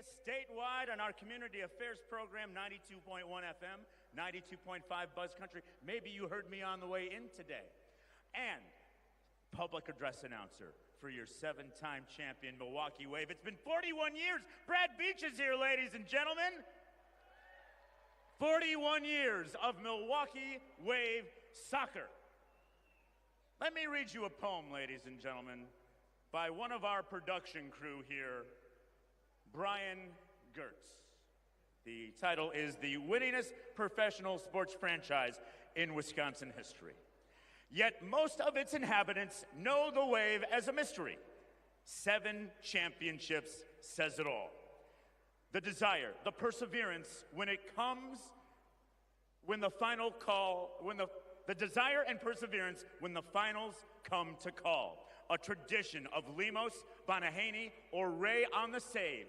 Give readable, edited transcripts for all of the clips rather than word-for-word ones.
statewide on our community affairs program, 92.1 FM, 92.5 Buzz Country. Maybe you heard me on the way in today. And public address announcer for your 7-time champion Milwaukee Wave. It's been 41 years. Brad Beach is here, ladies and gentlemen. 41 years of Milwaukee Wave soccer. Let me read you a poem, ladies and gentlemen, by one of our production crew here, Brian Gertz. The title is The Winningest Professional Sports Franchise in Wisconsin History. Yet most of its inhabitants know the Wave as a mystery. 7 championships says it all. The desire, the perseverance when it comes, when the final call, the desire and perseverance when the finals come to call. A tradition of Lemos, Bonahaney, or Ray on the save,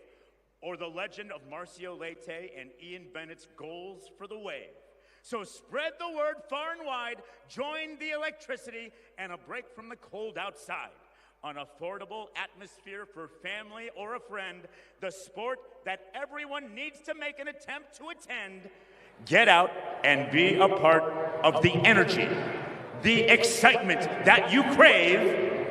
or the legend of Marcio Leite and Ian Bennett's goals for the Wave. So spread the word far and wide, join the electricity, and a break from the cold outside. An affordable atmosphere for family or a friend, the sport that everyone needs to make an attempt to attend. Get out and be a part of the energy, the excitement that you crave.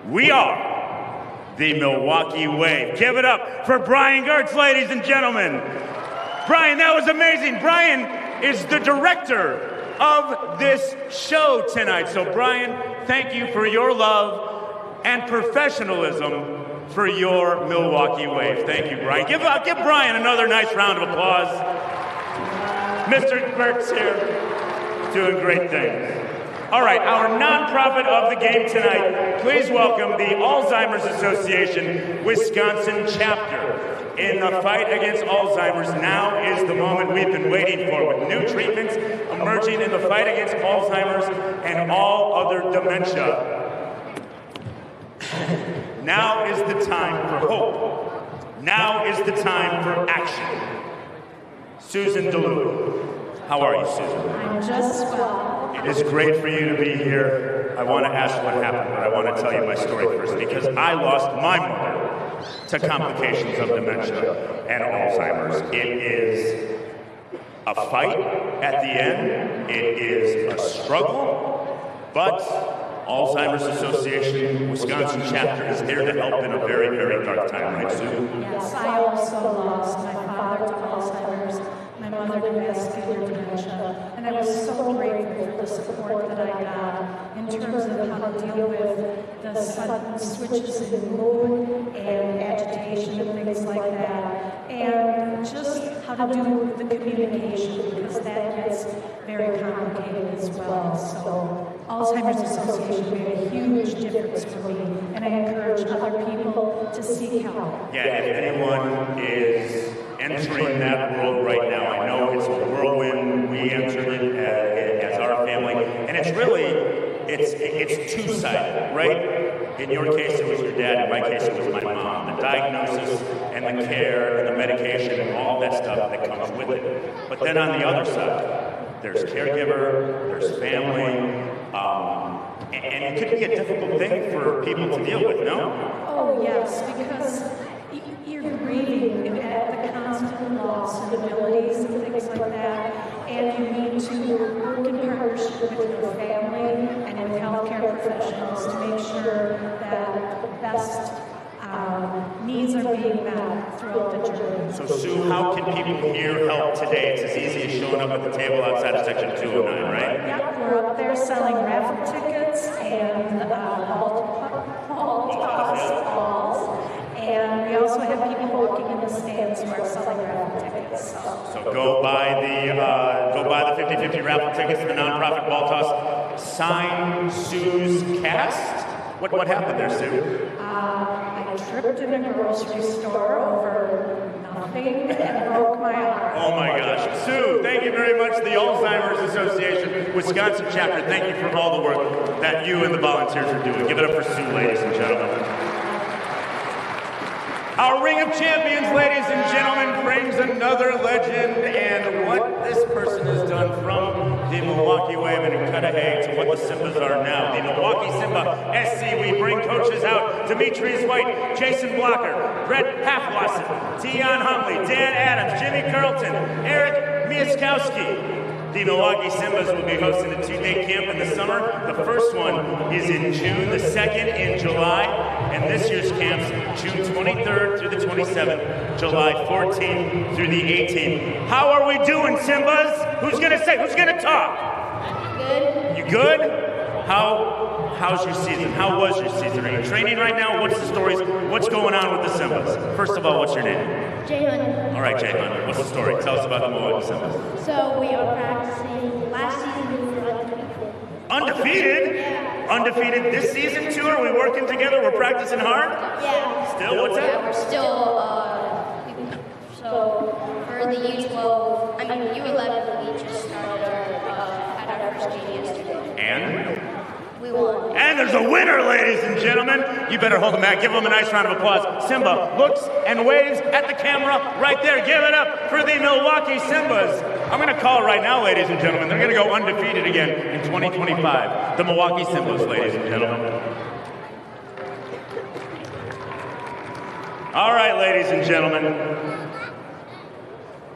We are the Milwaukee Wave. Give it up for Brian Gertz, ladies and gentlemen. Brian, that was amazing. Brian is the director of this show tonight. So Brian, thank you for your love and professionalism for your Milwaukee Wave. Thank you, Brian. Give Brian another nice round of applause. Mr. Gertz here, doing great things. All right, our nonprofit of the game tonight, please welcome the Alzheimer's Association Wisconsin chapter. In the fight against Alzheimer's, now is the moment we've been waiting for, with new treatments emerging in the fight against Alzheimer's and all other dementia. Now is the time for hope. Now is the time for action. Susan DeLue. How are you, Susan? I'm just well. It is great for you to be here. I want to ask what happened, but I want to tell you my story first, because I lost my mother to complications of dementia and Alzheimer's. It is a fight at the end. It is a struggle, but Alzheimer's Association Wisconsin chapter is there to help in a very, very dark time, right, Sue? Yes, I also lost my father to Alzheimer's, my mother to vascular dementia, and I was so grateful for the support that I got in terms of how to deal with the sudden switches in mood and agitation and things like that, and just how to do the communication, because that gets very complicated as well. So Alzheimer's Association made a huge difference for me, and I encourage other people to seek help. Yeah, if anyone is entering that world right now, I know it's a whirlwind. We entered it as our family, and it's really, it's two-sided, right? In your case, it was your dad. In my case, it was my mom. The diagnosis and the care and the medication and all that stuff that comes with it. But then on the other side, there's caregiver, there's family, and it could be a difficult thing for people to deal with, no? Oh, yes, because you're grieving at the constant loss of abilities and things like that, and you need to work in partnership with your family and with healthcare professionals to make sure that the best needs are being met throughout the journey. So, Sue, how can people here help today? It's as easy as showing up at the table outside of Section 209, right? Yep, we're up there selling raffle tickets and ball toss balls. And we also have people working in the stands who are selling raffle tickets. So go buy the 50-50 raffle tickets to the nonprofit ball toss. Sign Sue's cast. What happened there, Sue? I tripped in a grocery store over nothing and broke my arm. Oh my gosh. Sue, thank you very much. The Alzheimer's Association Wisconsin chapter, thank you for all the work that you and the volunteers are doing. Give it up for Sue, ladies and gentlemen. Our Ring of Champions, ladies and gentlemen, brings another legend, and what this person has done from the Milwaukee Wave and Cudahy to what the Simbas are now. The Milwaukee Simba SC, we bring coaches out, Demetrius White, Jason Blocker, Brett Halfwasson, Tion Huntley, Dan Adams, Jimmy Carlton, Eric Miaskowski. The Milwaukee Simbas will be hosting a 2-day camp in the summer. The first one is in June, the second in July, and this year's camp's June 23rd through the 27th, July 14th through the 18th. How are we doing, Simbas? Who's gonna say? Who's gonna talk? Good. You good? How's your season? How was your season? Are you training right now? What's the stories? What's going on with the Simbas? First of all, what's your name? Jay Hunter. All right, Jay Hunter. What's the story? Tell us about the Milwaukee Simbas. So we are practicing. Last season we were undefeated. Undefeated? Yeah. Undefeated this season too? Are we working together? We're practicing hard? Yeah. Still? What's that? Yeah, we're still, so for the U12, U11, we just started had our first game yesterday. And? We won. And there's a winner, ladies and gentlemen. You better hold them back. Give them a nice round of applause. Simba looks and waves at the camera right there. Give it up for the Milwaukee Simbas. I'm going to call right now, ladies and gentlemen. They're going to go undefeated again in 2025. The Milwaukee Simbas, ladies and gentlemen. All right, ladies and gentlemen.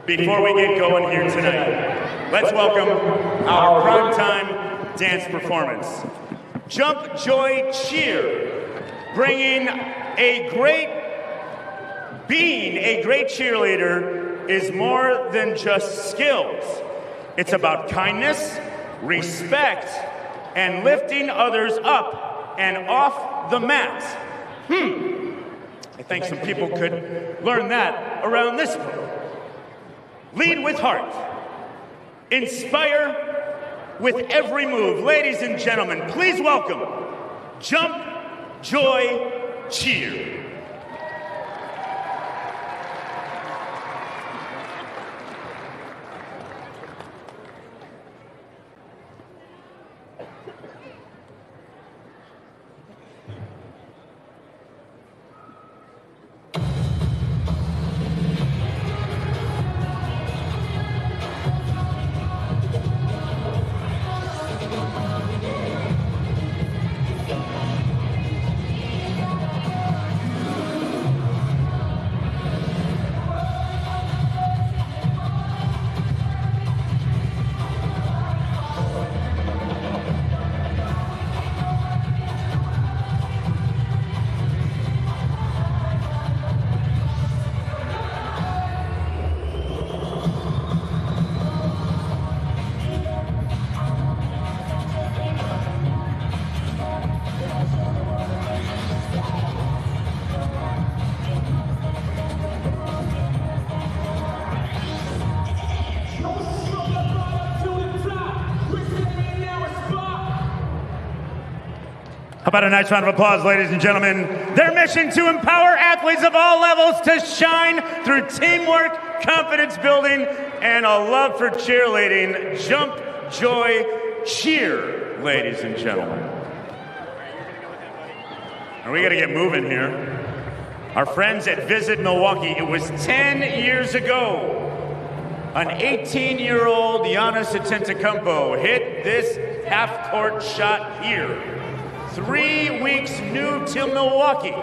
Before we get going here tonight, let's welcome our primetime dance performance. Jump Joy Cheer, being a great cheerleader is more than just skills. It's about kindness, respect, and lifting others up and off the mat. I think some people could learn that around this program. Lead with heart. Inspire with every move. Ladies and gentlemen, please welcome Jump Joy Cheer. How about a nice round of applause, ladies and gentlemen? Their mission to empower athletes of all levels to shine through teamwork, confidence building, and a love for cheerleading. Jump, Joy, Cheer, ladies and gentlemen. And we got to get moving here. Our friends at Visit Milwaukee, it was 10 years ago. An 18-year-old Giannis Antetokounmpo hit this half-court shot here. 3 weeks new to Milwaukee.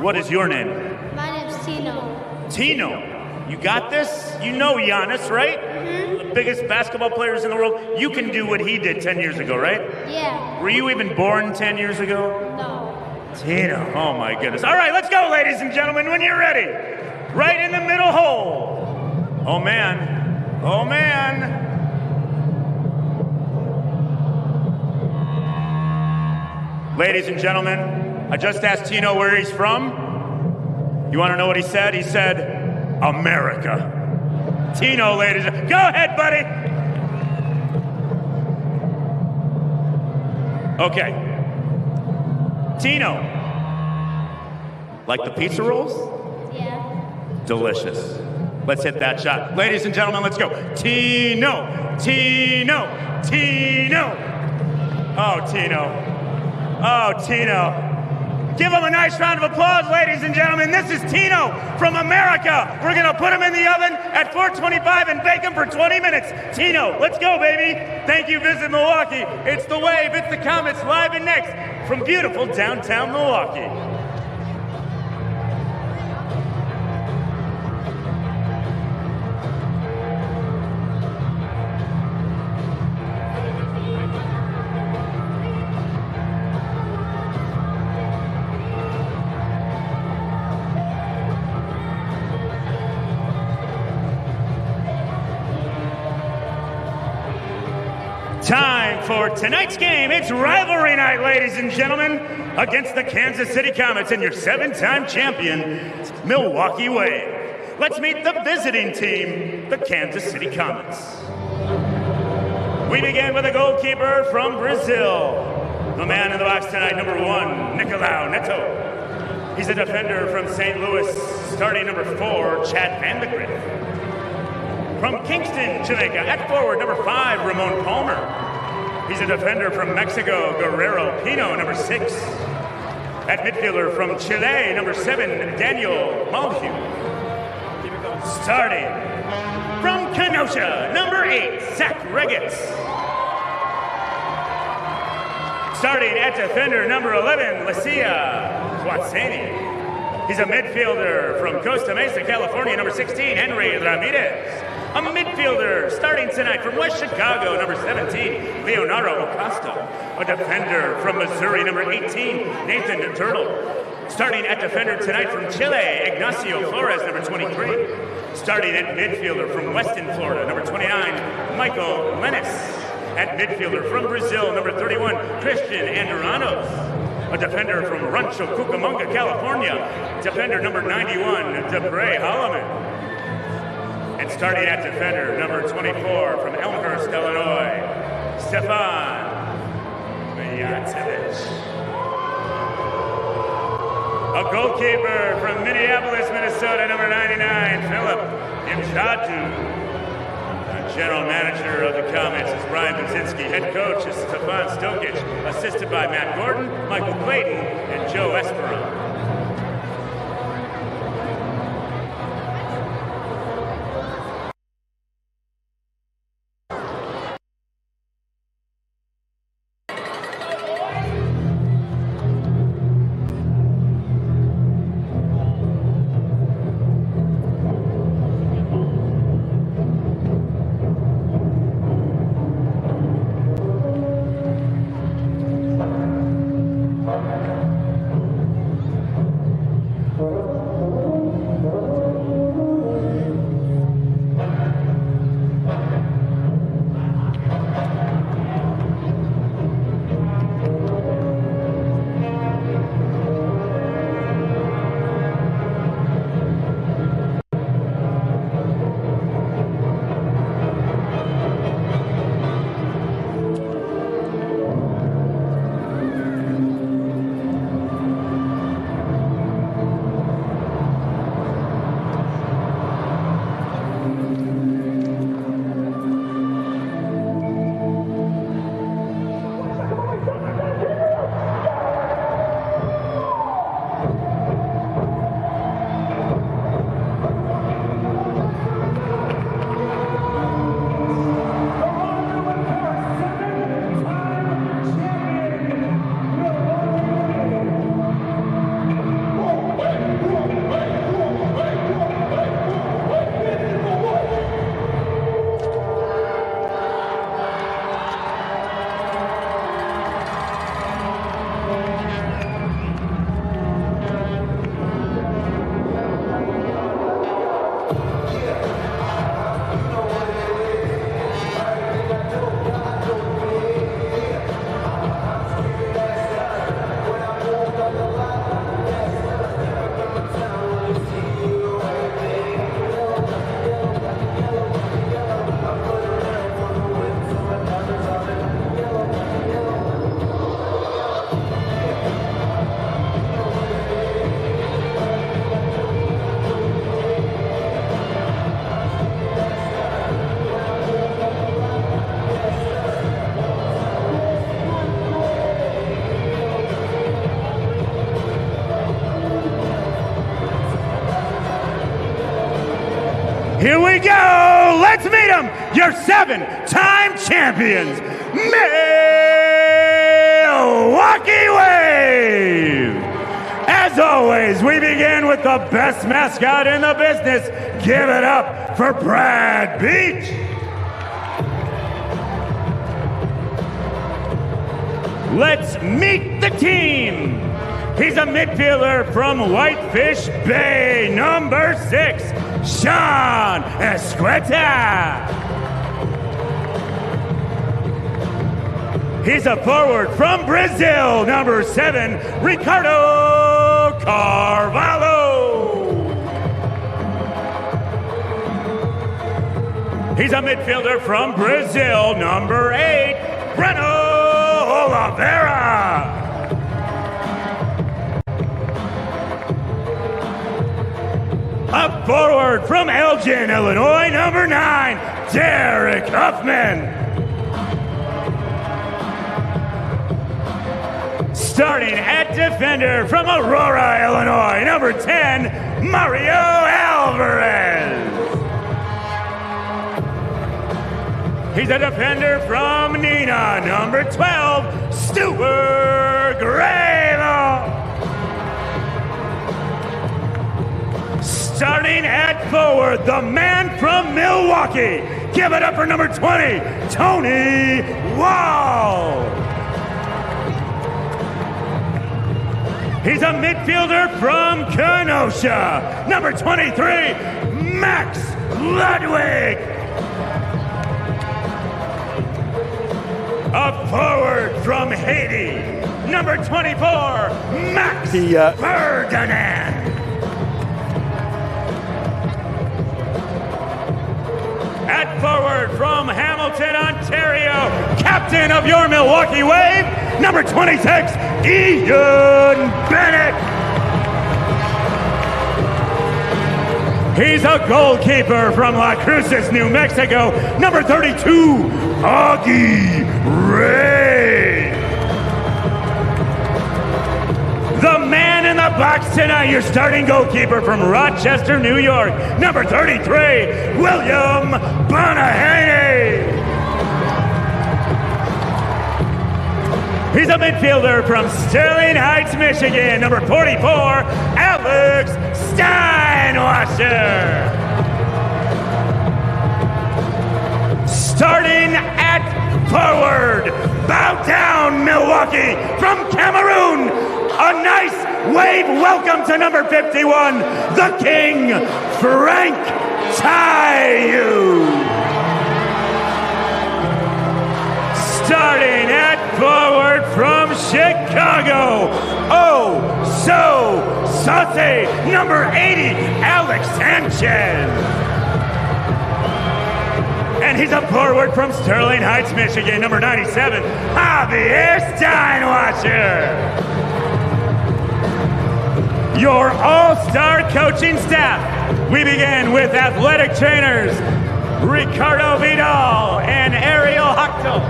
What is your name? My name's Tino. Tino. You got this? You know Giannis, right? Mm-hmm. The biggest basketball players in the world. You can do what he did 10 years ago, right? Yeah. Were you even born 10 years ago? No. Tino. Oh, my goodness. All right, let's go, ladies and gentlemen, when you're ready. Right in the middle hole. Oh, man. Oh, man. Ladies and gentlemen, I just asked Tino where he's from. You want to know what he said? He said, America. Tino, ladies and gentlemen. Go ahead, buddy. Okay. Tino. Like the pizza rolls? Yeah. Delicious. Let's hit that shot. Ladies and gentlemen, let's go. Tino. Tino. Tino. Oh, Tino. Oh, Tino. Give him a nice round of applause, ladies and gentlemen. This is Tino from America. We're going to put him in the oven at 425 and bake him for 20 minutes. Tino, let's go, baby. Thank you, Visit Milwaukee. It's the Wave, it's the Comets, live and next from beautiful downtown Milwaukee. Time for tonight's game. It's rivalry night, ladies and gentlemen, against the Kansas City Comets and your 7-time champion, Milwaukee Wave. Let's meet the visiting team, the Kansas City Comets. We begin with a goalkeeper from Brazil. The man in the box tonight, number 1, Nicolau Neto. He's a defender from St. Louis, starting number 4, Chad Van de Griff. From Kingston, Jamaica, at forward, number 5, Ramon Palmer. He's a defender from Mexico, Guerrero Pino, number 6. At midfielder from Chile, number 7, Daniel Mulhugh. Starting from Kenosha, number 8, Zach Regetz. Starting at defender, number 11, Lucia Quatsani. He's a midfielder from Costa Mesa, California, number 16, Henry Ramirez. A midfielder starting tonight from West Chicago, number 17, Leonardo Acosta. A defender from Missouri, number 18, Nathan Turtle. Starting at defender tonight from Chile, Ignacio Flores, number 23. Starting at midfielder from Weston, Florida, number 29, Michael Lenis. At midfielder from Brazil, number 31, Christian Anderanos. A defender from Rancho Cucamonga, California, defender number 91, Debre Holloman. And starting at defender, number 24, from Elmhurst, Illinois, Stefan Mijatovic. A goalkeeper from Minneapolis, Minnesota, number 99, Philip Imjadu. General manager of the Comets is Brian Baczynski. Head coach is Stefan Stokic, assisted by Matt Gordon, Michael Clayton, and Joe Esperon. Here we go! Let's meet them! Your 7-time champions, Milwaukee Wave! As always, we begin with the best mascot in the business. Give it up for Brad Beach! Let's meet the team! He's a midfielder from Whitefish Bay, number 6, Sean Esqueta. He's a forward from Brazil, number 7, Ricardo Carvalho. He's a midfielder from Brazil, number 8, Breno Oliveira. A forward from Elgin, Illinois, number 9, Derek Huffman. Starting at defender from Aurora, Illinois, number 10, Mario Alvarez. He's a defender from Nina, number 12, Stuart Gravo. Starting at forward, the man from Milwaukee. Give it up for number 20, Tony Wall. He's a midfielder from Kenosha, number 23, Max Ludwig. A forward from Haiti, number 24, Max Ferdinand. At forward from Hamilton, Ontario, captain of your Milwaukee Wave, number 26, Ian Bennett. He's a goalkeeper from La Cruces, New Mexico, number 32, Augie Ray. The man in the box tonight, your starting goalkeeper from Rochester, New York, number 33, William Bonahaney. He's a midfielder from Sterling Heights, Michigan, number 44, Alex Steinwasser. Starting at forward, bow down Milwaukee from Cameroon. A nice wave welcome to number 51, the King, Frank Tayou. Starting at forward from Chicago, oh so saucy, number 80, Alex Sanchez. And he's a forward from Sterling Heights, Michigan, number 97, Javier Steinwasser. Your all-star coaching staff. We begin with athletic trainers Ricardo Vidal and Ariel Hochtel.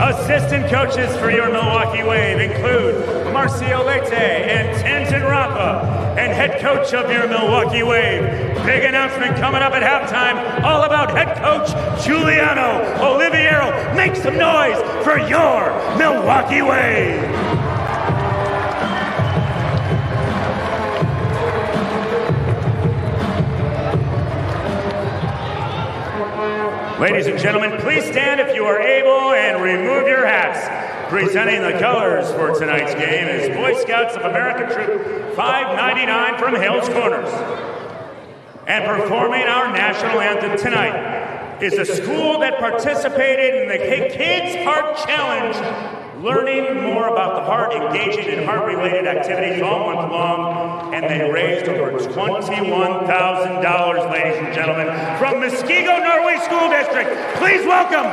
Assistant coaches for your Milwaukee Wave include Marcio Leite and Tintin Rampa. And head coach of your Milwaukee Wave. Big announcement coming up at halftime, all about head coach Giuliano Oliviero. Make some noise for your Milwaukee Wave. Ladies and gentlemen, please stand if you are able and remove your hats. Presenting the colors for tonight's game is Boy Scouts of America Troop 599 from Hales Corners. And performing our national anthem tonight is a school that participated in the Kids Heart Challenge, learning more about the heart, engaging in heart-related activities all month long, and they raised over $21,000, ladies and gentlemen, from Muskego Norway School District. Please welcome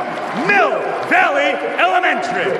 Mill Valley Elementary.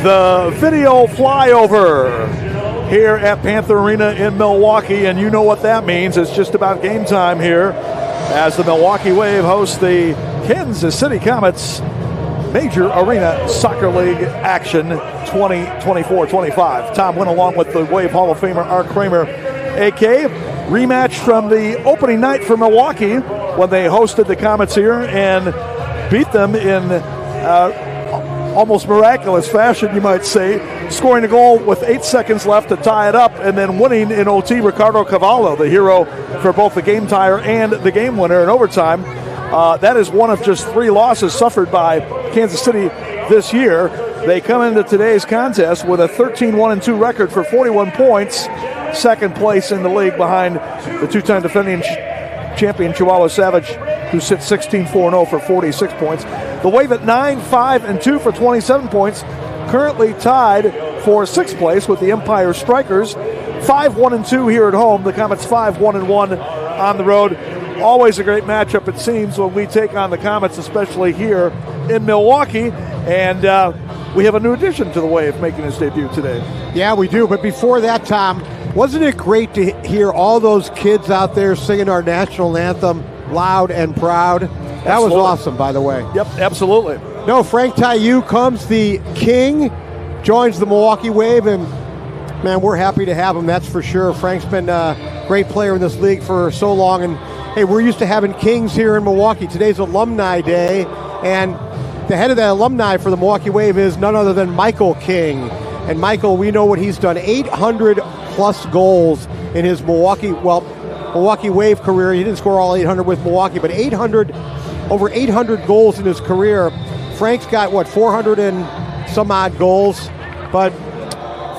the video flyover here at Panther Arena in Milwaukee, and you know what that means. It's just about game time here as the Milwaukee Wave hosts the Kansas City Comets Major Arena Soccer League action 2024-25. Tom went along with the Wave Hall of Famer Art Kramer, AK. Rematch from the opening night for Milwaukee when they hosted the Comets here and beat them in almost miraculous fashion, you might say, scoring a goal with 8 seconds left to tie it up and then winning in OT. Ricardo Cavallo, the hero for both the game tire and the game winner in overtime. That is one of just 3 losses suffered by Kansas City this year. They come into today's contest with a 13-1-2 record for 41 points, second place in the league behind the two-time defending champion Chihuahua Savage, who sits 16-4-0 for 46 points. The Wave at 9-5-2 for 27 points, currently tied for 6th place with the Empire Strikers. 5-1-2 here at home. The Comets 5-1-1 on the road. Always a great matchup, it seems, when we take on the Comets, especially here in Milwaukee. And we have a new addition to the Wave making his debut today. Yeah, we do. But before that, Tom, wasn't it great to hear all those kids out there singing our national anthem loud and proud? That Absolutely. was awesome, by the way. Yep, absolutely. No, Frank Tayou comes, the king, joins the Milwaukee Wave, and, man, we're happy to have him, that's for sure. Frank's been a great player in this league for so long, and, hey, we're used to having kings here in Milwaukee. Today's Alumni Day, and the head of the alumni for the Milwaukee Wave is none other than Michael King. And Michael, we know what he's done, 800-plus goals in his Milwaukee Wave career. He didn't score all 800 with Milwaukee, but over 800 goals in his career. Frank's got, 400 and some odd goals, but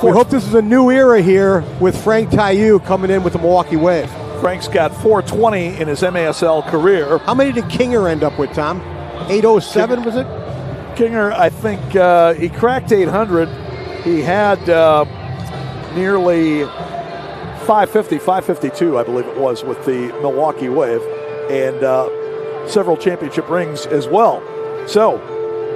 we hope this is a new era here with Frank Tayou coming in with the Milwaukee Wave. Frank's got 420 in his MASL career. How many did Kinger end up with, Tom? 807, was it? Kinger, I think he cracked 800. He had nearly 552, I believe it was, with the Milwaukee Wave, and several championship rings as well. So,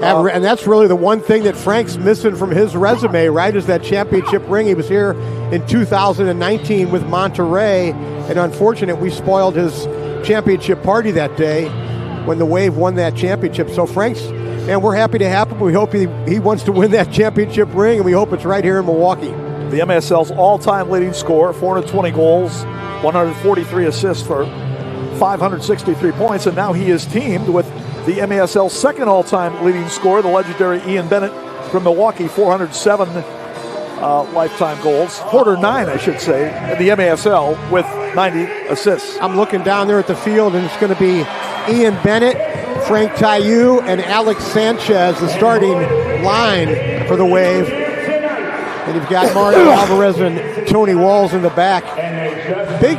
and that's really the one thing that Frank's missing from his resume, right, is that championship ring. He was here in 2019 with Monterey, and unfortunately, we spoiled his championship party that day when the Wave won that championship. So Frank's, and we're happy to have him. We hope he wants to win that championship ring, and we hope it's right here in Milwaukee. The MSL's all-time leading scorer, 420 goals, 143 assists for 563 points, and now he is teamed with the MASL's second all-time leading scorer, the legendary Ian Bennett from Milwaukee, 407 lifetime goals, 409, I should say, in the MASL with 90 assists. I'm looking down there at the field, and it's going to be Ian Bennett, Frank Tayou, and Alex Sanchez, the starting line for the Wave. And you've got Mario Alvarez and Tony Walls in the back. Big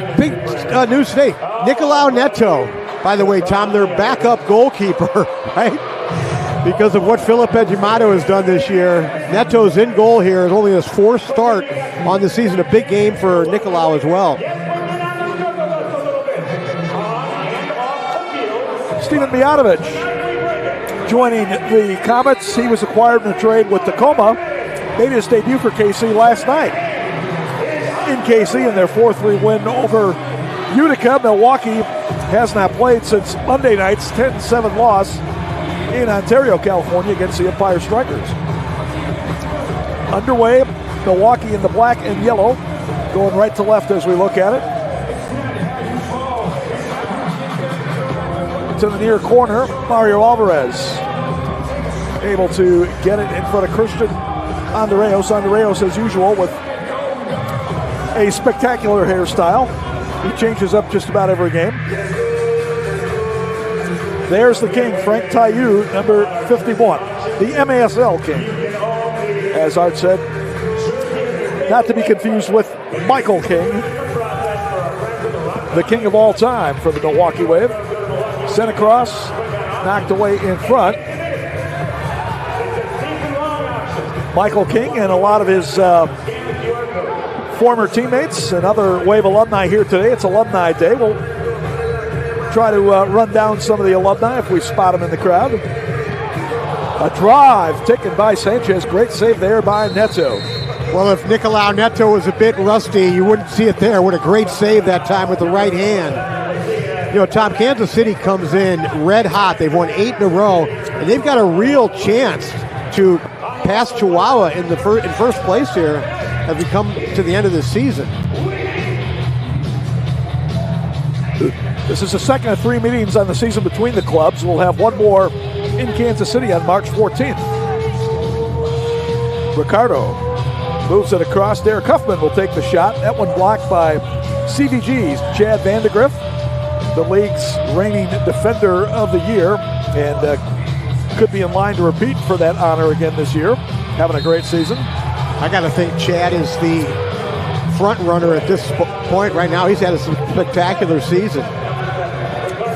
news today. Nicolau Neto, by the way, Tom, their backup goalkeeper, right? Because of what Philip Edgimato has done this year. Neto's in goal here. It's only his 4th start on the season. A big game for Nicolau as well. Steven Mijatovic joining the Comets. He was acquired in a trade with Tacoma. Made his debut for KC last night. In KC in their 4-3 win over Utica. Milwaukee has not played since Monday night's 10-7 loss in Ontario, California against the Empire Strikers. Underway, Milwaukee in the black and yellow, going right to left as we look at it. To the near corner, Mario Alvarez able to get it in front of Christian Andreos. Andreos, as usual, with a spectacular hairstyle. He changes up just about every game. There's the king, Frank Tayou, number 51. The MASL king, as Art said. Not to be confused with Michael King, the king of all time for the Milwaukee Wave. Sent across, knocked away in front. Michael King and a lot of his former teammates and other Wave alumni here today. It's Alumni Day. We'll try to run down some of the alumni if we spot them in the crowd. A drive taken by Sanchez. Great save there by Neto. Well, if Nicolau Neto was a bit rusty, you wouldn't see it there. What a great save that time with the right hand. You know, Tom, Kansas City comes in red hot. They've won 8 in a row, and they've got a real chance to pass Chihuahua in first place here as we come to the end of the season. This is the second of 3 meetings on the season between the clubs. We'll have one more in Kansas City on March 14th. Ricardo moves it across. Derek Huffman will take the shot. That one blocked by CVG's Chad Vandegrift, the league's reigning defender of the year, and could be in line to repeat for that honor again this year. Having a great season. I got to think Chad is the front runner at this point right now. He's had a spectacular season.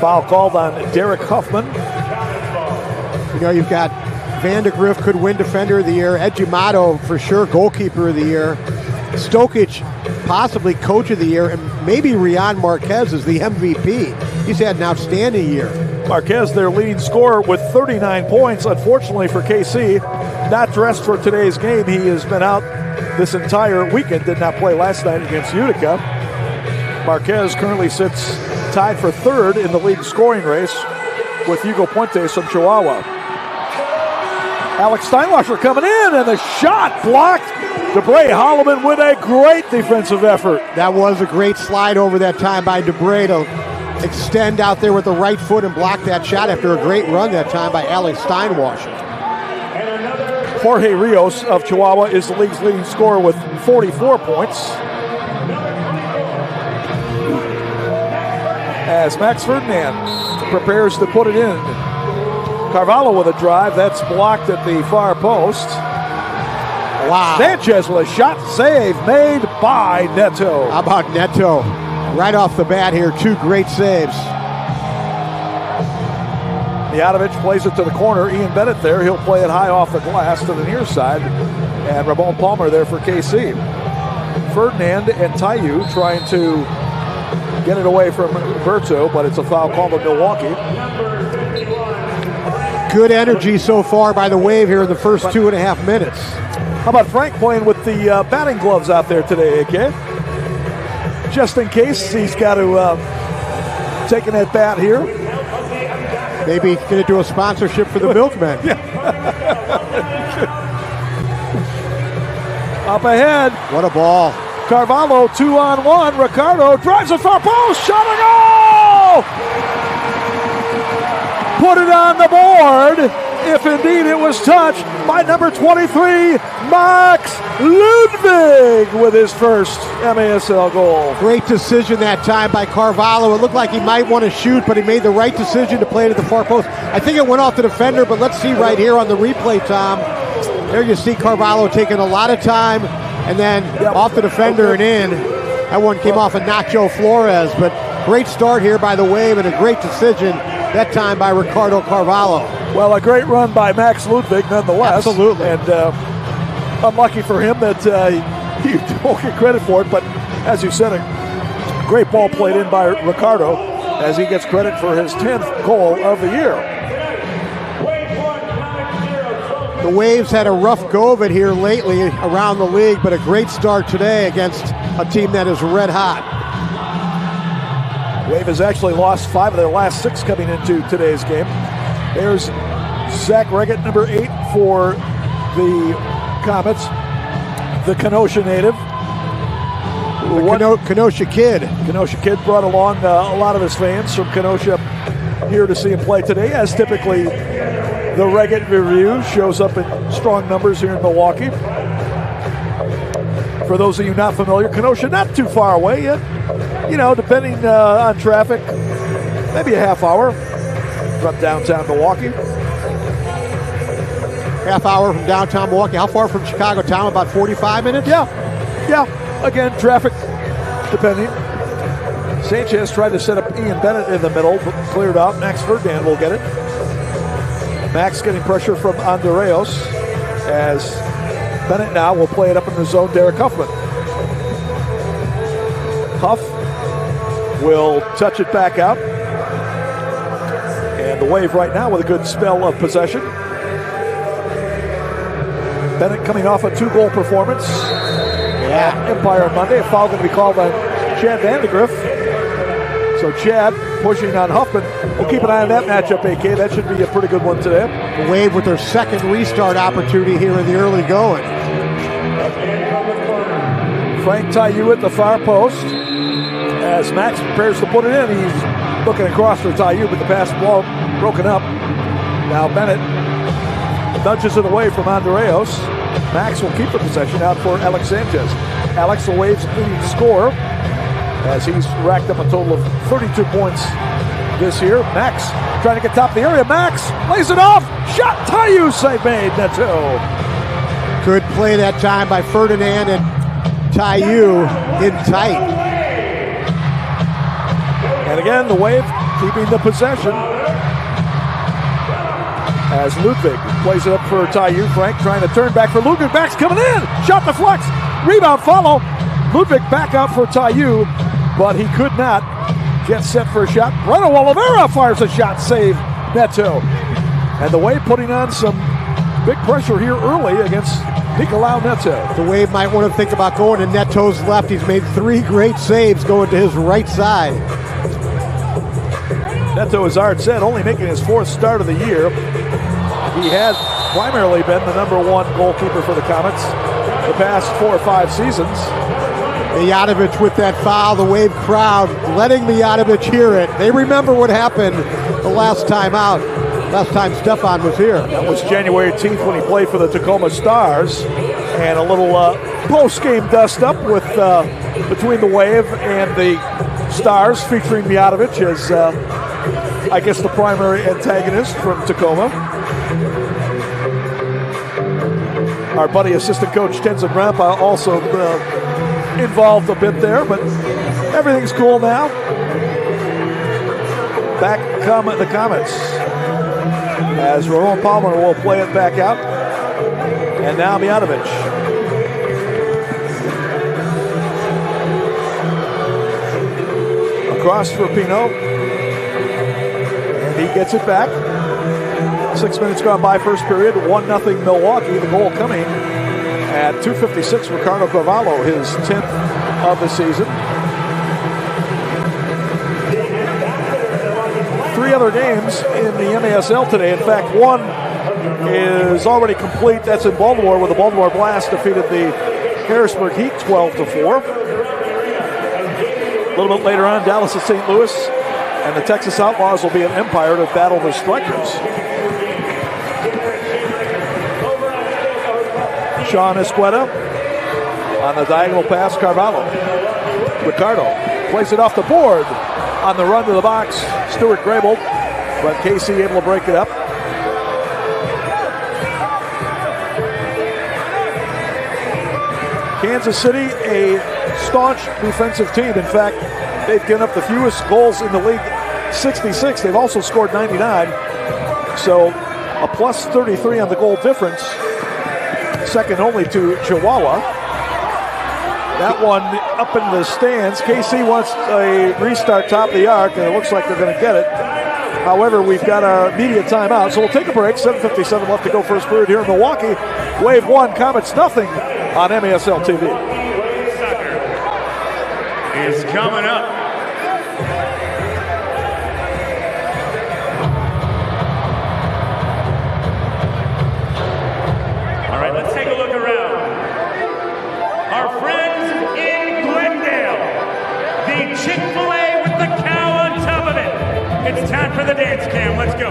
Foul called on Derek Huffman. You know, you've got Vandegrift could win Defender of the Year. Edgimato for sure Goalkeeper of the Year. Stokic possibly Coach of the Year, and maybe Rian Marquez is the MVP. He's had an outstanding year. Marquez, their leading scorer, with 39 points. Unfortunately for KC, not dressed for today's game. He has been out this entire weekend. Did not play last night against Utica. Marquez currently sits tied for third in the league scoring race with Hugo Puentes from Chihuahua. Alex Steinwasser coming in, and the shot blocked. DeBray Holloman with a great defensive effort. That was a great slide over that time by DeBray to extend out there with the right foot and block that shot after a great run that time by Alex Steinwasser. Jorge Rios of Chihuahua is the league's leading scorer with 44 points. As Max Ferdinand prepares to put it in. Carvalho with a drive. That's blocked at the far post. Wow. Sanchez with a shot save made by Neto. How about Neto? Right off the bat here, 2 great saves. Mijatovic plays it to the corner. Ian Bennett there. He'll play it high off the glass to the near side. And Ramon Palmer there for KC. Ferdinand and Tayou trying to get it away from Berto, but it's a foul called on Milwaukee. Good energy so far by the Wave here in the first 2.5 minutes. How about Frank playing with the batting gloves out there today, AK? Just in case he's got to take an at bat here. Maybe going to do a sponsorship for the Milkmen. Up ahead. What a ball. Carvalho 2-on-1. Ricardo drives the far post. Shot a goal! Put it on the board, if indeed it was touched, by number 23, Max Ludwig, with his first MASL goal. Great decision that time by Carvalho. It looked like he might want to shoot, but he made the right decision to play it at the far post. I think it went off the defender, but let's see right here on the replay, Tom. There you see Carvalho taking a lot of time, and then off the defender and in. That one came off of Nacho Flores, but great start here by the Wave and a great decision that time by Ricardo Carvalho. Well, a great run by Max Ludwig nonetheless. Absolutely. And unlucky for him that you don't get credit for it, but as you said, a great ball played in by Ricardo as he gets credit for his 10th goal of the year. The Waves had a rough go of it here lately around the league, but a great start today against a team that is red hot. Wave has actually lost 5 of their last 6 coming into today's game. There's Zach Reggett, number 8 for the Comets, the Kenosha native. Kenosha Kid. Kenosha Kid brought along a lot of his fans from Kenosha here to see him play today, as typically the Reggett Review shows up in strong numbers here in Milwaukee. For those of you not familiar, Kenosha not too far away yet. You know, depending on traffic, maybe a half hour from downtown Milwaukee. Half hour from downtown Milwaukee. How far from Chicago town? About 45 minutes? Yeah. Again, traffic depending. Sanchez tried to set up Ian Bennett in the middle, but cleared out. Max Ferdinand will get it. Max getting pressure from Andreos as Bennett now will play it up in the zone. Derek Huffman. Huff will touch it back out. And the Wave right now with a good spell of possession. Bennett coming off a 2-goal performance at Empire on Monday. A foul going to be called on Chad Vandegrift. So Chad pushing on Huffman. We'll keep an eye on that matchup, AK. That should be a pretty good one today. The Wave with their second restart opportunity here in the early going. Frank Tayou at the far post. As Max prepares to put it in, he's looking across for Tayou, but the pass ball broken up. Now Bennett nudges it away from Andreos. Max will keep the possession out for Alex Sanchez. Alex, the Waves' leading scorer, as he's racked up a total of 32 points this year. Max trying to get top of the area. Max lays it off. Shot. Tayou save made. Neto. Good play that time by Ferdinand and Tayou in tight. And again, the Wave keeping the possession. As Ludwig plays it up for Tayou. Frank trying to turn back for Ludwig. Back's coming in. Shot deflects. Rebound follow. Ludwig back out for Tayou, but he could not get set for a shot. Breno Oliveira fires a shot. Save Neto. And the Wave putting on some big pressure here early against Nicolau Neto. The Wave might want to think about going to Neto's left. He's made 3 great saves going to his right side. Neto, as Art said, only making his 4th start of the year. He has primarily been the #1 goalkeeper for the Comets the past 4 or 5 seasons. Mijatovic with that foul, the Wave crowd letting Mijatovic hear it. They remember what happened the last time out, last time Stefan was here. That was January 18th when he played for the Tacoma Stars. And a little post-game dust-up with between the Wave and the Stars, featuring Mijatovic as, I guess, the primary antagonist from Tacoma. Our buddy assistant coach Tenzin Rampa also involved a bit there, but everything's cool now. Back come the Comets as Ramon Palmer will play it back out. And now Mijatovic. Across for Pino. And he gets it back. 6 minutes gone by first period. 1-0 Milwaukee. The goal coming at 2:56. Ricardo Cavallo, his 10th of the season. 3 other games in the MASL today. In fact, one is already complete. That's in Baltimore, where the Baltimore Blast defeated the Harrisburg Heat 12-4. A little bit later on, Dallas at St. Louis, and the Texas Outlaws will be at Empire to battle the Strikers. Sean Esqueda on the diagonal pass, Carvalho. Ricardo plays it off the board on the run to the box. Stuart Grable, but KC able to break it up. Kansas City, a staunch defensive team. In fact, they've given up the fewest goals in the league, 66. They've also scored 99. So a plus 33 on the goal difference, second only to Chihuahua. That one up in the stands. KC wants a restart top of the arc, and it looks like they're going to get it. However, we've got our media timeout, so we'll take a break. 7:57 left to go first period here in Milwaukee. Wave 1, Comets nothing on MASL TV. Soccer is coming up. All right, let's take a look around. Our friends in Glendale, the Chick-fil-A with the cow on top of it. It's time for the dance cam. Let's go.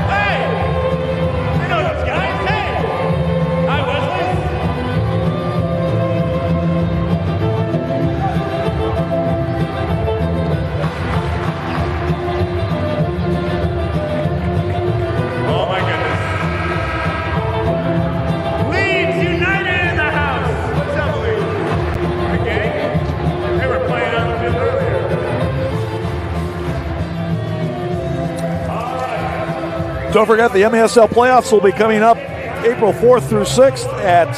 Hey! Don't forget the MASL playoffs will be coming up April 4th through 6th at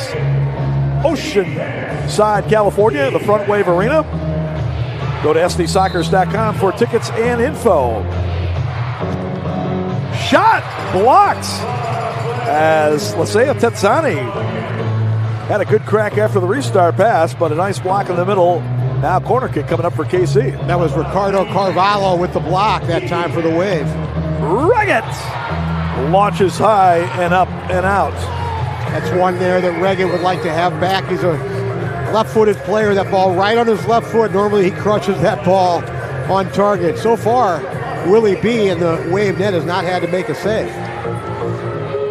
Oceanside, California, the Front Wave Arena. Go to sdsoccers.com for tickets and info. Shot blocked as Lasea Tetsani had a good crack after the restart pass, but a nice block in the middle. Now corner kick coming up for KC. That was Ricardo Carvalho with the block that time for the Wave. Reggett launches high and up and out. That's one there that Reggett would like to have back. He's a left-footed player. That ball right on his left foot. Normally he crushes that ball on target. So far, Willie B in the Wave net has not had to make a save.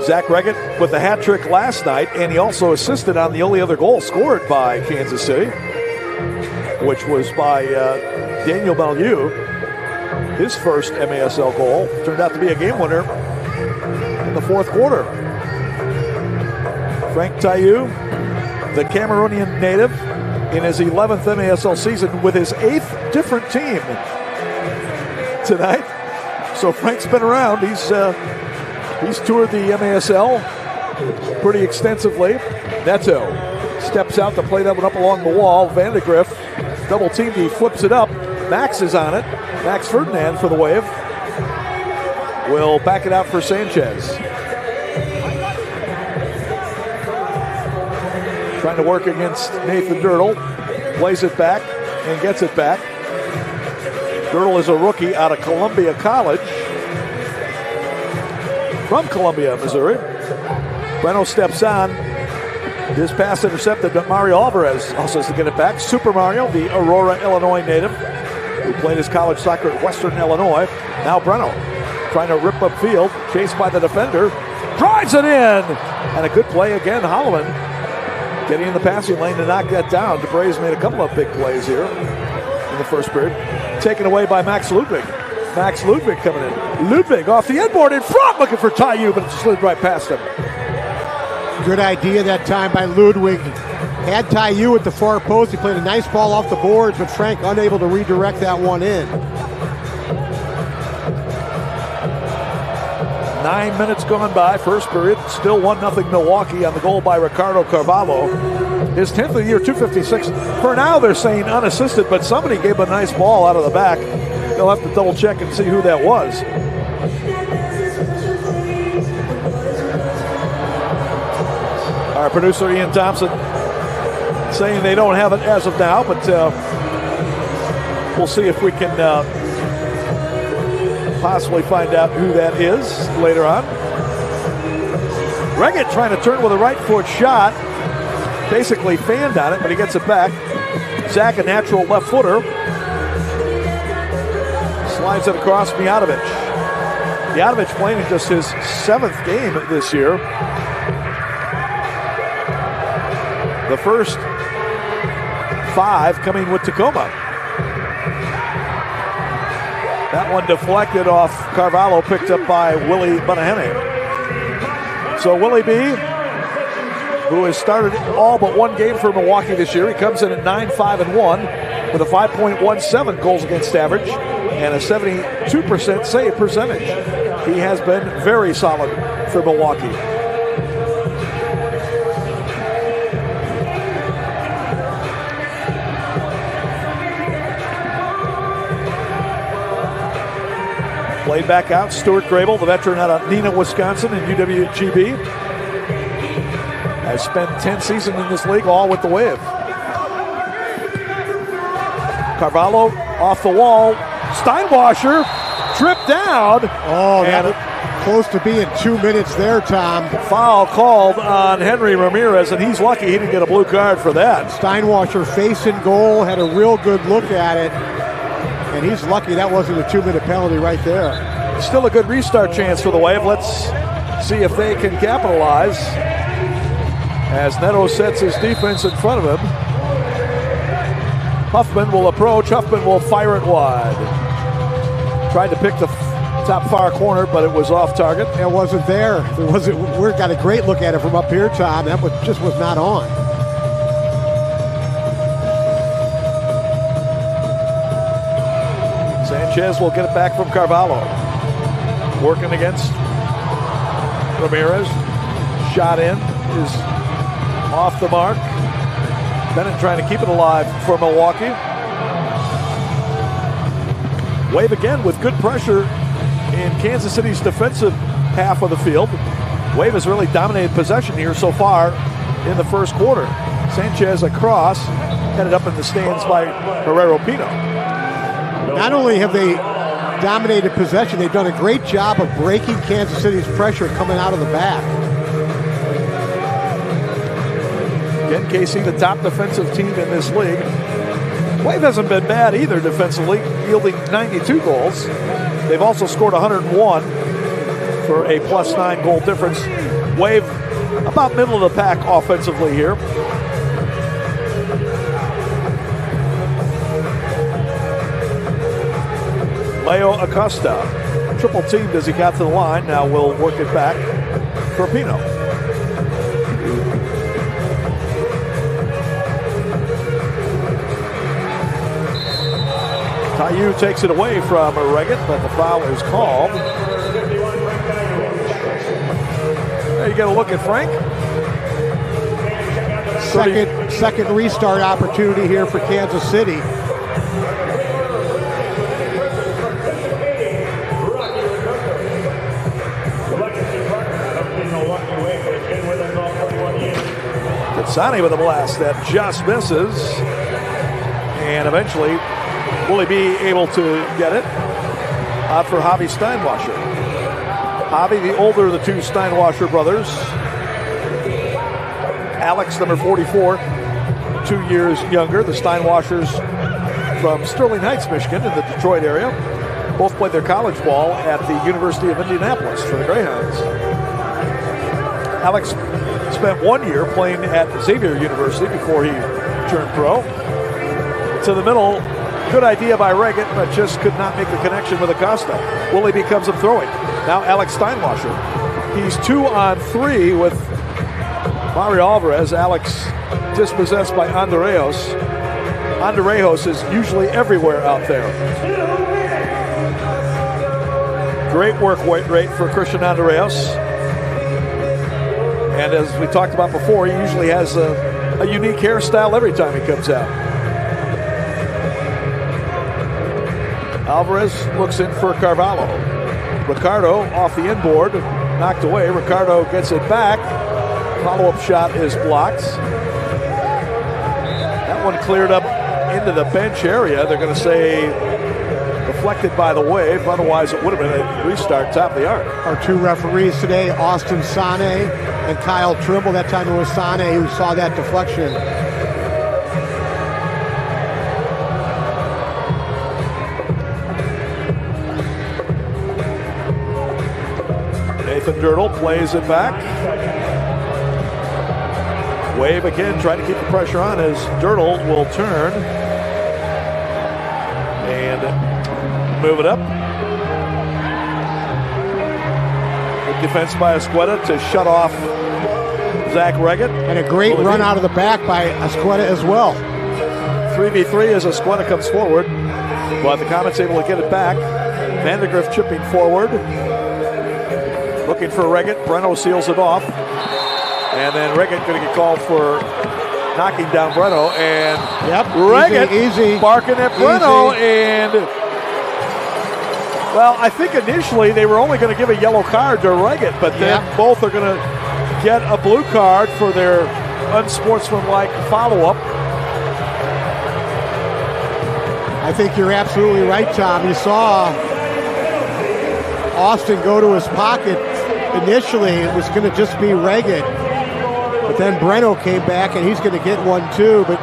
Zach Reggett with the hat trick last night, and he also assisted on the only other goal scored by Kansas City, which was by Daniel Bellew. His first MASL goal turned out to be a game winner in the fourth quarter. Frank Tayou, the Cameroonian native, in his 11th MASL season with his 8th different team tonight. So Frank's been around. He's toured the MASL pretty extensively. Neto steps out to play that one up along the wall. Vandegrift double teamed. He flips it up. Max is on it. Max Ferdinand for the Wave will back it out for Sanchez. Trying to work against Nathan Dirtle. Plays it back and gets it back. Dirtle is a rookie out of Columbia College. From Columbia, Missouri. Breno steps on. This pass intercepted, but Mario Alvarez also has to get it back. Super Mario, the Aurora, Illinois native, who played his college soccer at Western Illinois. Now Breno trying to rip upfield, chased by the defender. Drives it in! And a good play again, Holloman getting in the passing lane to knock that down. DeBray's made a couple of big plays here in the first period. Taken away by Max Ludwig. Max Ludwig coming in. Ludwig off the inboard in front, looking for Tayou, but it slid right past him. Good idea that time by Ludwig. Had Tayou at the far post. He played a nice ball off the boards, but Frank unable to redirect that one in. 9 minutes gone by, first period. Still 1-0 Milwaukee on the goal by Ricardo Carvalho. His 10th of the year, 256. For now, they're saying unassisted, but somebody gave him a nice ball out of the back. They'll have to double check and see who that was. Our producer Ian Thompson saying they don't have it as of now, but we'll see if we can possibly find out who that is later on. Reggett trying to turn with a right foot shot. Basically fanned on it, but he gets it back. Zach, a natural left footer. Slides it across Mijatovic. Mijatovic playing in just his 7th game this year. The first 5 coming with Tacoma. That one deflected off Carvalho, picked up by Willie Bunahene. So Willie B, who has started all but one game for Milwaukee this year, he comes in at 9-5-1 with a 5.17 goals against average and a 72% save percentage. He has been very solid for Milwaukee. Played back out, Stuart Grable, the veteran out of Neenah, Wisconsin, and UWGB. Has spent 10 seasons in this league, all with the Wave. Carvalho off the wall. Steinwasser tripped down. Oh, that was close to being 2 minutes there, Tom. Foul called on Henry Ramirez, and he's lucky he didn't get a blue card for that. Steinwasser facing goal, had a real good look at it. And he's lucky that wasn't a 2-minute penalty right there. Still a good restart chance for the Wave. Let's see if they can capitalize. As Neto sets his defense in front of him. Huffman will approach. Huffman will fire it wide. Tried to pick the top far corner, but it was off target. It wasn't there. We got a great look at it from up here, Tom. That just was not on. Sanchez will get it back from Carvalho. Working against Ramirez, shot in, is off the mark. Bennett trying to keep it alive for Milwaukee. Wave again with good pressure in Kansas City's defensive half of the field. Wave has really dominated possession here so far in the first quarter. Sanchez across, headed up in the stands by Herrero Pino. Not only have they dominated possession, they've done a great job of breaking Kansas City's pressure coming out of the back. Again, KC, the top defensive team in this league. Wave hasn't been bad either defensively, yielding 92 goals. They've also scored 101 for a +9 goal difference. Wave about middle of the pack offensively here. Leo Acosta, triple teamed as he got to the line. Now we'll work it back for Pino. Tayou takes it away from Reggett, but the foul is called. There you get a look at Frank. Second restart opportunity here for Kansas City. Sani with a blast that just misses, and eventually will he be able to get it? Out for Javi Steinwasser. Javi, the older of the two Steinwasser brothers. Alex, number 44, 2 years younger. The Steinwassers from Sterling Heights, Michigan, in the Detroit area. Both played their college ball at the University of Indianapolis for the Greyhounds. Alex spent 1 year playing at Xavier University before he turned pro. To the middle, good idea by Reggett, but just could not make the connection with Acosta. Willie becomes him throwing. Now Alex Steinwasser. He's 2 on 3 with Mario Alvarez. Alex dispossessed by Andreos. Andreos is usually everywhere out there. Great work rate for Christian Andreos. And as we talked about before, he usually has a unique hairstyle every time he comes out. Alvarez looks in for Carvalho. Ricardo off the inboard, knocked away. Ricardo gets it back. Follow-up shot is blocked. That one cleared up into the bench area. They're going to say deflected by the Wave. Otherwise, it would have been a restart top of the arc. Our two referees today, Austin Sane and Kyle Trimble. That time it was Sane who saw that deflection. Nathan Dirtle plays it back. Wave again trying to keep the pressure on as Dirtle will turn and move it up. Good defense by Escueta to shut off Zach Reggett. And a great run out of the back by Escueta as well. 3v3 as Escueta comes forward, but the Comets able to get it back. Vandergrift chipping forward. Looking for Reggett. Breno seals it off. And then Reggett going to get called for knocking down Breno. And Reggett easy. barking at Breno. And, well, I think initially they were only going to give a yellow card to Reggett, but then both are going to get a blue card for their unsportsmanlike follow-up. I think you're absolutely right, Tom. You saw Austin go to his pocket. Initially, it was going to just be Reggett. But then Breno came back, and he's going to get one too. But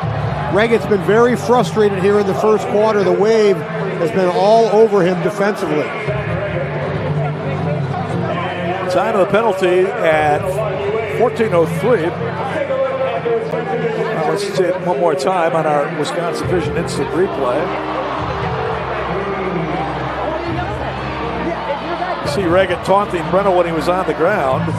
Reggett's been very frustrated here in the first quarter. The Wave has been all over him defensively. Time of the penalty at 14:03. Let's see it one more time on our Wisconsin Vision Instant Replay. See Reggett taunting Breno when he was on the ground.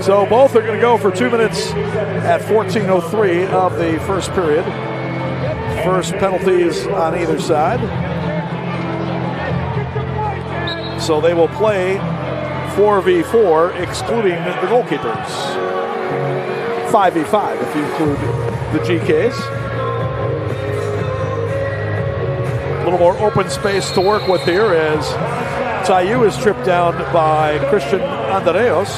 So both are going to go for 2 minutes at 14:03 of the first period. First penalties on either side. So they will play 4v4, excluding the goalkeepers. 5v5 if you include the GKs. A little more open space to work with here as Tayou is tripped down by Christian Andreos.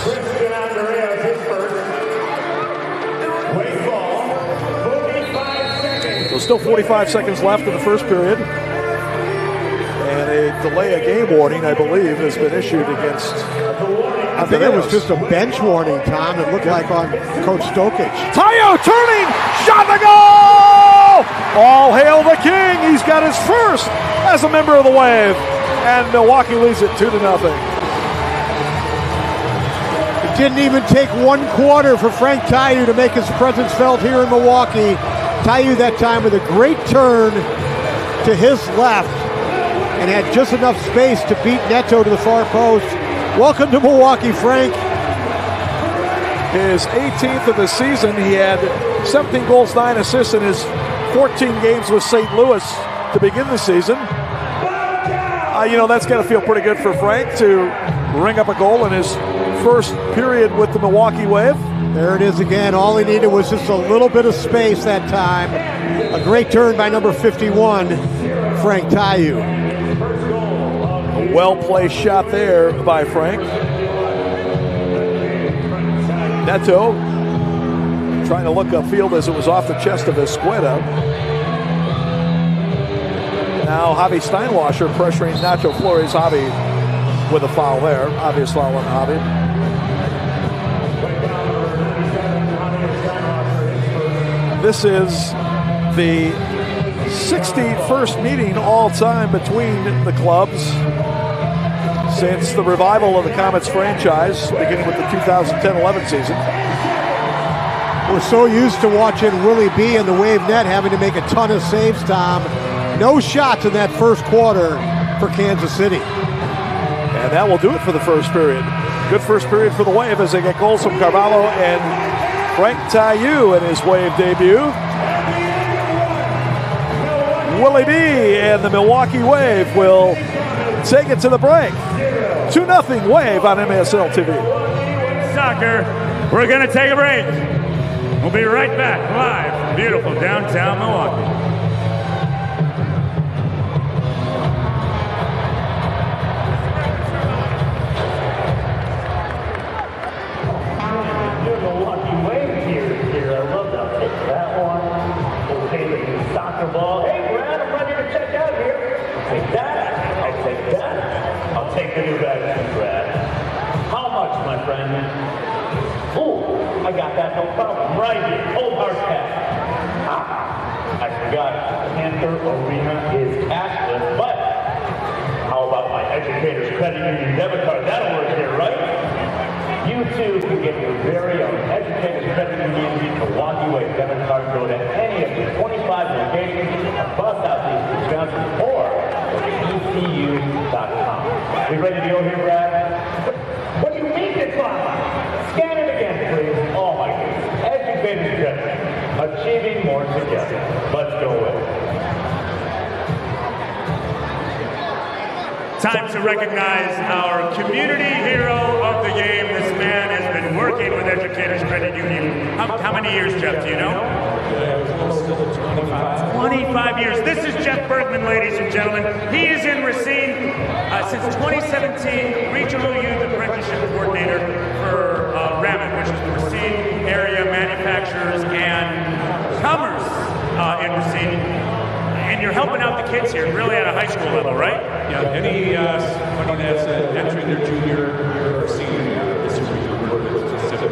So still 45 seconds left in the first period. And a delay of game warning, I believe, has been issued against Andreos. I think it was just a bench warning, Tom. It looked like on Coach Stokic. Tayou turning, shot the goal! All hail the King. He's got his first as a member of the Wave. And Milwaukee leads it 2-0. It didn't even take 1 quarter for Frank Tayou to make his presence felt here in Milwaukee. Tayou that time with a great turn to his left and had just enough space to beat Neto to the far post. Welcome to Milwaukee, Frank. His 18th of the season. He had 17 goals, 9 assists in his 14 games with St. Louis to begin the season. That's got to feel pretty good for Frank to ring up a goal in his first period with the Milwaukee Wave. There it is again. All he needed was just a little bit of space that time. A great turn by number 51, Frank Tayou. A well-placed shot there by Frank. Neto trying to look upfield as it was off the chest of Escueda. Now Javi Steinwasser pressuring Nacho Flores. Javi with a foul there. Obvious foul on Javi. This is the 61st meeting all-time between the clubs since the revival of the Comets franchise, beginning with the 2010-11 season. We're so used to watching Willie B in the Wave net having to make a ton of saves, Tom. No shots in that first quarter for Kansas City. And that will do it for the first period. Good first period for the Wave as they get goals from Carvalho and Frank Tayou in his Wave debut. Willie B and the Milwaukee Wave will take it to the break. 2-0 Wave on MSL TV. Soccer, we're going to take a break. We'll be right back live, beautiful downtown Milwaukee. I got that, no problem. Right here, old hard cap. I forgot, Panther Arena is cashless, but how about my Educators Credit Union debit card? That'll work here, right? You too can get your very own Educators Credit Union Milwaukee Way debit card. Go to any of the 25 locations across Southeast Wisconsin or go to ECU.com. We ready to go here, Brad? What do you mean it's live? Scan it again, please. Oh my goodness. Educators Credit. Achieving more together. Let's go with it. Time to recognize our community hero of the game. This man has been working with Educators Credit Union. How many years, Jeff? Do you know? 25 years. This is Jeff Bergman, ladies and gentlemen. He is in Racine since 2017, Regional Youth Apprenticeship Coordinator for RAMIT, which is the Racine Area Manufacturers and Commerce in Racine. And you're helping out the kids here, really at a high school level, right? Yeah, any somebody that's entering their junior or senior year, this is specific.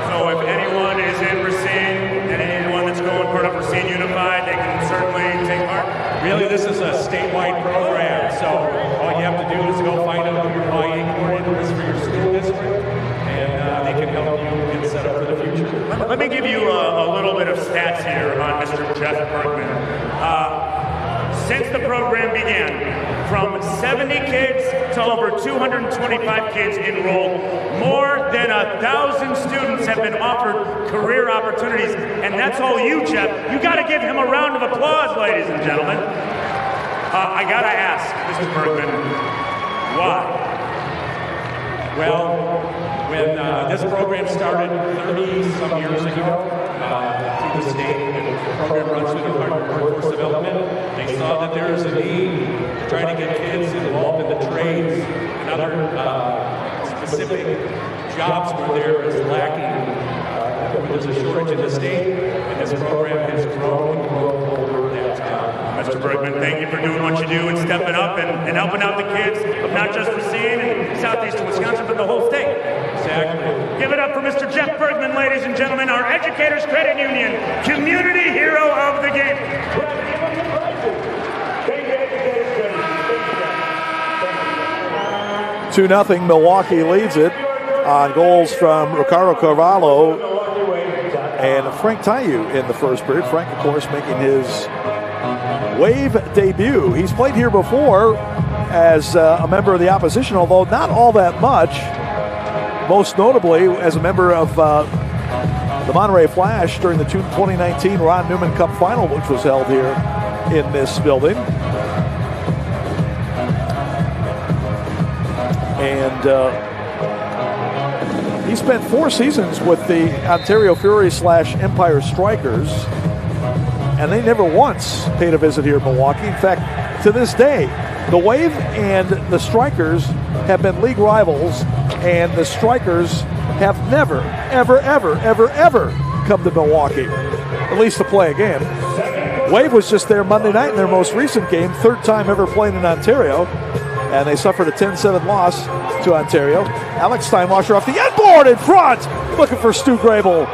So if anyone is in Racine and anyone that's going part of Racine Unified, they can certainly take part. Really, this is a statewide program, so all you have to do is go find out who your IA coordinator is for your school district, and they can help you get set up for the future. Let me give you a little bit of stats here on Mr. Jeff Bergman. Since the program began, from 70 kids to over 225 kids enrolled, more than 1,000 students have been offered career opportunities, and that's all you, Jeff. You got to give him a round of applause, ladies and gentlemen. I got to ask, Mr. Bergman, why? Well, when this program started 30-some years ago through the state, and the program runs through the Department of Workforce Development, they saw that there is a need to try to get kids involved in the trades and other specific jobs where there is lacking. There's a shortage in the state, and this program has grown and grown over that time. Mr. Bergman, thank you for doing what you do and stepping up and helping out the kids of not just Racine and southeastern Wisconsin, but the whole state. Exactly. Give it up for Mr. Jeff Bergman, ladies and gentlemen, our Educators Credit Union Community Hero of the Game. Thank you, Educators Credit Union. 2-0, Milwaukee leads it on goals from Ricardo Carvalho and Frank Tayou in the first period. Frank, of course, making his Wave debut. He's played here before as a member of the opposition, although not all that much. Most notably as a member of the Monterey Flash during the 2019 Ron Newman Cup Final, which was held here in this building. And he spent 4 seasons with the Ontario Fury / Empire Strikers, and they never once paid a visit here in Milwaukee. In fact, to this day, the Wave and the Strikers have been league rivals, and the Strikers have never, ever, ever, ever, ever come to Milwaukee, at least to play a game. Wave was just there Monday night in their most recent game, 3rd time ever playing in Ontario, and they suffered a 10-7 loss to Ontario. Alex Steinwasser off the end board in front, looking for Stu Grable,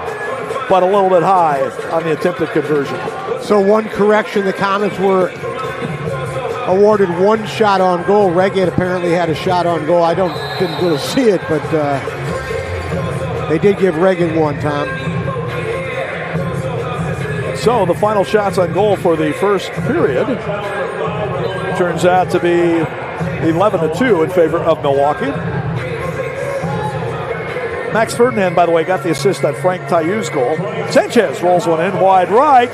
but a little bit high on the attempted conversion. So one correction, the Comets were awarded 1 shot on goal. Reagan apparently had a shot on goal. I didn't really see it, but they did give Reagan 1, Tom. So the final shots on goal for the first period turns out to be 11-2 in favor of Milwaukee. Max Ferdinand, by the way, got the assist on Frank Tayou's goal. Sanchez rolls one in wide right.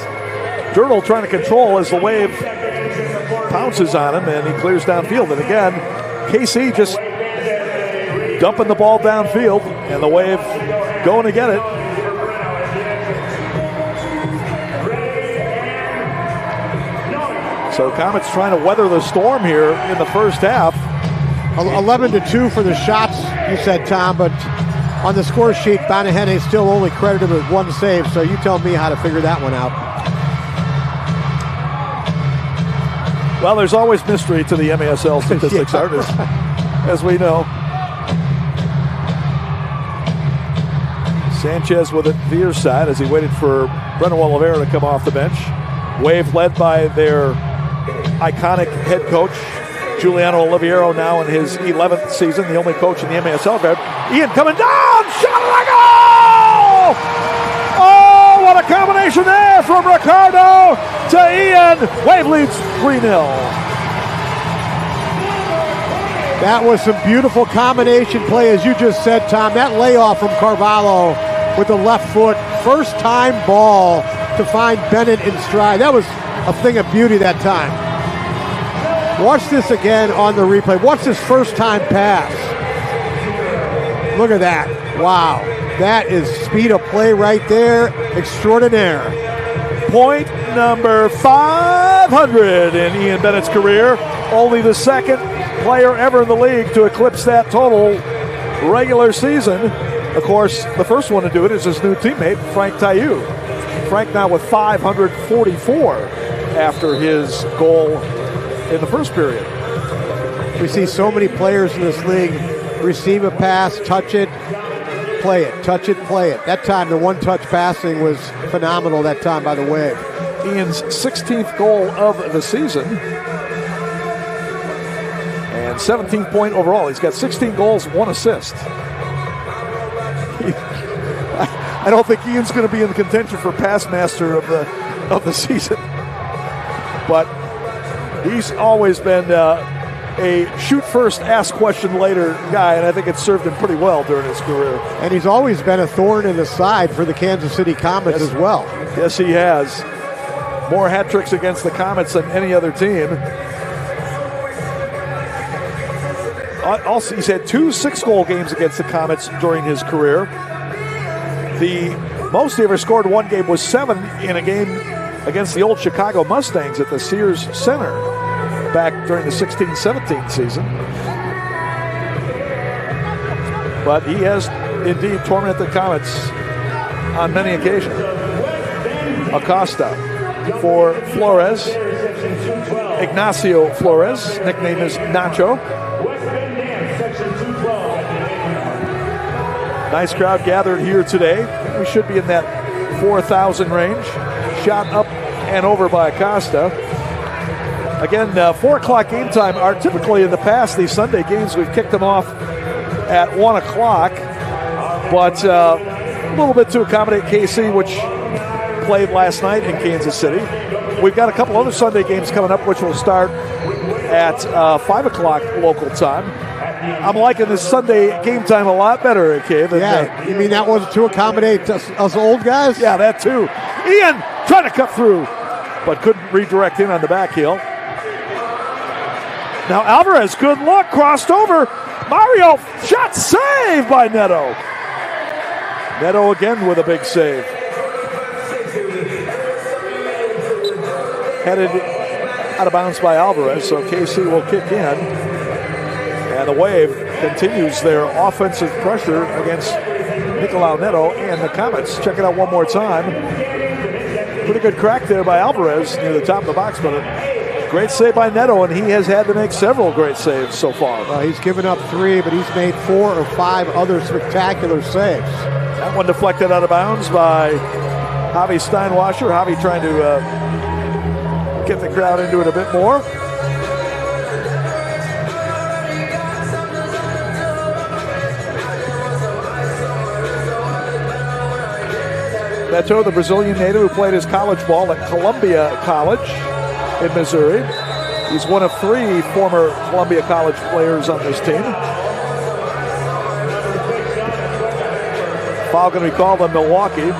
Dirtle trying to control as the Wave pounces on him, and he clears downfield. And again, KC just dumping the ball downfield, and the Wave going to get it. So Comets trying to weather the storm here in the first half. 11-2 for the shots, you said, Tom, but on the score sheet, Banahene still only credited with 1 save, so you tell me how to figure that one out. Well, there's always mystery to the MASL statistics, artists, as we know. Sanchez with it veer side as he waited for Brendan Oliveira to come off the bench. Wave led by their iconic head coach, Giuliano Oliviero, now in his 11th season, the only coach in the MASL guard. Ian coming down, shot on goal! Oh, what a combination there from Ricardo to Ian. Wave leads 3-0. That was some beautiful combination play, as you just said, Tom. That layoff from Carvalho with the left foot, first time ball to find Bennett in stride. That was a thing of beauty that time. Watch this again on the replay. Watch this first time pass. Look at that. Wow. That is speed of play right there. Extraordinaire. Point number 500 in Ian Bennett's career. Only the 2nd player ever in the league to eclipse that total regular season. Of course, the first one to do it is his new teammate, Frank Tayou. Frank now with 544 after his goal in the first period. We see so many players in this league receive a pass, touch it, play it, touch it, play it. That time, the one-touch passing was phenomenal that time by the Wave. Ian's 16th goal of the season and 17th point overall. He's got 16 goals, 1 assist. I don't think Ian's going to be in contention for pass master of the season, but he's always been a shoot first, ask question later guy, and I think it's served him pretty well during his career. And he's always been a thorn in the side for the Kansas City Comets as well. Yes, he has. More hat tricks against the Comets than any other team. Also, he's had 2 6-goal games against the Comets during his career. The most he ever scored in one game was 7 in a game against the old Chicago Mustangs at the Sears Center back during the 16-17 season. But he has indeed tormented the Comets on many occasions. Acosta for Flores. Ignacio Flores, nickname is Nacho. Nice crowd gathered here today. We should be in that 4,000 range. Shot up and over by Acosta. Again, 4 o'clock game time are typically in the past, these Sunday games, we've kicked them off at 1 o'clock. But a little bit to accommodate KC, which played last night in Kansas City. We've got a couple other Sunday games coming up, which will start at 5 o'clock local time. I'm liking this Sunday game time a lot better, okay? You mean that was to accommodate us old guys? Yeah, that too. Ian trying to cut through, but couldn't redirect in on the back heel. Now Alvarez, good look, crossed over. Mario, shot saved by Neto. Neto again with a big save. Headed out of bounds by Alvarez, so KC will kick in. And the Wave continues their offensive pressure against Nicolau Neto and the Comets. Check it out one more time. Pretty good crack there by Alvarez near the top of the box, but a great save by Neto, and he has had to make several great saves so far. Well, he's given up 3, but he's made 4 or 5 other spectacular saves. That one deflected out of bounds by Javi Steinwasser. Javi trying to get the crowd into it a bit more. Neto, the Brazilian native who played his college ball at Columbia College in Missouri. He's one of 3 former Columbia College players on this team. Foul going to be called on Milwaukee.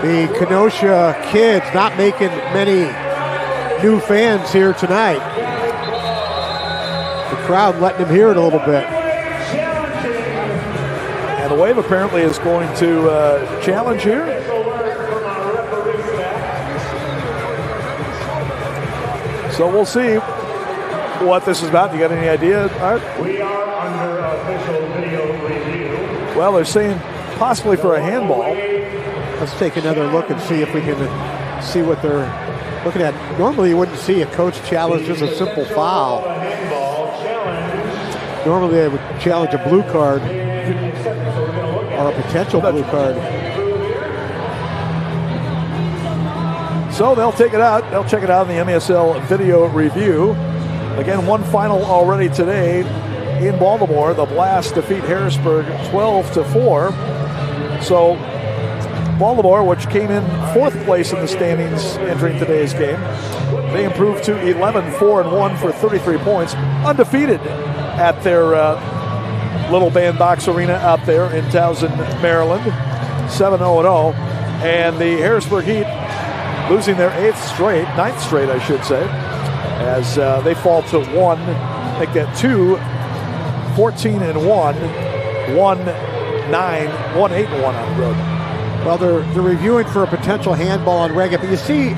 The Kenosha kids not making many new fans here tonight. The crowd letting them hear it a little bit. And the Wave apparently is going to challenge here. So we'll see what this is about. You got any idea, Art? We are under official video review. Well, they're saying possibly for a handball. Let's take another look and see if we can see what they're looking at. Normally you wouldn't see a coach challenge just a simple foul. Normally they would challenge a blue card or a potential blue card. So they'll take it out. They'll check it out in the MSL video review. Again, one final already today in Baltimore. The Blast defeat Harrisburg 12-4. So Baltimore, which came in 4th place in the standings entering today's game, they improved to 11-4-1 for 33 points, undefeated at their Little Bandbox Arena out there in Towson, Maryland, 7-0-0. And the Harrisburg Heat losing their 9th straight, I should say, as they fall to 1, make that 2, 14-1, 1-9, 1-8-1 on the road. Well, they're reviewing for a potential handball on Reggett, but you see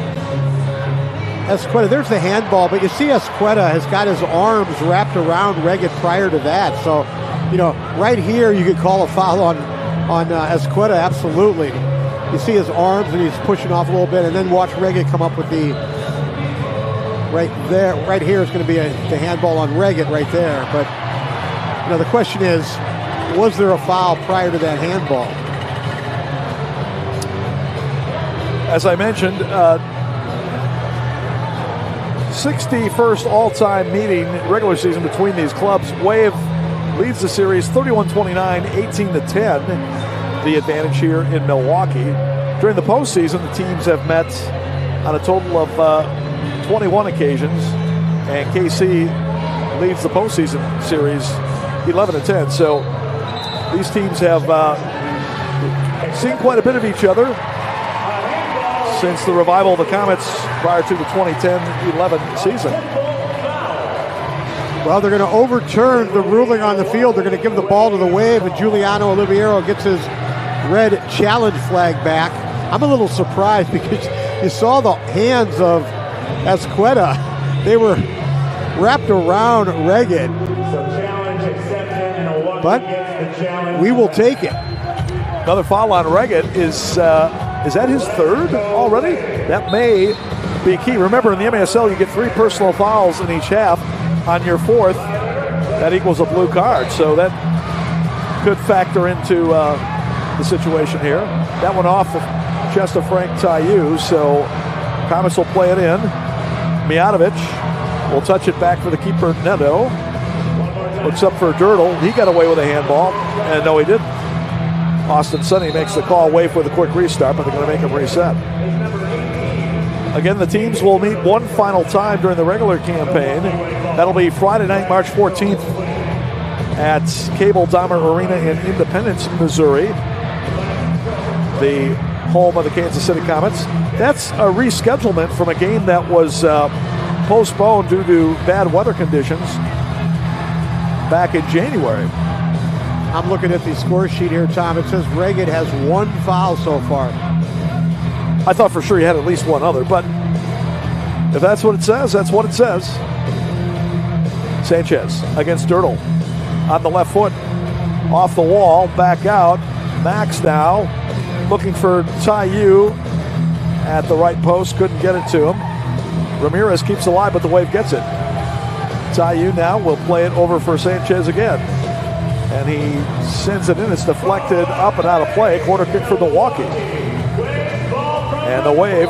Esqueda, there's the handball, but you see Esqueda has got his arms wrapped around Reggett prior to that. So, you know, right here you could call a foul on Esqueda, absolutely. You see his arms and he's pushing off a little bit, and then watch Reggett come up with the, right there, right here is going to be the handball on Reggett right there. But, you know, the question is, was there a foul prior to that handball? As I mentioned, 61st all-time meeting regular season between these clubs. Wave leads the series 31-29, 18-10. The advantage here in Milwaukee. During the postseason, the teams have met on a total of 21 occasions, and KC leads the postseason series 11-10. So these teams have seen quite a bit of each other. since the revival of the Comets prior to the 2010-11 season. Well, they're going to overturn the ruling on the field. They're going to give the ball to the Wave, and Giuliano Oliviero gets his red challenge flag back. I'm a little surprised because you saw the hands of Esqueda. They were wrapped around Reggett. But we will take it. Another foul on Reggett. Is that his third already? That may be key. Remember, in the MASL, you get 3 personal fouls in each half. On your 4th, that equals a blue card. So that could factor into the situation here. That went off the chest of Frank Tayou, so Comets will play it in. Mijatovic will touch it back for the keeper, Neto. Looks up for Dirtle. He got away with a handball, and no, he didn't. Austin Sunny makes the call, wait for the quick restart, but they're going to make him reset. Again, the teams will meet one final time during the regular campaign. That'll be Friday night, March 14th at Cable Dahmer Arena in Independence, Missouri, the home of the Kansas City Comets. That's a reschedulement from a game that was postponed due to bad weather conditions back in January. I'm looking at the score sheet here, Tom. It says Reggett has 1 foul so far. I thought for sure he had at least one other, but if that's what it says, that's what it says. Sanchez against Dirtle on the left foot, off the wall, back out. Max now looking for Tayou at the right post, couldn't get it to him. Ramirez keeps alive, but the Wave gets it. Tayou now will play it over for Sanchez again, and he sends it in. It's deflected up and out of play. Corner kick for Milwaukee. And the Wave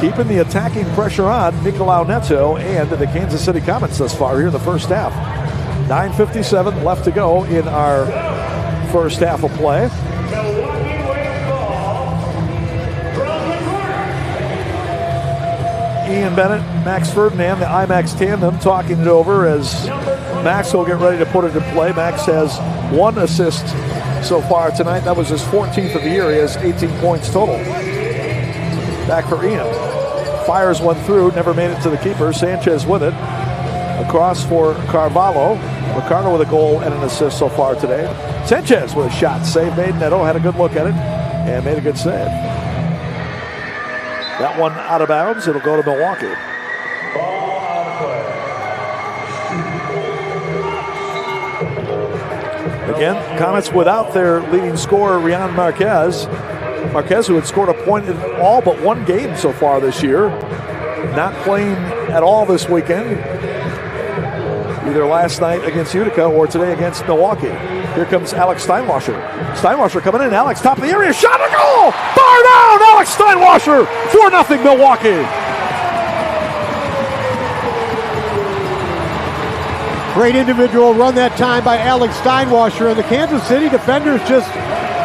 keeping the attacking pressure on Nicolau Neto and the Kansas City Comets thus far here in the first half. 9:57 left to go in our first half of play. Ian Bennett, Max Ferdinand, the IMAX tandem talking it over as Max will get ready to put it in play. Max has 1 assist so far tonight. That was his 14th of the year. He has 18 points total. Back for Ian. Fires one through, never made it to the keeper. Sanchez with it. Across for Carvalho. Ricardo with a goal and an assist so far today. Sanchez with a shot. Save made. Neto had a good look at it and made a good save. That one out of bounds. It'll go to Milwaukee. Ball out of play. Again, Comets without their leading scorer, Rian Marquez. Marquez, who had scored a point in all but 1 game so far this year, not playing at all this weekend, either last night against Utica or today against Milwaukee. Here comes Alex Steinwasser. Steinwasser coming in. Alex, top of the area, shot, a goal! Bar down! Alex Steinwasser, 4-0 Milwaukee. Great individual run that time by Alex Steinwasser, and the Kansas City defenders just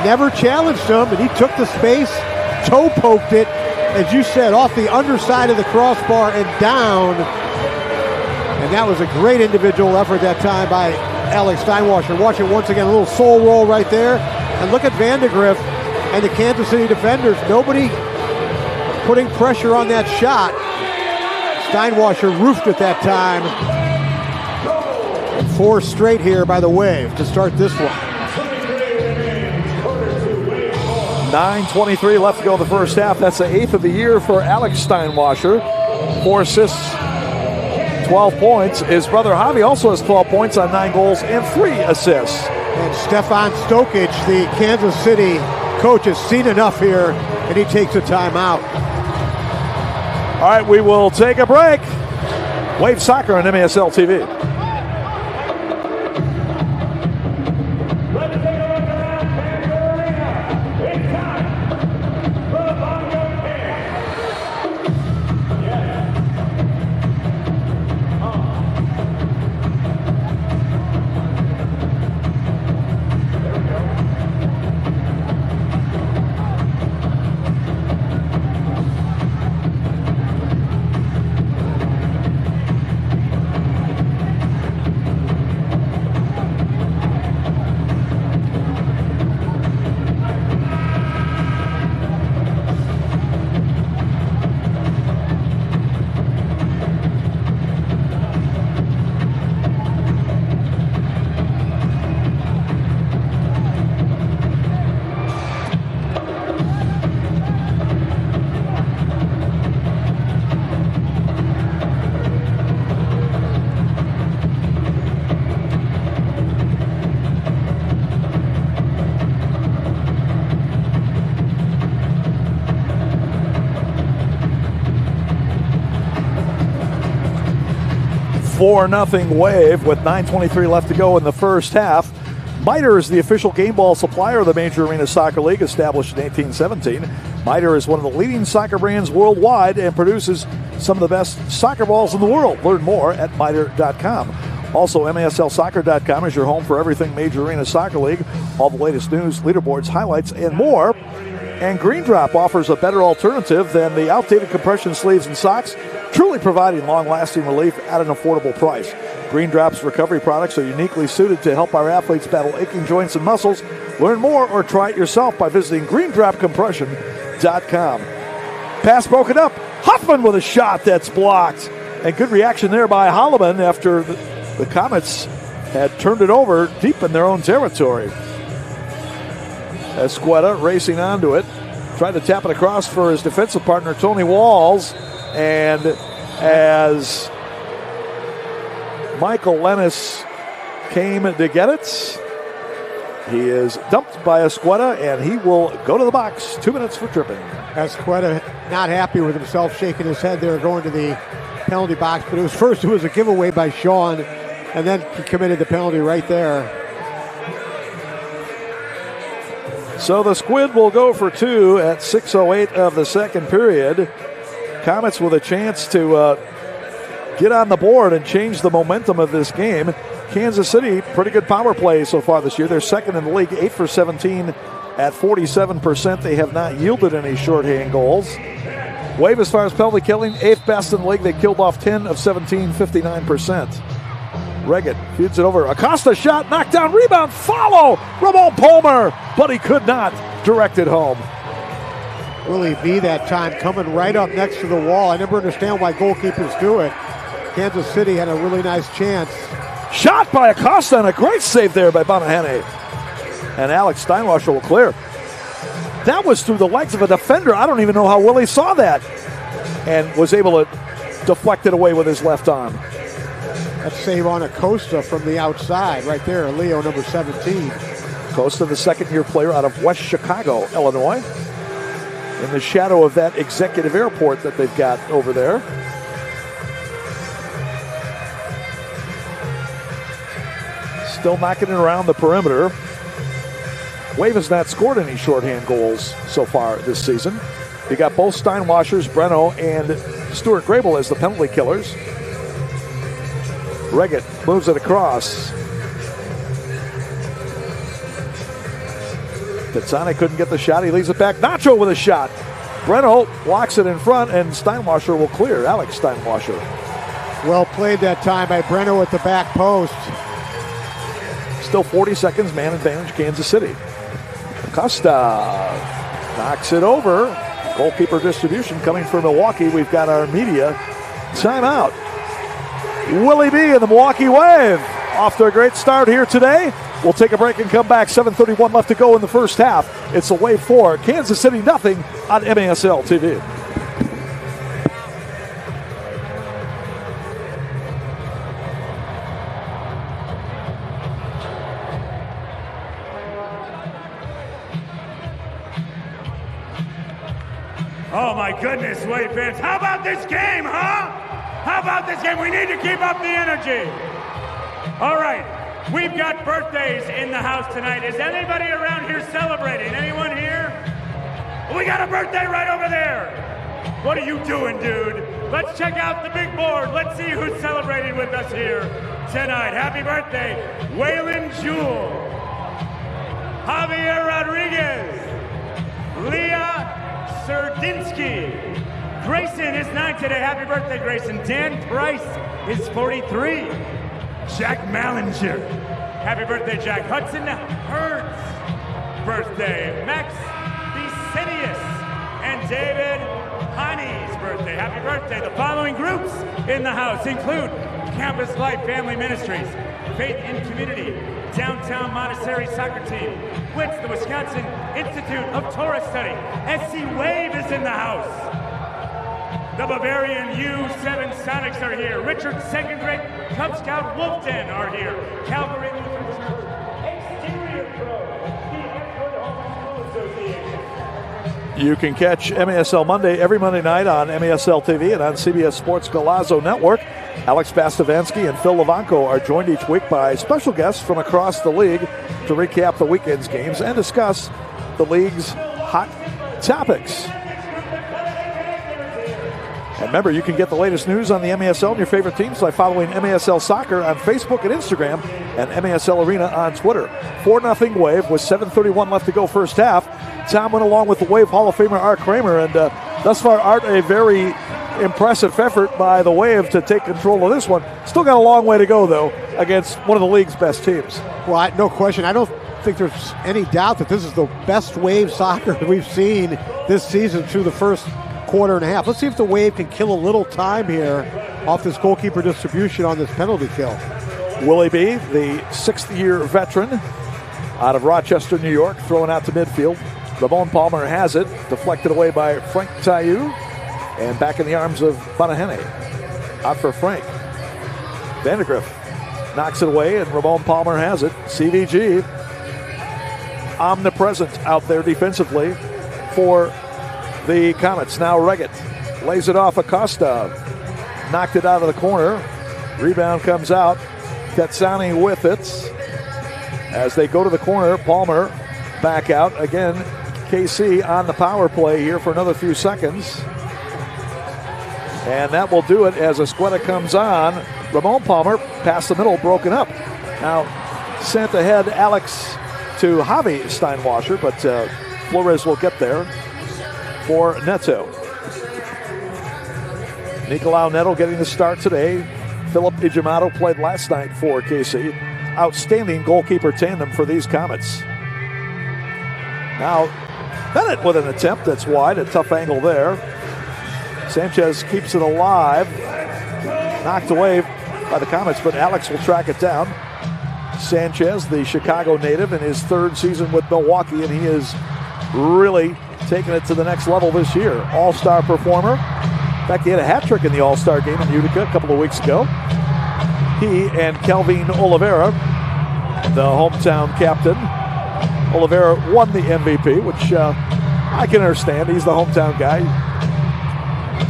never challenged him, and he took the space, toe poked it, as you said, off the underside of the crossbar and down. And that was a great individual effort that time by Alex Steinwasser. Watch it once again, a little soul roll right there. And look at Vandegrift and the Kansas City defenders. Nobody putting pressure on that shot. Steinwasser roofed it that time. 4 straight here by the Wave to start this one. 9:23 left to go in the first half. That's the 8th of the year for Alex Steinwasser. 4 assists, 12 points. His brother Javi also has 12 points on 9 goals and 3 assists. And Stefan Stokic, the Kansas City coach, has seen enough here, and he takes a timeout. All right, we will take a break. Wave Soccer on MASL TV. 4-0 Wave with 9:23 left to go in the first half. Miter is the official game ball supplier of the Major Arena Soccer League, established in 1817. Miter is one of the leading soccer brands worldwide and produces some of the best soccer balls in the world. Learn more at Miter.com. Also, MASLsoccer.com is your home for everything Major Arena Soccer League, all the latest news, leaderboards, highlights, and more. And Green Drop offers a better alternative than the outdated compression sleeves and socks, truly providing long-lasting relief at an affordable price. Green Drop's recovery products are uniquely suited to help our athletes battle aching joints and muscles. Learn more or try it yourself by visiting greendropcompression.com. Pass broken up. Huffman with a shot that's blocked. And good reaction there by Holloman after the Comets had turned it over deep in their own territory. Esqueda racing onto it. Tried to tap it across for his defensive partner, Tony Walls. And as Michael Lennis came to get it, he is dumped by Esqueda, and he will go to the box. 2 minutes for tripping. Esqueda not happy with himself, shaking his head there, going to the penalty box. But it was a giveaway by Sean, and then he committed the penalty right there. So the Squid will go for 2 at 6:08 of the second period. Comets with a chance to get on the board and change the momentum of this game. Kansas City, pretty good power play so far this year. They're second in the league, 8 for 17 at 47%. They have not yielded any shorthand goals. Wave, as far as penalty killing, 8th best in the league. They killed off 10 of 17, 59%. Reggett feeds it over. Acosta shot, knocked down, rebound, follow! Ramon Palmer, but he could not direct it home. Willie V that time coming right up next to the wall. I never understand why goalkeepers do it. Kansas City had a really nice chance. Shot by Acosta and a great save there by Bonahane. And Alex Steinwasser will clear. That was through the legs of a defender. I don't even know how Willie saw that. And was able to deflect it away with his left arm. That save on Acosta from the outside right there, Leo, number 17. Acosta, the second-year player out of West Chicago, Illinois. In the shadow of that executive airport that they've got over there. Still knocking it around the perimeter. Wave has not scored any shorthand goals so far this season. You got both Steinwaschers, Breno, and Stuart Grable as the penalty killers. Reggett moves it across. Pizzani couldn't get the shot. He leaves it back. Nacho with a shot. Breno blocks it in front, and Steinwasser will clear. Alex Steinwasser. Well played that time by Breno at the back post. Still 40 seconds, man advantage, Kansas City. Costa knocks it over. Goalkeeper distribution coming from Milwaukee. We've got our media timeout. Willie B and the Milwaukee Wave off to a great start here today. We'll take a break and come back. 7:31 left to go in the first half. It's a Wave 4, Kansas City nothing on MASL TV. Oh my goodness, Wave fans. How about this game, huh? How about this game? We need to keep up the energy. All right, we've got birthdays in the house tonight. Is anybody around here celebrating? Anyone here? We got a birthday right over there. What are you doing, dude? Let's check out the big board. Let's see who's celebrating with us here tonight. Happy birthday, Waylon Jewell, Javier Rodriguez, Leah Serdinsky. Grayson is 9 today. Happy birthday, Grayson. Dan Price is 43. Jack Mallinger. Happy birthday, Jack. Hudson Hurd's birthday. Max Vicenius and David Honey's birthday. Happy birthday. The following groups in the house include Campus Life Family Ministries, Faith in Community, Downtown Montessori Soccer Team, WITS, the Wisconsin Institute of Torah Study. SC Wave is in the house. The Bavarian U7 Sonics are here. Richard Second-Rate Cub Scout Wolfden are here. Calvary Lutheran Church Exterior Pro, the Edgewood Homeschool Association. You can catch MASL Monday every Monday night on MASL TV and on CBS Sports Golazo Network. Alex Bastavansky and Phil Levanko are joined each week by special guests from across the league to recap the weekend's games and discuss the league's hot topics. And remember, you can get the latest news on the MASL and your favorite teams by following MASL Soccer on Facebook and Instagram and MASL Arena on Twitter. 4-0 Wave with 7:31 left to go first half. Tom went along with the Wave Hall of Famer Art Kramer, and thus far, Art, a very impressive effort by the Wave to take control of this one. Still got a long way to go, though, against one of the league's best teams. Well, no question. I don't think there's any doubt that this is the best Wave soccer we've seen this season through the first quarter and a half. Let's see if the Wave can kill a little time here off this goalkeeper distribution on this penalty kill. Willie B., the sixth-year veteran out of Rochester, New York, throwing out to midfield. Ramon Palmer has it, deflected away by Frank Tayou, and back in the arms of Bonahene. Out for Frank. Vandergriff knocks it away, and Ramon Palmer has it. CVG omnipresent out there defensively for the Comets. Now Reggett lays it off Acosta. Knocked it out of the corner. Rebound comes out. Tetsani with it. As they go to the corner, Palmer back out. Again, KC on the power play here for another few seconds. And that will do it as Escueta comes on. Ramon Palmer past the middle, broken up. Now sent ahead Alex to Javi Steinwasser, but Flores will get there for Neto. Nicolau Neto getting the start today. Philip Ijamato played last night for KC. Outstanding goalkeeper tandem for these Comets. Now Bennett with an attempt that's wide, a tough angle there. Sanchez keeps it alive. Knocked away by the Comets, but Alex will track it down. Sanchez, the Chicago native, in his third season with Milwaukee, and he is really taking it to the next level this year. All-star performer. In fact, he had a hat trick in the All-Star game in Utica a couple of weeks ago. He and Kelvin Oliveira, the hometown captain. Oliveira won the MVP, which I can understand. He's the hometown guy.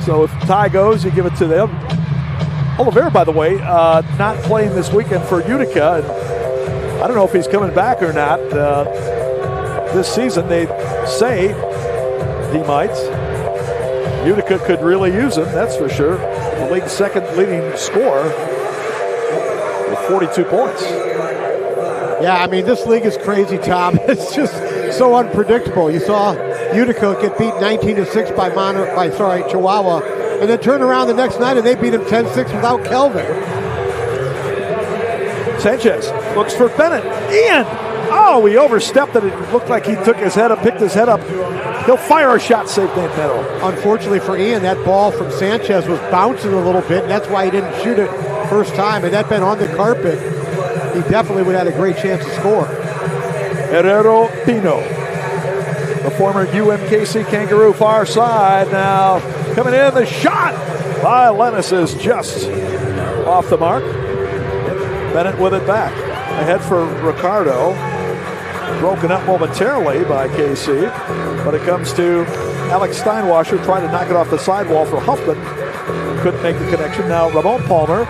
So if tie goes, you give it to them. Oliveira, by the way, not playing this weekend for Utica. And I don't know if he's coming back or not this season. They say he might. Utica could really use him, that's for sure. The league's second leading scorer with 42 points. Yeah, I mean, this league is crazy, Tom. It's just so unpredictable. You saw Utica get beat 19-6 by Chihuahua, and then turn around the next night and they beat him 10-6 without Kelvin. Sanchez looks for Bennett. Ian! Oh, he overstepped it. It looked like he took his head up, picked his head up. He'll fire a shot, safe Nate Meadow. Unfortunately for Ian, that ball from Sanchez was bouncing a little bit, and that's why he didn't shoot it first time. And that been on the carpet, he definitely would have had a great chance to score. Herrero Pino, the former UMKC Kangaroo, far side. Now coming in, the shot by Lennis is just off the mark. Bennett with it back. Ahead for Ricardo. Broken up momentarily by KC, but it comes to Alex Steinwasser trying to knock it off the sidewall for Huffman. Couldn't make the connection. Now Ramon Palmer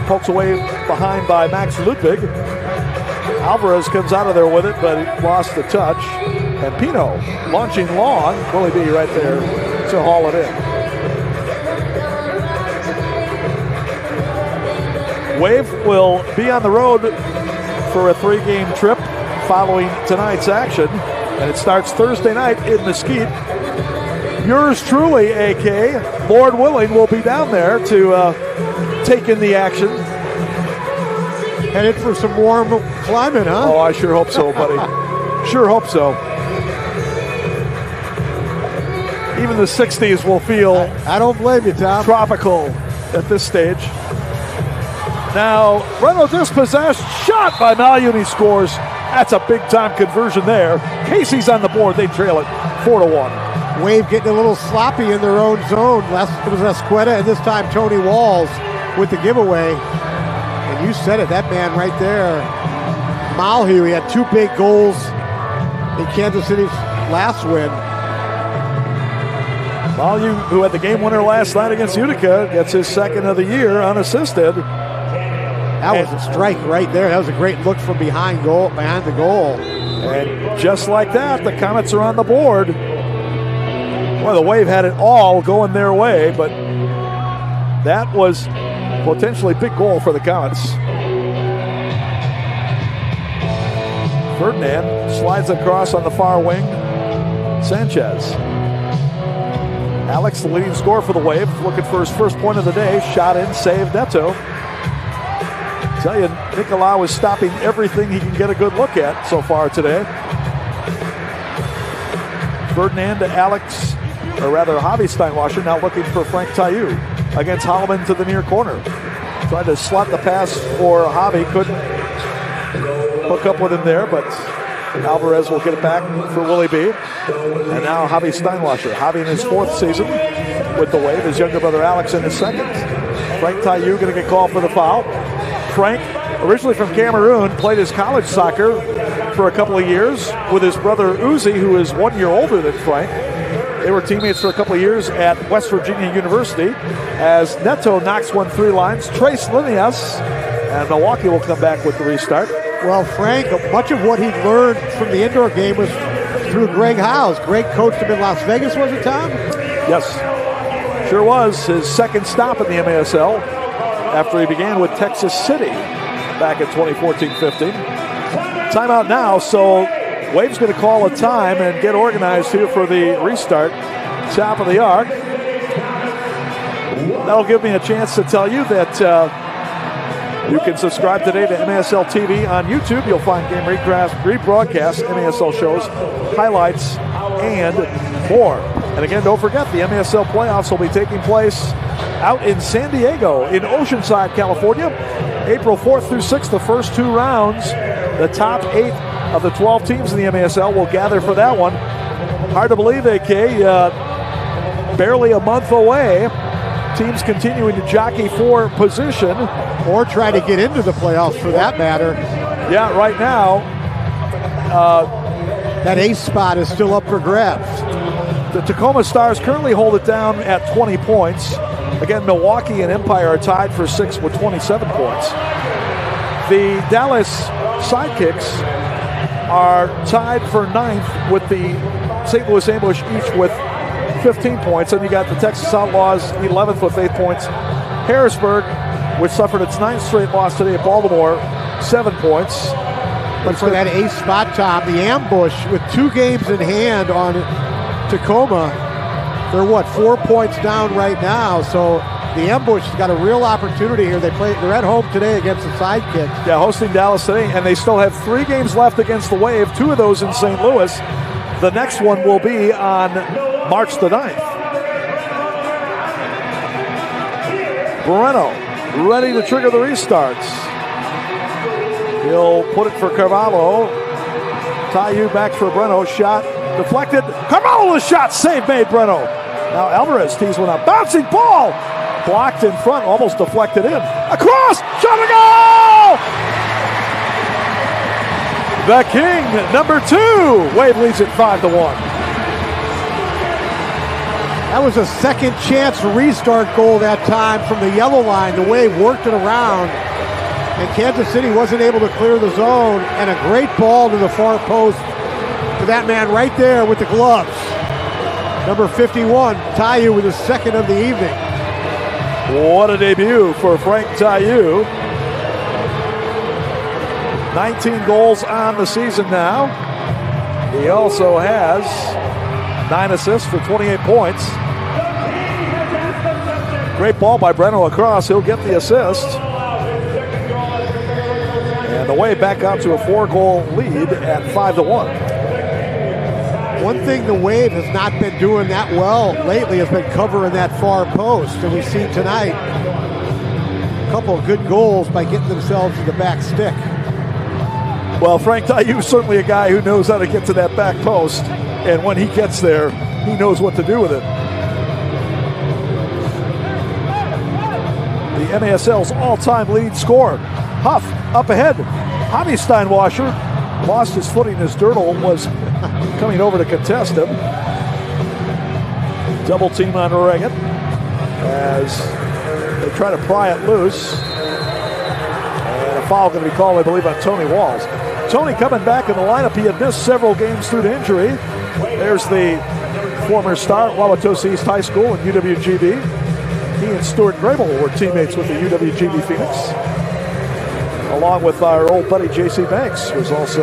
pokes away behind by Max Ludwig. Alvarez comes out of there with it, but he lost the touch. And Pino launching long. Willie B right there to haul it in. Wave will be on the road for a 3-game trip following tonight's action, and it starts Thursday night in Mesquite. Yours truly, AK, Lord willing, will be down there to take in the action. Headed for some warm climate, huh? Oh, I sure hope so, buddy. Sure hope so. Even the 60s will feel I don't blame you, Tom. Tropical at this stage. Now, Reynolds dispossessed, shot by Malyun, he scores. That's a big-time conversion there. Casey's on the board. They trail it 4-1. Wave getting a little sloppy in their own zone. It was Escueta, and this time Tony Walls with the giveaway. And you said it, that man right there. Malhu, he had 2 big goals in Kansas City's last win. Tayou, who had the game winner last night against Utica, gets his second of the year unassisted. That was a strike right there. That was a great look from behind the goal. And just like that, the Comets are on the board. Well, the Wave had it all going their way, but that was potentially big goal for the Comets. Ferdinand slides across on the far wing. Sanchez. Alex, the leading scorer for the Wave, looking for his first point of the day. Shot in, saved Neto. Tell you, Nicolau is stopping everything he can get a good look at so far today. Ferdinand to Alex, or rather Javi Steinwasser, now looking for Frank Tayou against Holloman to the near corner. Tried to slot the pass for Javi, couldn't hook up with him there, but Alvarez will get it back for Willie B. And now Javi Steinwasser. Javi in his 4th season with the Wave, his younger brother Alex in his 2nd. Frank Tayou going to get called for the foul. Frank, originally from Cameroon, played his college soccer for a couple of years with his brother Uzi, who is 1 year older than Frank. They were teammates for a couple of years at West Virginia University. As Neto knocks one 3 lines, Trace Linias, and Milwaukee will come back with the restart. Well, Frank, much of what he learned from the indoor game was through Greg Howes. Greg coached him in Las Vegas, was it, Tom? Yes, sure was. His second stop in the MASL after he began with Texas City back in 2014-15. Timeout now, so Wave's going to call a time and get organized here for the restart. Top of the arc. That'll give me a chance to tell you that you can subscribe today to MASL TV on YouTube. You'll find game rebroadcasts, MASL shows, highlights, and more. And again, don't forget, the MASL playoffs will be taking place out in San Diego in Oceanside, California. April 4th through 6th, the first 2 rounds. The top 8 of the 12 teams in the MASL will gather for that one. Hard to believe, AK, barely a month away. Teams continuing to jockey for position. Or try to get into the playoffs for that matter. Yeah, right now. That ace spot is still up for grabs. The Tacoma Stars currently hold it down at 20 points. Again, Milwaukee and Empire are tied for 6th with 27 points. The Dallas Sidekicks are tied for 9th with the St. Louis Ambush, each with 15 points. And you got the Texas Outlaws 11th with 8 points. Harrisburg, which suffered its 9th straight loss today at Baltimore, 7 points. But for that ace spot, Tom, the Ambush with 2 games in hand on Tacoma, they're 4 points down right now. So the Ambush has got a real opportunity here. They're at home today against the Sidekicks. Yeah, hosting Dallas today, and they still have 3 games left against the Wave, 2 of those in St. Louis. The next one will be on March the 9th. Moreno ready to trigger the restarts. He'll put it for Carvalho. Tayou back for Breno. Shot deflected. Carvalho with a shot. Save made, Breno. Now Alvarez tees one up. Bouncing ball. Blocked in front. Almost deflected in. Across. Shot a goal! The King, number 2. Wave leads it 5-1. That was a second chance restart goal that time from the yellow line. The Wave worked it around, and Kansas City wasn't able to clear the zone, and a great ball to the far post to that man right there with the gloves. Number 51, Tayou with his second of the evening. What a debut for Frank Tayou. 19 goals on the season now. He also has 9 assists for 28 points. Great ball by Breno across. He'll get the assist. And the Wave back out to a 4-goal lead at 5-1. One thing the Wave has not been doing that well lately has been covering that far post. And we see tonight a couple of good goals by getting themselves to the back stick. Well, Frank Tayou is certainly a guy who knows how to get to that back post. And when he gets there, he knows what to do with it. The MASL's all-time lead scorer. Huff up ahead. Javi Steinwasser lost his footing as Dirtle was coming over to contest him. Double team on Reagan as they try to pry it loose. And a foul going to be called, I believe, on Tony Walls. Tony coming back in the lineup. He had missed several games due to injury. There's the former star at Wauwatosa East High School in UWGB. He and Stuart Grable were teammates with the UWGB Phoenix, along with our old buddy J.C. Banks, who's also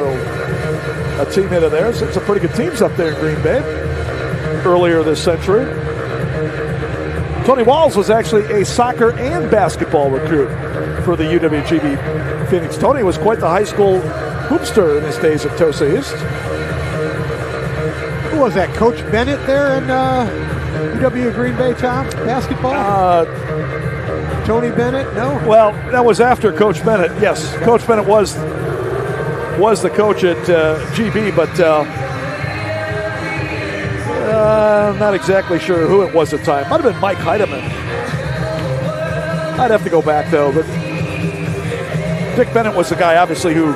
a teammate of theirs. It's a pretty good teams up there in Green Bay earlier this century. Tony Walls was actually a soccer and basketball recruit for the UWGB Phoenix. Tony was quite the high school hoopster in his days at Tosa East. Who was that? Coach Bennett there in UW Green Bay, Tom? Basketball? Tony Bennett? No? Well, that was after Coach Bennett. Yes, Coach Bennett was the coach at GB, but I'm not exactly sure who it was at the time. Might have been Mike Heidemann. I'd have to go back, though, but Dick Bennett was the guy, obviously, who...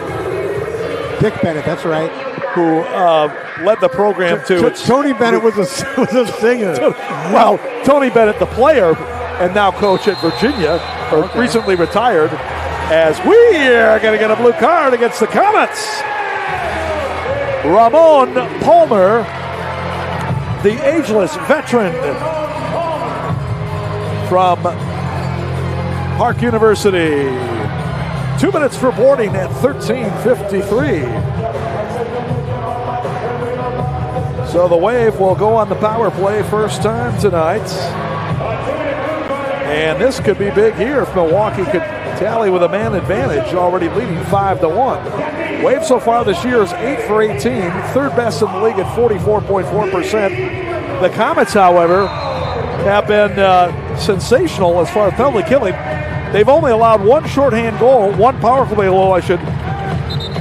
Dick Bennett, that's right. Who led the program to its... Tony Bennett was a singer. Well, Tony Bennett, the player, and now coach at Virginia, recently retired, as we are going to get a blue card against the Comets. Ramon Palmer, the ageless veteran from Park University. 2 minutes for boarding at 13:53. So the Wave will go on the power play first time tonight. And this could be big here if Milwaukee could tally with a man advantage, already leading 5-1. Wave so far this year is 8 for 18, third best in the league at 44.4%. The Comets, however, have been sensational as far as penalty killing. They've only allowed one shorthand goal, one power play goal,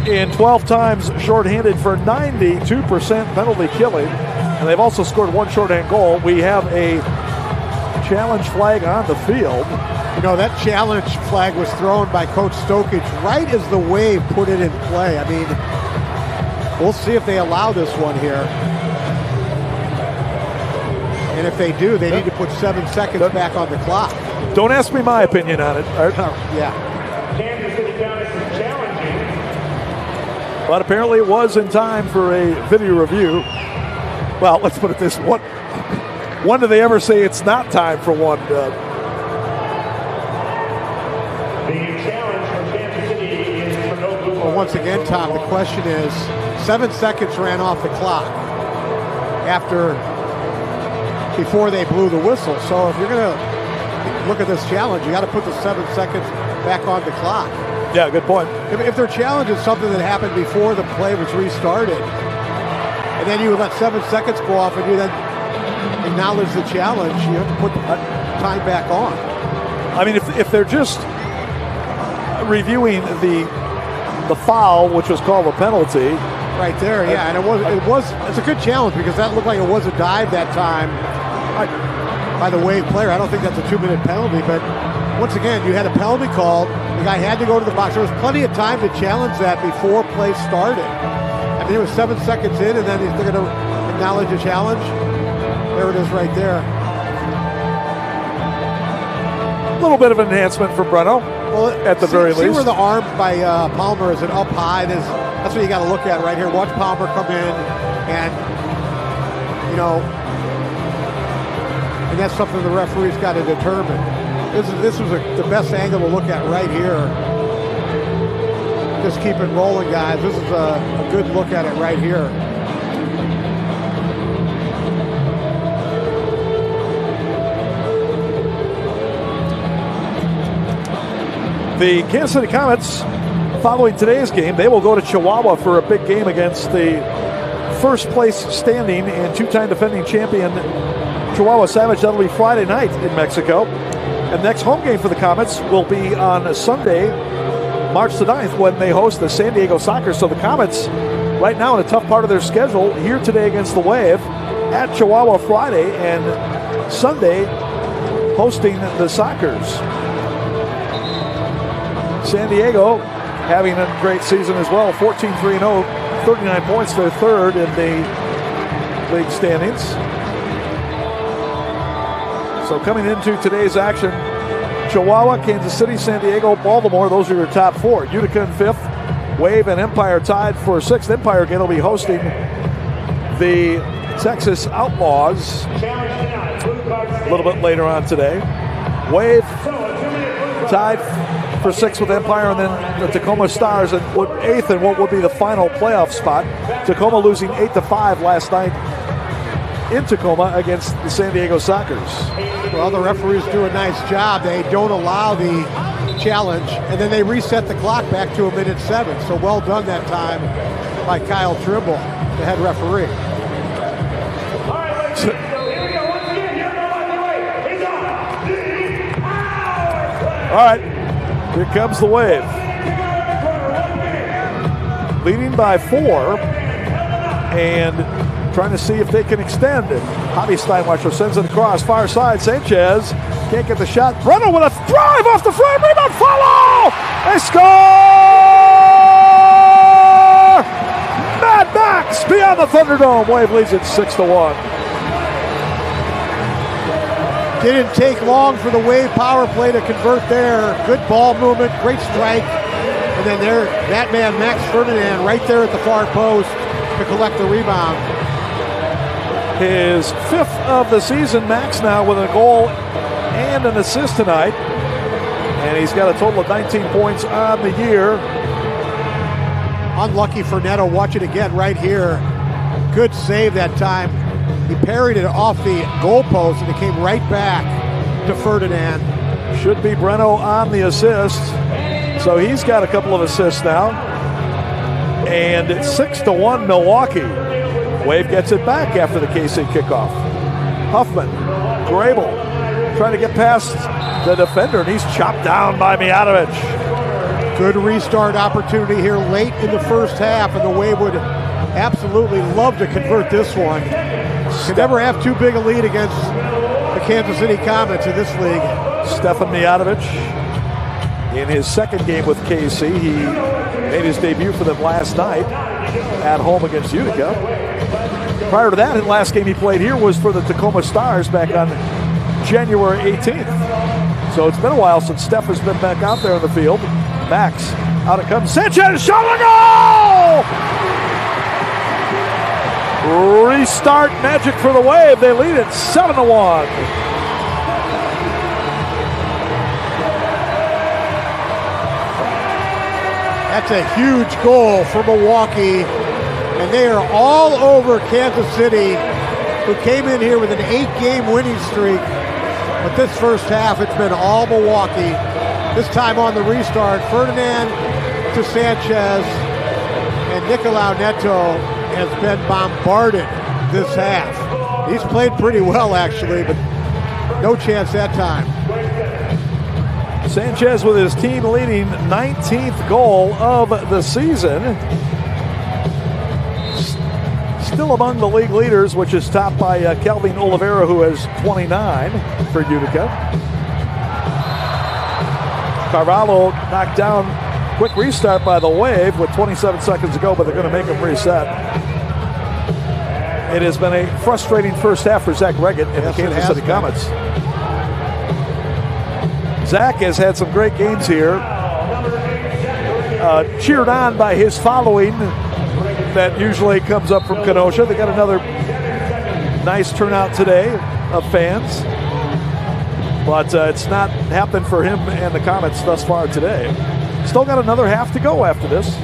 in 12 times shorthanded for 92% penalty killing. And they've also scored one shorthand goal. We have a challenge flag on the field. You know, that challenge flag was thrown by Coach Stokich right as the Wave put it in play. I mean, we'll see if they allow this one here. And if they do, they need to put 7 seconds back on the clock. Don't ask me my opinion on it. Yeah. Kansas City Comets is challenging. But apparently it was in time for a video review. Well, let's put it this way. When do they ever say it's not time for one? The challenge from Kansas City is for no blue. Well, once again, Tom, the question is, 7 seconds ran off the clock before they blew the whistle. So if you're going to look at this challenge, you got to put the 7 seconds back on the clock. Yeah, good point. If their challenge is something that happened before the play was restarted, and then you let 7 seconds go off and you then acknowledge the challenge, you have to put the time back on. I mean, if they're just reviewing the foul, which was called a penalty. Right there, yeah, and it's a good challenge because that looked like it was a dive that time by the Wave player. I don't think that's a 2-minute penalty, but once again, you had a penalty called. The guy had to go to the box. There was plenty of time to challenge that before play started. I mean, it was 7 seconds in, and then they're going to acknowledge the challenge. There it is right there. A little bit of an enhancement for Breno, at the very least. See where the arm by Palmer is up high. That's what you got to look at right here. Watch Palmer come in, and and that's something the referee's got to determine. This was the best angle to look at right here. Just keep it rolling, guys. This is a good look at it right here. The Kansas City Comets, following today's game, they will go to Chihuahua for a big game against the first place standing and two-time defending champion Chihuahua Savage. That'll be Friday night in Mexico. And next home game for the Comets will be on Sunday, March the 9th, when they host the San Diego Sockers. So the Comets, right now in a tough part of their schedule, here today against the Wave, at Chihuahua Friday, and Sunday hosting the Sockers. San Diego having a great season as well, 14-3-0, 39 points. They're third in the league standings. So coming into today's action, Chihuahua, Kansas City, San Diego, Baltimore, those are your top 4. Utica in 5th, Wave and Empire tied for 6th. Empire again will be hosting the Texas Outlaws a little bit later on today. Wave tied for 6th with Empire, and then the Tacoma Stars at 8th in what would be the final playoff spot. Tacoma losing 8-5 last night in Tacoma against the San Diego Sockers. Well, the referees do a nice job. They don't allow the challenge, and then they reset the clock back to 1:07. So well done that time by Kyle Trimble, the head referee. All right, here comes the Wave. Leading by 4, and trying to see if they can extend it. Javi Steinwasser sends it across, far side. Sanchez can't get the shot. Brennan with a drive off the frame, rebound, follow! They score! Mad Max beyond the Thunderdome. Wave leads it 6-1. Didn't take long for the Wave power play to convert there. Good ball movement, great strike. And then there, that man, Max Ferdinand, right there at the far post to collect the rebound. His 5th of the season, Max now with a goal and an assist tonight. And he's got a total of 19 points on the year. Unlucky for Neto. Watch it again right here. Good save that time. He parried it off the goalpost and it came right back to Ferdinand. Should be Breno on the assist. So he's got a couple of assists now. And it's 6-1 Milwaukee. Wave gets it back after the KC kickoff. Huffman, Grable, trying to get past the defender, and he's chopped down by Mijatovic. Good restart opportunity here late in the first half, and the Wave would absolutely love to convert this one. Can never have too big a lead against the Kansas City Comets in this league. Stefan Mijatovic, in his second game with KC, he made his debut for them last night at home against Utica. Prior to that, his last game he played here was for the Tacoma Stars back on January 18th. So it's been a while since Steph has been back out there in the field. Max, out it comes. Sanchez, shot and goal! Restart magic for the Wave. They lead it 7-1. That's a huge goal for Milwaukee. And they are all over Kansas City, who came in here with an 8-game winning streak. But this first half, it's been all Milwaukee. This time on the restart, Ferdinand to Sanchez, and Nicolau Neto has been bombarded this half. He's played pretty well, actually, but no chance that time. Sanchez with his team-leading 19th goal of the season. Still among the league leaders, which is topped by Kelvin Oliveira, who has 29 for Utica. Carvalho knocked down. Quick restart by the Wave with 27 seconds to go, but they're going to make him reset. It has been a frustrating first half for Zach Reggett and the Kansas City Comets. Zach has had some great games here. Cheered on by his following that usually comes up from Kenosha. They got another nice turnout today of fans. But it's not happened for him and the Comets thus far today. Still got another half to go after this.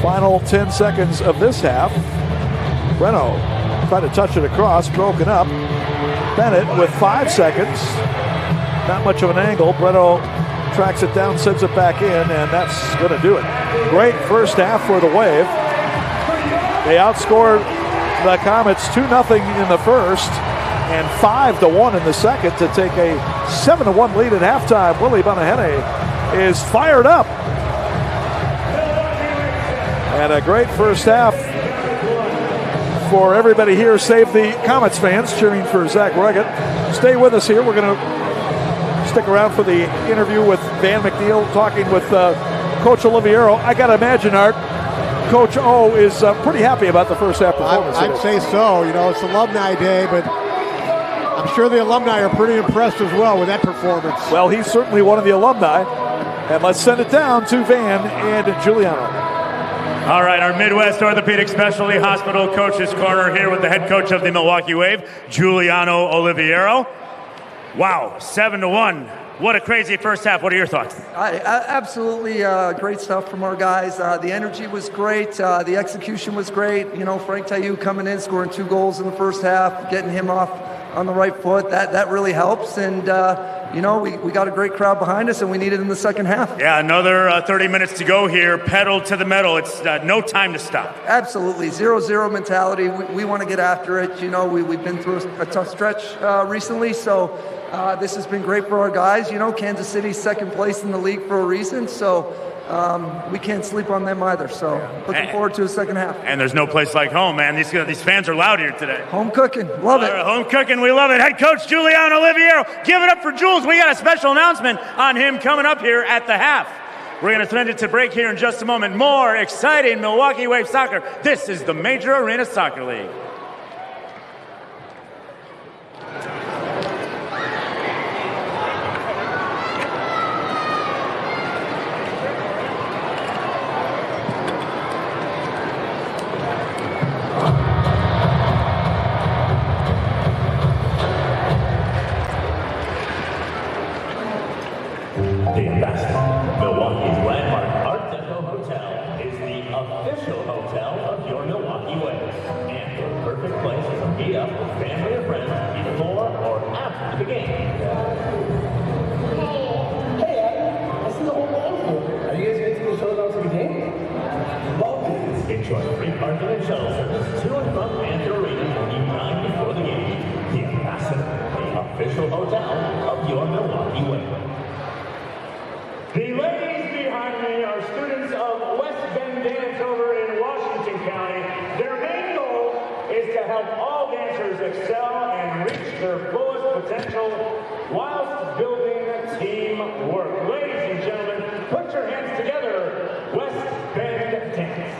Final 10 seconds of this half. Breno tried to touch it across, broken up. Bennett with 5 seconds. Not much of an angle. Breno tracks it down, sends it back in, and that's going to do it. Great first half for the Wave. They outscored the Comets 2-0 in the first and 5-1 in the second to take a 7-1 lead at halftime. Willie Bonahene is fired up. And a great first half for everybody here, save the Comets fans cheering for Zach Reggett. Stay with us here. We're going to stick around for the interview with Van McNeil, talking with Coach Oliviero. I got to imagine, Art, Coach O is pretty happy about the first half performance. I'd say so. You know, it's Alumni Day, but I'm sure the alumni are pretty impressed as well with that performance. Well, he's certainly one of the alumni. And let's send it down to Van and Giuliano. All right, our Midwest Orthopedic Specialty Hospital Coach's Corner here with the head coach of the Milwaukee Wave, Giuliano Oliviero. Wow, 7-1. What a crazy first half. What are your thoughts? Absolutely great stuff from our guys. The energy was great. The execution was great. You know, Frank Tayou coming in, scoring 2 goals in the first half, getting him off on the right foot. That really helps. And, you know, we got a great crowd behind us, and we need it in the second half. Yeah, another 30 minutes to go here. Pedal to the metal. It's no time to stop. Absolutely. 0-0 mentality. We want to get after it. You know, we've been through a tough stretch recently, so this has been great for our guys. You know, Kansas City's second place in the league for a reason, so we can't sleep on them either. So looking forward to the second half. And there's no place like home, man. These fans are loud here today. Home cooking. Love it. Home cooking. We love it. Head coach Giuliano Oliviero. Give it up for Jules. We got a special announcement on him coming up here at the half. We're going to send it to break here in just a moment. More exciting Milwaukee Wave soccer. This is the Major Arena Soccer League. Milwaukee's landmark Art Deco Hotel is the official hotel of your Milwaukee Wave, and the perfect place to meet up with family or friends before or after the game. Hey, I see the whole band here. Are you guys going to take the shuttle down to the game? Love it. Enjoy free parking and shuttle service to and from Panther Arena 49 before the game. The Ambassador, the official hotel of your Milwaukee Wave. The ladies behind me are students of West Bend Dance over in Washington County. Their main goal is to help all dancers excel and reach their fullest potential whilst building teamwork. Ladies and gentlemen, put your hands together. West Bend Dance.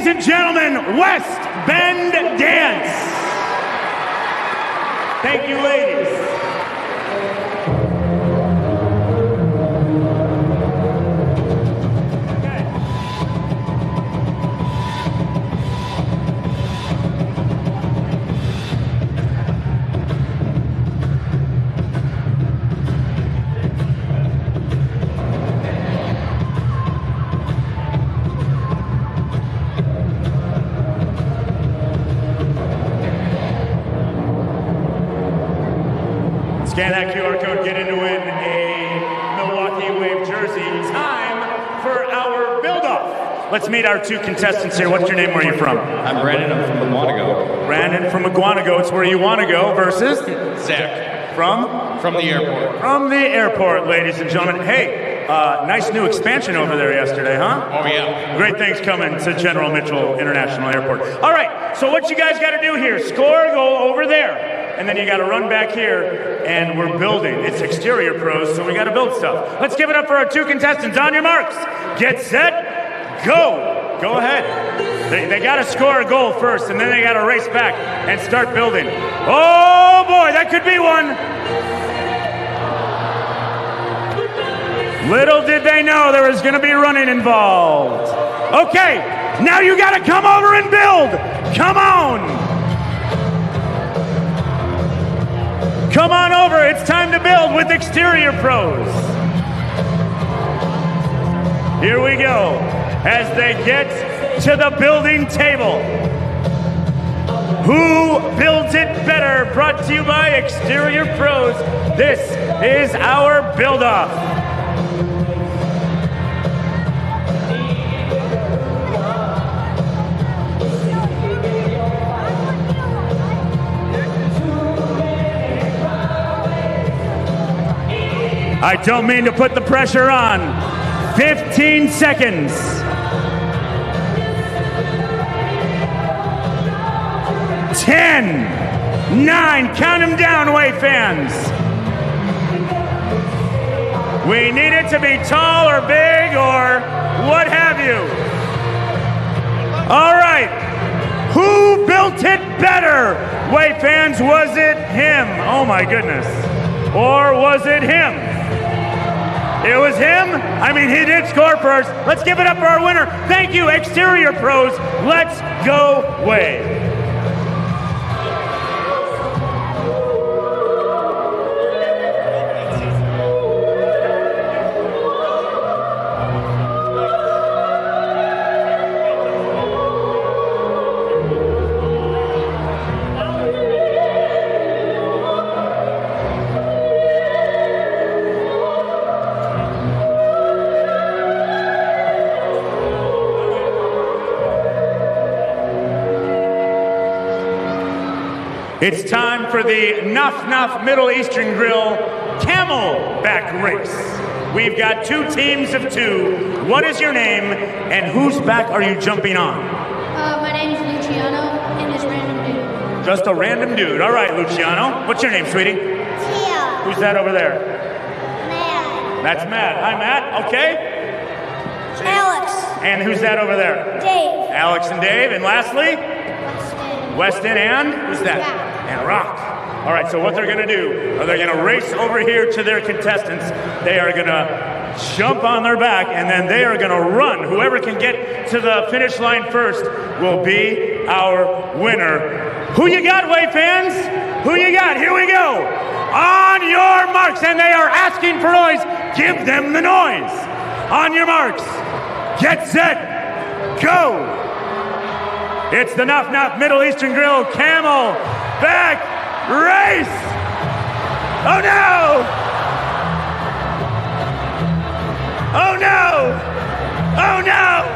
Ladies and gentlemen, West Bend Dance. Thank you, ladies. Scan that QR code, get in to win a Milwaukee Wave jersey. Time for our build-off. Let's meet our two contestants here. What's your name? Where are you from? I'm Brandon. I'm from Iguanago. Brandon from Iguanago. It's where you want to go versus? Zach. From? From the airport. From the airport, ladies and gentlemen. Hey, nice new expansion over there yesterday, huh? Oh, yeah. Great things coming to General Mitchell International Airport. All right, so what you guys got to do here, score a goal over there. And then you got to run back here, and we're building. It's exterior pros, so we got to build stuff. Let's give it up for our two contestants. On your marks, get set, go. Go ahead. They got to score a goal first, and then they got to race back and start building. Oh, boy, that could be one. Little did they know there was going to be running involved. Okay, now you got to come over and build. Come on. Come on over, it's time to build with exterior pros. Here we go, as they get to the building table. Who builds it better? Brought to you by Exterior Pros. This is our build-off. I don't mean to put the pressure on. 15 seconds. 10, 9, count them down, Wave fans. We need it to be tall or big or what have you. All right. Who built it better? Wave fans, was it him? Oh my goodness. Or was it him? It was him? I mean, he did score first. Let's give it up for our winner. Thank you, Exterior Pros. Let's go Wave. It's time for the Nuff Nuff Middle Eastern Grill Camelback race. We've got two teams of two. What is your name and whose back are you jumping on? My name's Luciano and it's random dude. Just a random dude. All right, Luciano. What's your name, sweetie? Tia. Who's that over there? Matt. That's Matt. Hi, Matt. Okay. Alex. And who's that over there? Dave. Alex and Dave. And lastly? Weston and? Who's that? Yeah. And Rock. All right, so what they're going to do, are they going to race over here to their contestants. They are going to jump on their back, and then they are going to run. Whoever can get to the finish line first will be our winner. Who you got, Wave fans? Who you got? Here we go. On your marks, and they are asking for noise. Give them the noise. On your marks. Get set. Go. It's the Nuff Nuff Middle Eastern Grill Camelback race. Oh no! Oh no! Oh no!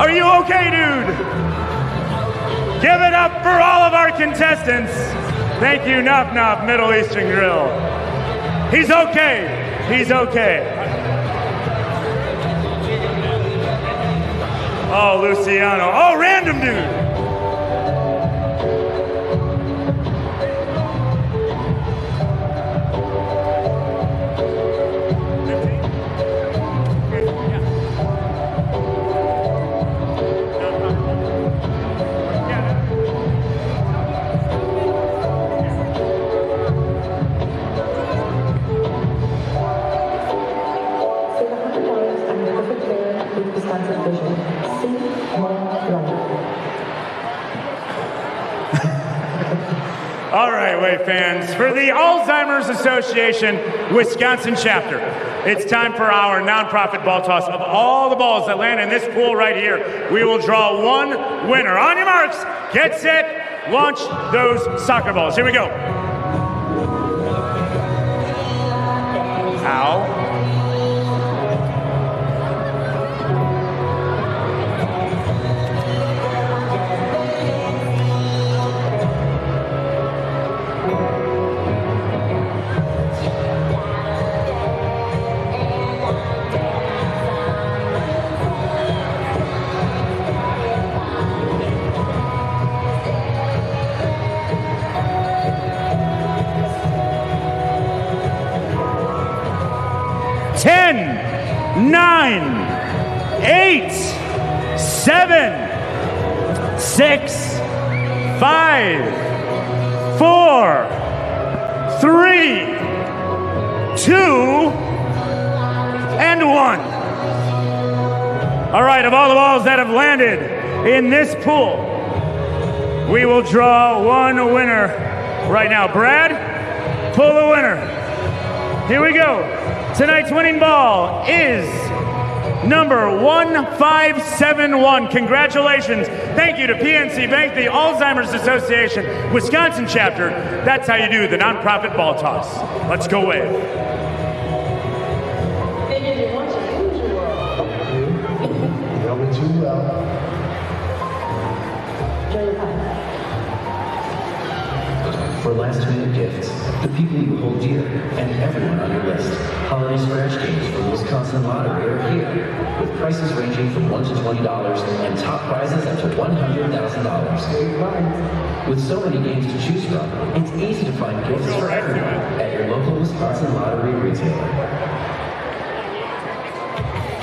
Are you okay, dude? Give it up for all of our contestants. Thank you, Nuff Nuff Middle Eastern Grill. He's okay. He's okay. Oh, Luciano. Oh, random dude. All right, Wave fans, for the Alzheimer's Association Wisconsin chapter, it's time for our nonprofit ball toss. Of all the balls that land in this pool right here, we will draw one winner. On your marks, get set, launch those soccer balls. Here we go. Ow. Ten, 9, 8, 7, 6, 5, 4, 3, 2, and 1. All right, of all the balls that have landed in this pool, we will draw one winner right now. Brad, pull the winner. Here we go. Tonight's winning ball is number 1571. Congratulations. Thank you to PNC Bank, the Alzheimer's Association Wisconsin chapter. That's how you do the nonprofit ball toss. Let's go Wave. For last-minute gifts, the people you hold dear, and everyone on your list, holiday scratch games from the Wisconsin Lottery are here, with prices ranging from $1 to $20 and top prizes up to $100,000. With so many games to choose from, it's easy to find gifts for everyone at your local Wisconsin Lottery retailer.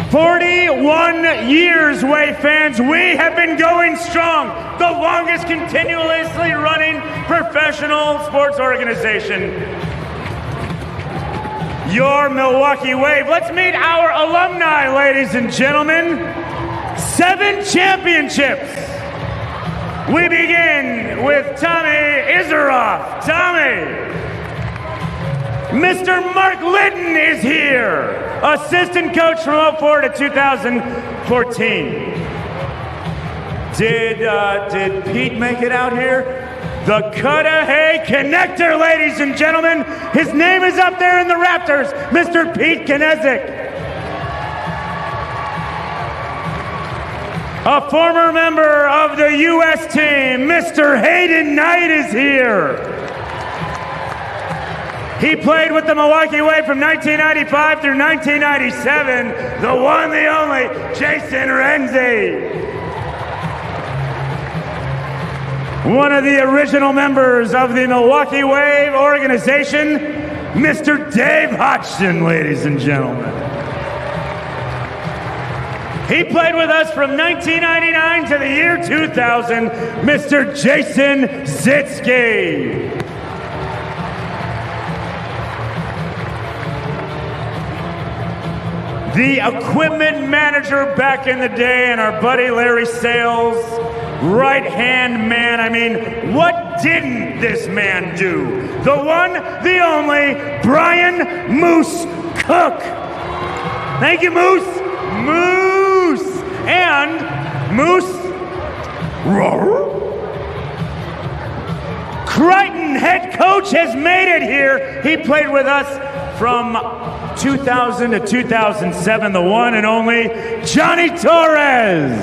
41 years, Wave fans. We have been going strong. The longest continuously running professional sports organization. Your Milwaukee Wave. Let's meet our alumni, ladies and gentlemen. 7 championships. We begin with Tommy Iseroff. Tommy. Mr. Mark Litton is here. Assistant coach from 04 to 2014. Did Pete make it out here? The Cudahy Connector, ladies and gentlemen. His name is up there in the rafters, Mr. Pete Knezik. A former member of the U.S. team, Mr. Hayden Knight is here. He played with the Milwaukee Wave from 1995 through 1997. The one, the only, Jason Renzi. One of the original members of the Milwaukee Wave organization, Mr. Dave Hodgson, ladies and gentlemen. He played with us from 1999 to the year 2000, Mr. Jason Zitsky. The equipment manager back in the day, and our buddy Larry Sales, right-hand man. I mean, what didn't this man do? The one, the only, Brian Moose Cook. Thank you, Moose. Moose. And Moose Crichton, head coach, has made it here. He played with us from 2000 to 2007, the one and only Johnny Torres.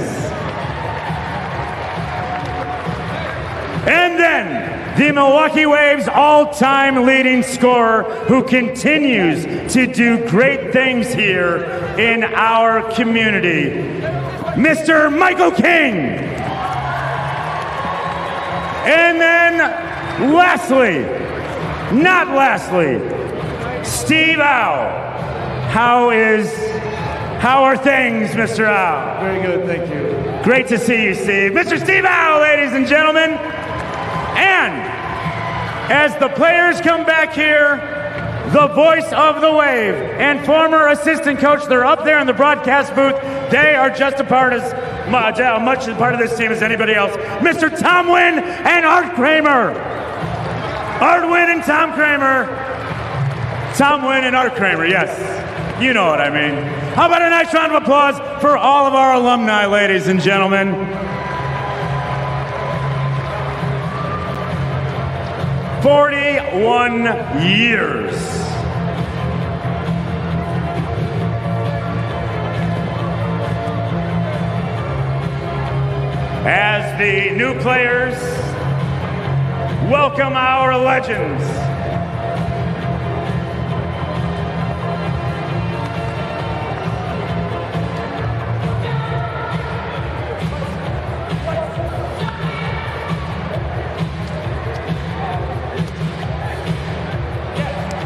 And then the Milwaukee Wave's all-time leading scorer who continues to do great things here in our community, Mr. Michael King. And then lastly, not lastly, Steve Au. How are things, Mr. Au? Very good, thank you. Great to see you, Steve. Mr. Steve Au, ladies and gentlemen. And as the players come back here, the voice of the Wave and former assistant coach, they're up there in the broadcast booth. They are just as much a part of this team as anybody else. Mr. Tom Wynn and Art Kramer. Art Wynn and Tom Kramer. Tom Wynn and Art Kramer, yes. You know what I mean. How about a nice round of applause for all of our alumni, ladies and gentlemen. "41 years. As the new players welcome our legends.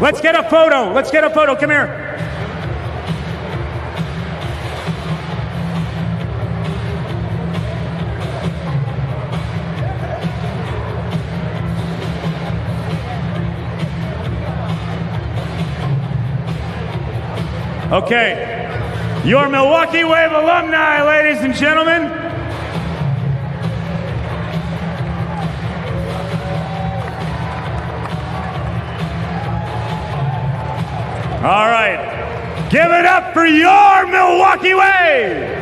Let's get a photo. Let's get a photo. Come here. Okay, your Milwaukee Wave alumni, ladies and gentlemen. All right, give it up for your Milwaukee Wave.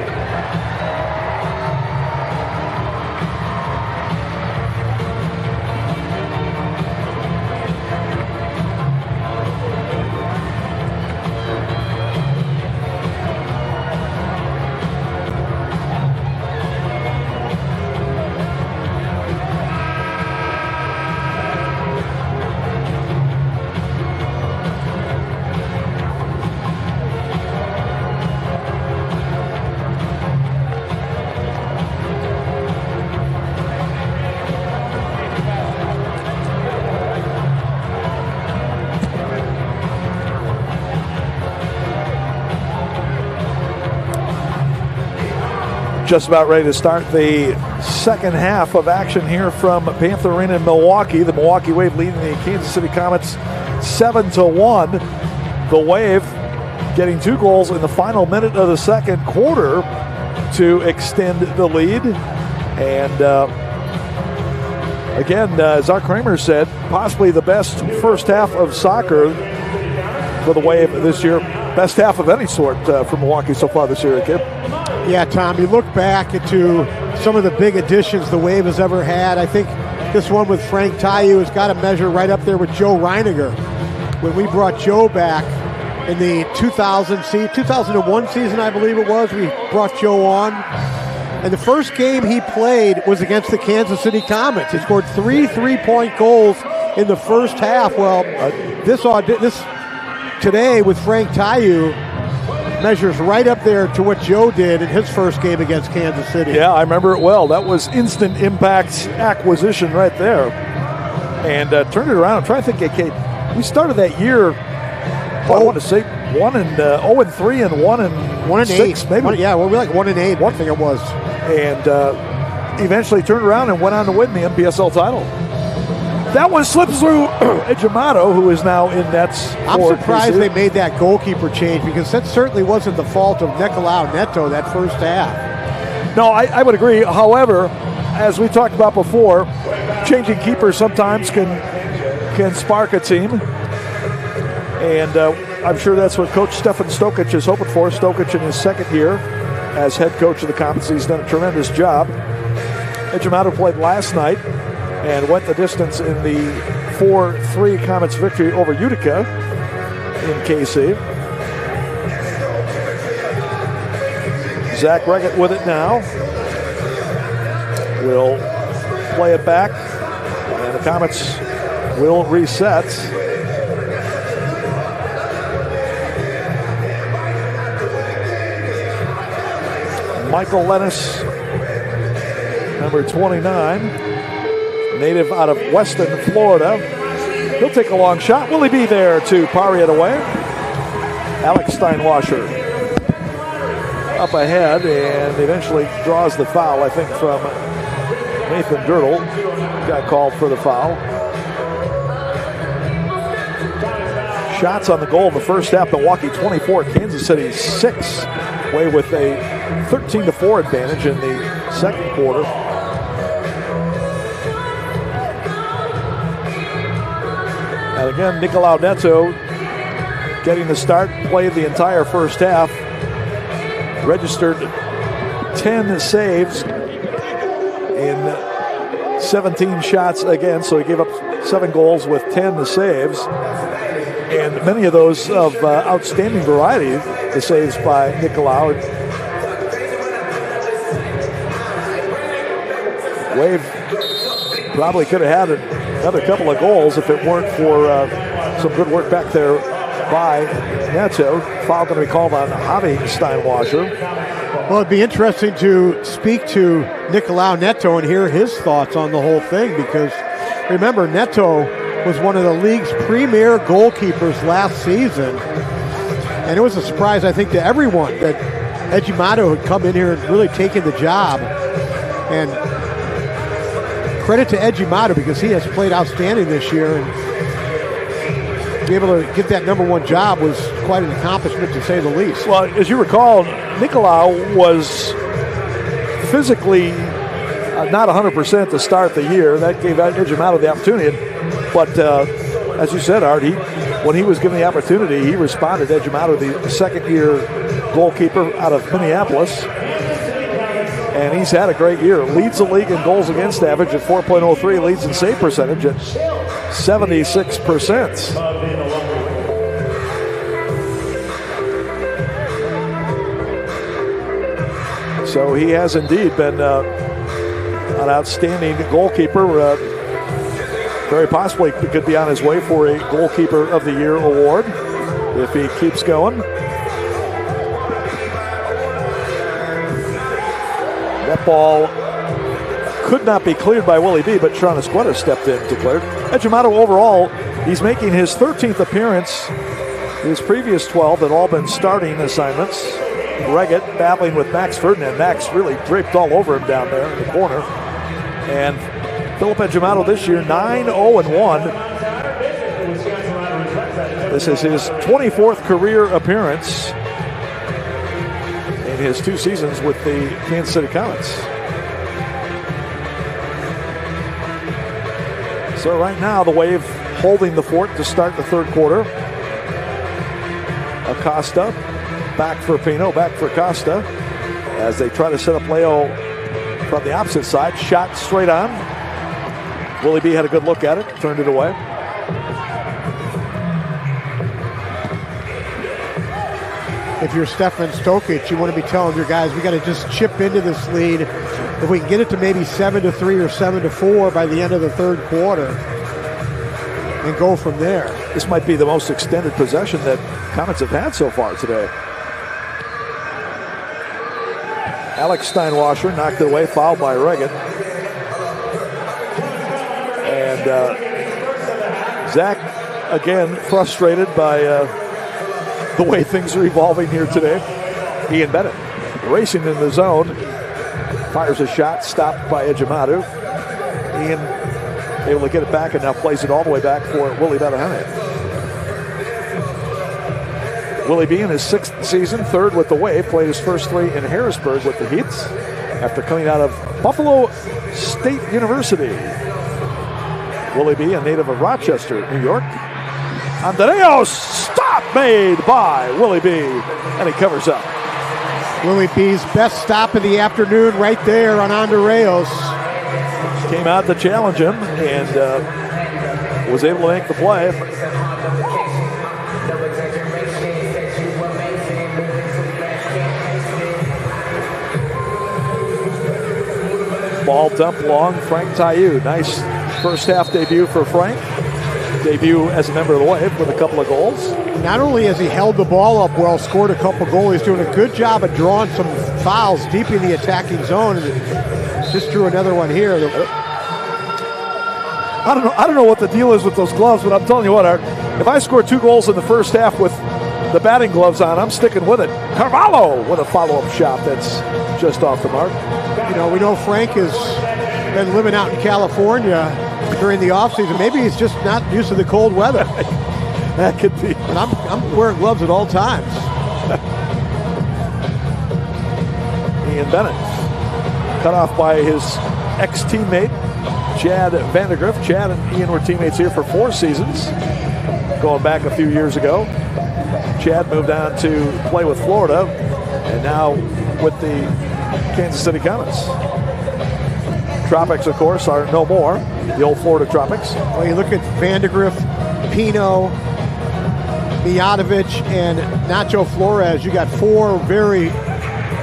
Just about ready to start the second half of action here from Panther Arena in Milwaukee. The Milwaukee Wave leading the Kansas City Comets 7-1. The Wave getting 2 goals in the final minute of the second quarter to extend the lead. And again, as Art Kramer said, possibly the best first half of soccer for the Wave this year. Best half of any sort for Milwaukee so far this year, Kip. Yeah, Tom, you look back into some of the big additions the Wave has ever had. I think this one with Frank Tayou has got to measure right up there with Joe Reiniger. When we brought Joe back in the 2001 season, I believe it was, we brought Joe on. And the first game he played was against the Kansas City Comets. He scored 3 3-point goals in the first half. Well, this today with Frank Tayou measures right up there to what Joe did in his first game against Kansas City. Yeah, I remember it well. That was instant impact acquisition right there. And turned it around. I'm trying to think, Kate, we started that year, I want to say 0-3 and 1-6, maybe. We're like 1-8, I think it was. And eventually turned around and went on to win the MPSL title. That one slips through Ejimado, who is now in nets. I'm surprised they made that goalkeeper change, because that certainly wasn't the fault of Nicolau Neto that first half. No, I would agree. However, as we talked about before, changing keepers sometimes can spark a team. And I'm sure that's what Coach Stefan Stokic is hoping for. Stokic in his second year as head coach of the Comets. He's done a tremendous job. Ejimado played last night and went the distance in the 4-3 Comets victory over Utica in KC. Zach Reggett with it now. Will play it back, and the Comets will reset. Michael Lennis, number 29. Native out of Weston, Florida. He'll take a long shot. Will he be there to parry it away? Alex Steinwasser up ahead and eventually draws the foul, I think, from Nathan Girdle. Got called for the foul. Shots on the goal in the first half. Milwaukee 24, Kansas City 6. Way with a 13-4 advantage in the second quarter. And again, Nicolau Neto getting the start, played the entire first half, registered 10 saves in 17 shots again, so he gave up 7 goals with 10 saves, and many of those of outstanding variety, the saves by Nicolau. Wave probably could have had another couple of goals if it weren't for some good work back there by Neto. Foul going to be called on Javi Steinwasser. Well, it'd be interesting to speak to Nicolau Neto and hear his thoughts on the whole thing, because remember, Neto was one of the league's premier goalkeepers last season. And it was a surprise, I think, to everyone that Ejimato had come in here and really taken the job. And credit to Ejimato, because he has played outstanding this year, and to be able to get that number 1 job was quite an accomplishment, to say the least. Well, as you recall, Nicolau was physically not 100% to start the year. That gave Ejimato the opportunity. But as you said, Art, when he was given the opportunity, he responded. Ejimato, the second-year goalkeeper out of Minneapolis. And he's had a great year. Leads the league in goals against average at 4.03. Leads in save percentage at 76%. So he has indeed been an outstanding goalkeeper. Very possibly could be on his way for a Goalkeeper of the Year award if he keeps going. That ball could not be cleared by Willie B, but Sean Esqueta stepped in to clear. Ejimato overall, he's making his 13th appearance. His previous 12 had all been starting assignments. Reggett battling with Max Ferdinand. Max really draped all over him down there in the corner. And Philip Ejimato this year, 9-0-1. This is his 24th career appearance in his 2 seasons with the Kansas City Comets. So right now, the Wave holding the fort to start the third quarter. Acosta, back for Pino, back for Costa, as they try to set up Leo from the opposite side. Shot straight on. Willie B had a good look at it, turned it away. If you're Stefan Stokic, you want to be telling your guys, we got to just chip into this lead. If we can get it to maybe 7-3 or 7-4 by the end of the third quarter and go from there. This might be the most extended possession that Comets have had so far today. Alex Steinwasser knocked it away, fouled by Reagan. And Zach, again, frustrated by the way things are evolving here today. Ian Bennett racing in the zone, fires a shot, stopped by Ejimato. Ian able to get it back and now plays it all the way back for Willie Badahane. Willie B in his 6th season, 3rd with the Wave, played his first 3 in Harrisburg with the Heats after coming out of Buffalo State University. Willie B, a native of Rochester, New York. Andreos, stop made by Willie B, and he covers up. Willie B's best stop of the afternoon right there on Andreos. Came out to challenge him and was able to make the play. Ball dumped long, Frank Tayou. Nice first half debut for Frank. Debut as a member of the Wave with a couple of goals. Not only has he held the ball up well, scored a couple goals, he's doing a good job of drawing some fouls deep in the attacking zone. Just drew another one here. I don't know what the deal is with those gloves, but I'm telling you what, Art, if I score 2 goals in the first half with the batting gloves on, I'm sticking with it. Carvalho with a follow-up shot that's just off the mark. You know, we know Frank has been living out in California during the offseason. Maybe he's just not used to the cold weather. That could be. And I'm wearing gloves at all times. Ian Bennett cut off by his ex-teammate Chad Vandergrift. Chad and Ian were teammates here for 4 seasons, going back a few years ago. Chad moved on to play with Florida, and now with the Kansas City Comets. Tropics, of course, are no more. The old Florida Tropics. Well, you look at Vandergrift, Pino, Mijatovic, and Nacho Flores. You got 4 very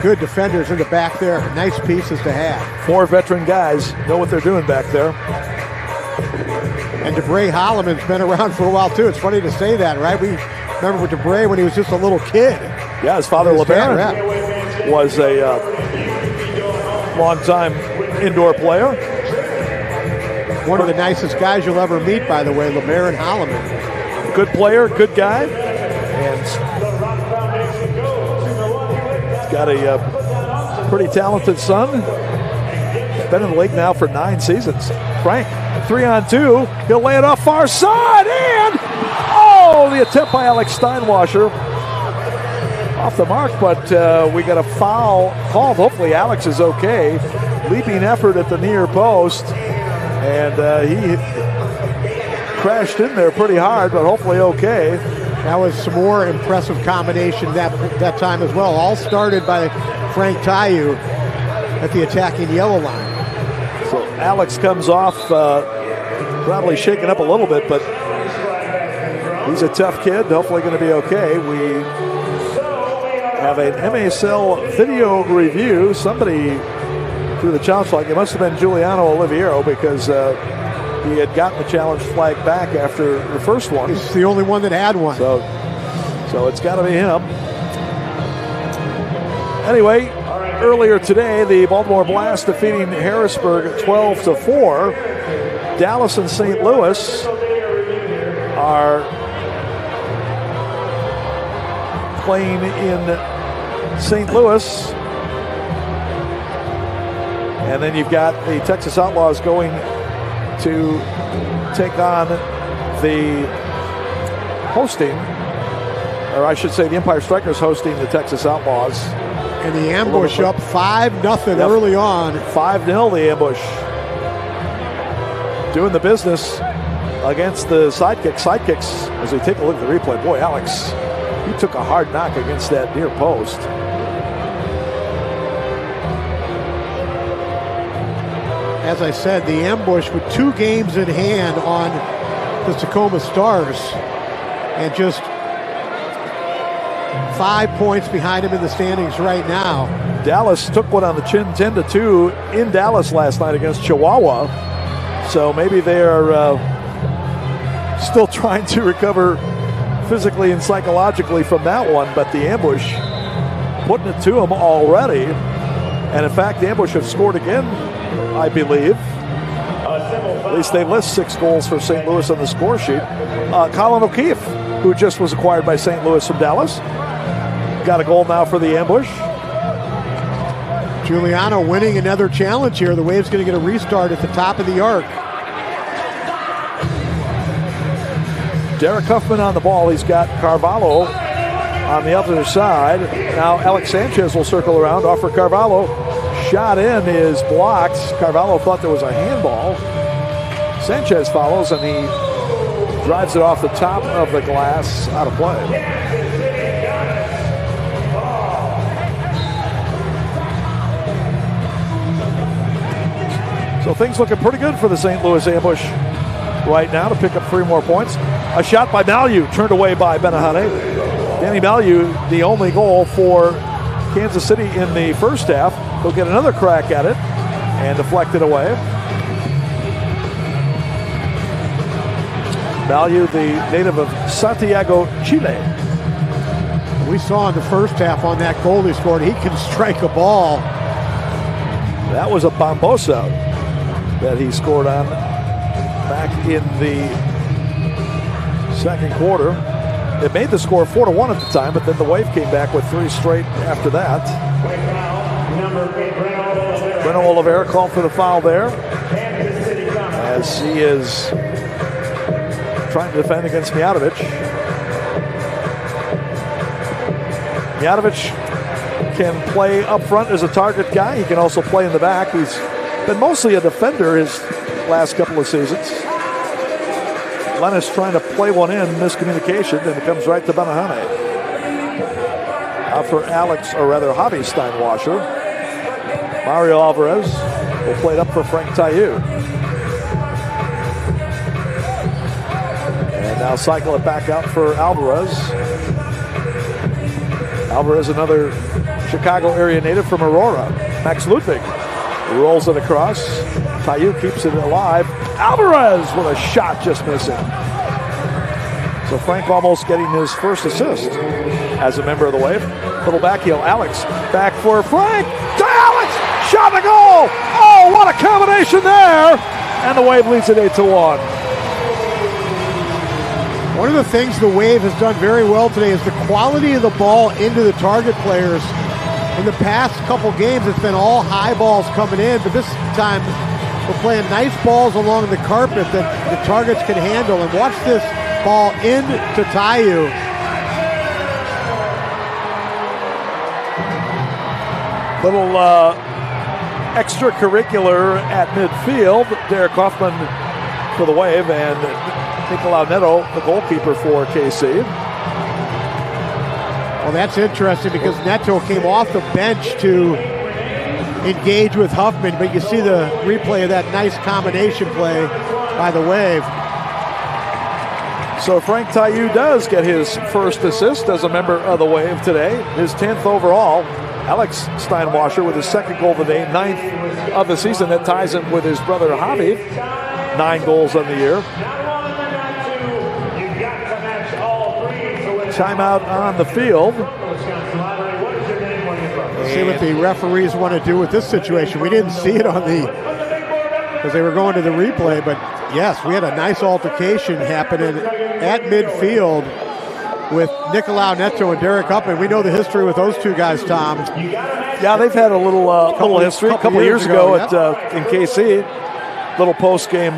good defenders in the back there. Nice pieces to have. 4 veteran guys know what they're doing back there. And DeBray Holloman's been around for a while, too. It's funny to say that, right? We remember with DeBray when he was just a little kid. Yeah, his father, LeBaron, was a long-time indoor player. One of the nicest guys you'll ever meet, by the way, LeBaron Holloman. Good player, good guy, and got a pretty talented son. Been in the league now for 9 seasons. Frank, 3-on-2. He'll lay it off far side, and the attempt by Alex Steinwasser off the mark, but we got a foul called. Hopefully Alex is okay. Leaping effort at the near post, and he crashed in there pretty hard, but hopefully okay. That was some more impressive combination that time as well. All started by Frank Tayou at the attacking yellow line. So Alex comes off probably shaken up a little bit, but he's a tough kid. Hopefully going to be okay. We have an MSL video review. Somebody threw the challenge flag. It must have been Giuliano Oliviero, because he had gotten the challenge flag back after the first one. He's the only one that had one. So it's got to be him. Anyway, earlier today, the Baltimore Blast defeating Harrisburg 12-4. Dallas and St. Louis are playing in St. Louis. And then you've got the Texas Outlaws going to take on the hosting, or I should say the Empire Strikers hosting the Texas Outlaws. And the ambush up 5-0 early on. 5-0 the ambush. Doing the business against the sidekicks. Sidekicks, as we take a look at the replay, boy, Alex, he took a hard knock against that near post. As I said, the ambush with 2 games in hand on the Tacoma Stars, and just 5 points behind him in the standings right now. Dallas took one on the chin, 10-2 in Dallas last night against Chihuahua. So maybe they're still trying to recover physically and psychologically from that one, but the ambush putting it to them already. And in fact, the ambush have scored again, I believe. At least they list 6 goals for St. Louis on the score sheet. Colin O'Keefe, who just was acquired by St. Louis from Dallas, got a goal now for the ambush. Giuliano winning another challenge here. The Wave's going to get a restart at the top of the arc. Derek Huffman on the ball. He's got Carvalho on the other side. Now Alex Sanchez will circle around, offer Carvalho. Shot in is blocked. Carvalho thought there was a handball. Sanchez follows, and he drives it off the top of the glass, out of play. So things looking pretty good for the St. Louis ambush right now to pick up 3 more points. A shot by Malyu, turned away by Benahane. Danny Malyu, the only goal for Kansas City in the first half. He'll get another crack at it and deflect it away. Malyu, the native of Santiago, Chile. We saw in the first half on that goal he scored, he can strike a ball. That was a Bombosa that he scored on back in the second quarter. It made the score 4-1 at the time, but then the Wave came back with 3 straight after that. Breno Oliveira called for the foul there, as he is trying to defend against Mijatovic. Mijatovic can play up front as a target guy. He can also play in the back. He's been mostly a defender his last couple of seasons. Lennis trying to play one in, miscommunication, and it comes right to Benahane. Out for Javi Steinwasser. Mario Alvarez will play it up for Frank Tayou. And now cycle it back out for Alvarez. Alvarez, another Chicago area native from Aurora. Max Ludwig rolls it across. Tayou keeps it alive. Alvarez with a shot just missing. So Frank almost getting his first assist as a member of the Wave. Little back heel. Alex back for Frank. To Alex! Shot the goal! Oh, what a combination there! And the Wave leads it 8-1. One of the things the Wave has done very well today is the quality of the ball into the target players. In the past couple games, it's been all high balls coming in, but this time we're playing nice balls along the carpet that the targets can handle. And watch this ball into Tayou. Little extracurricular at midfield. Derek Hoffman for the Wave, and Nicolau Neto, the goalkeeper for KC. Well, that's interesting because Neto came off the bench to engage with Huffman, but you see the replay of that nice combination play by the Wave. So Frank Tayou does get his first assist as a member of the Wave today, his 10th overall. Alex Steinwasser with his second goal of the day, 9th of the season. That ties him with his brother Javi, 9 goals on the year. Timeout on the field. See what the referees want to do with this situation. We didn't see it on the, because they were going to the replay, but yes, we had a nice altercation happening at midfield with Nicolau Neto and Derek Huffman. We know the history with those two guys, Tom. Yeah, they've had a little history. A couple of years ago at in KC, little post-game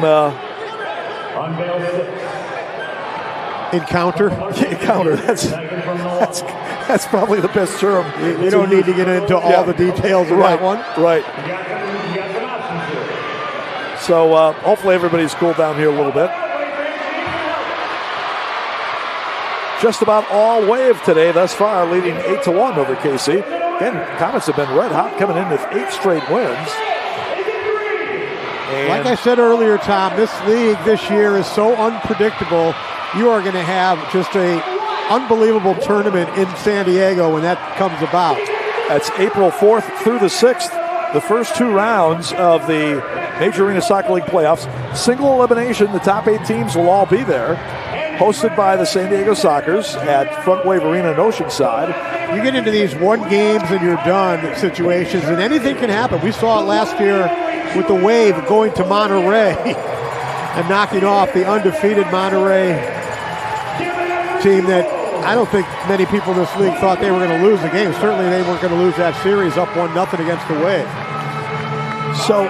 encounter. Encounter. That's probably the best term. You don't need to get into all the details of that one. Right. So hopefully everybody's cooled down here a little bit. Just about all Wave today thus far, leading 8-1 over KC. Again, Comets have been red hot, coming in with 8 straight wins. And like I said earlier, Tom, this league this year is so unpredictable. You are going to have just a unbelievable tournament in San Diego when that comes about. That's April 4th through the 6th. The first 2 rounds of the Major Arena Soccer League playoffs. Single elimination, the top 8 teams will all be there. Hosted by the San Diego Sockers at Front Wave Arena in Oceanside. You get into these one games and you're done situations, and anything can happen. We saw it last year with the Wave going to Monterey and knocking off the undefeated Monterey team that I don't think many people in this league thought they were going to lose the game. Certainly they weren't going to lose that series up 1-0 against the Wave. So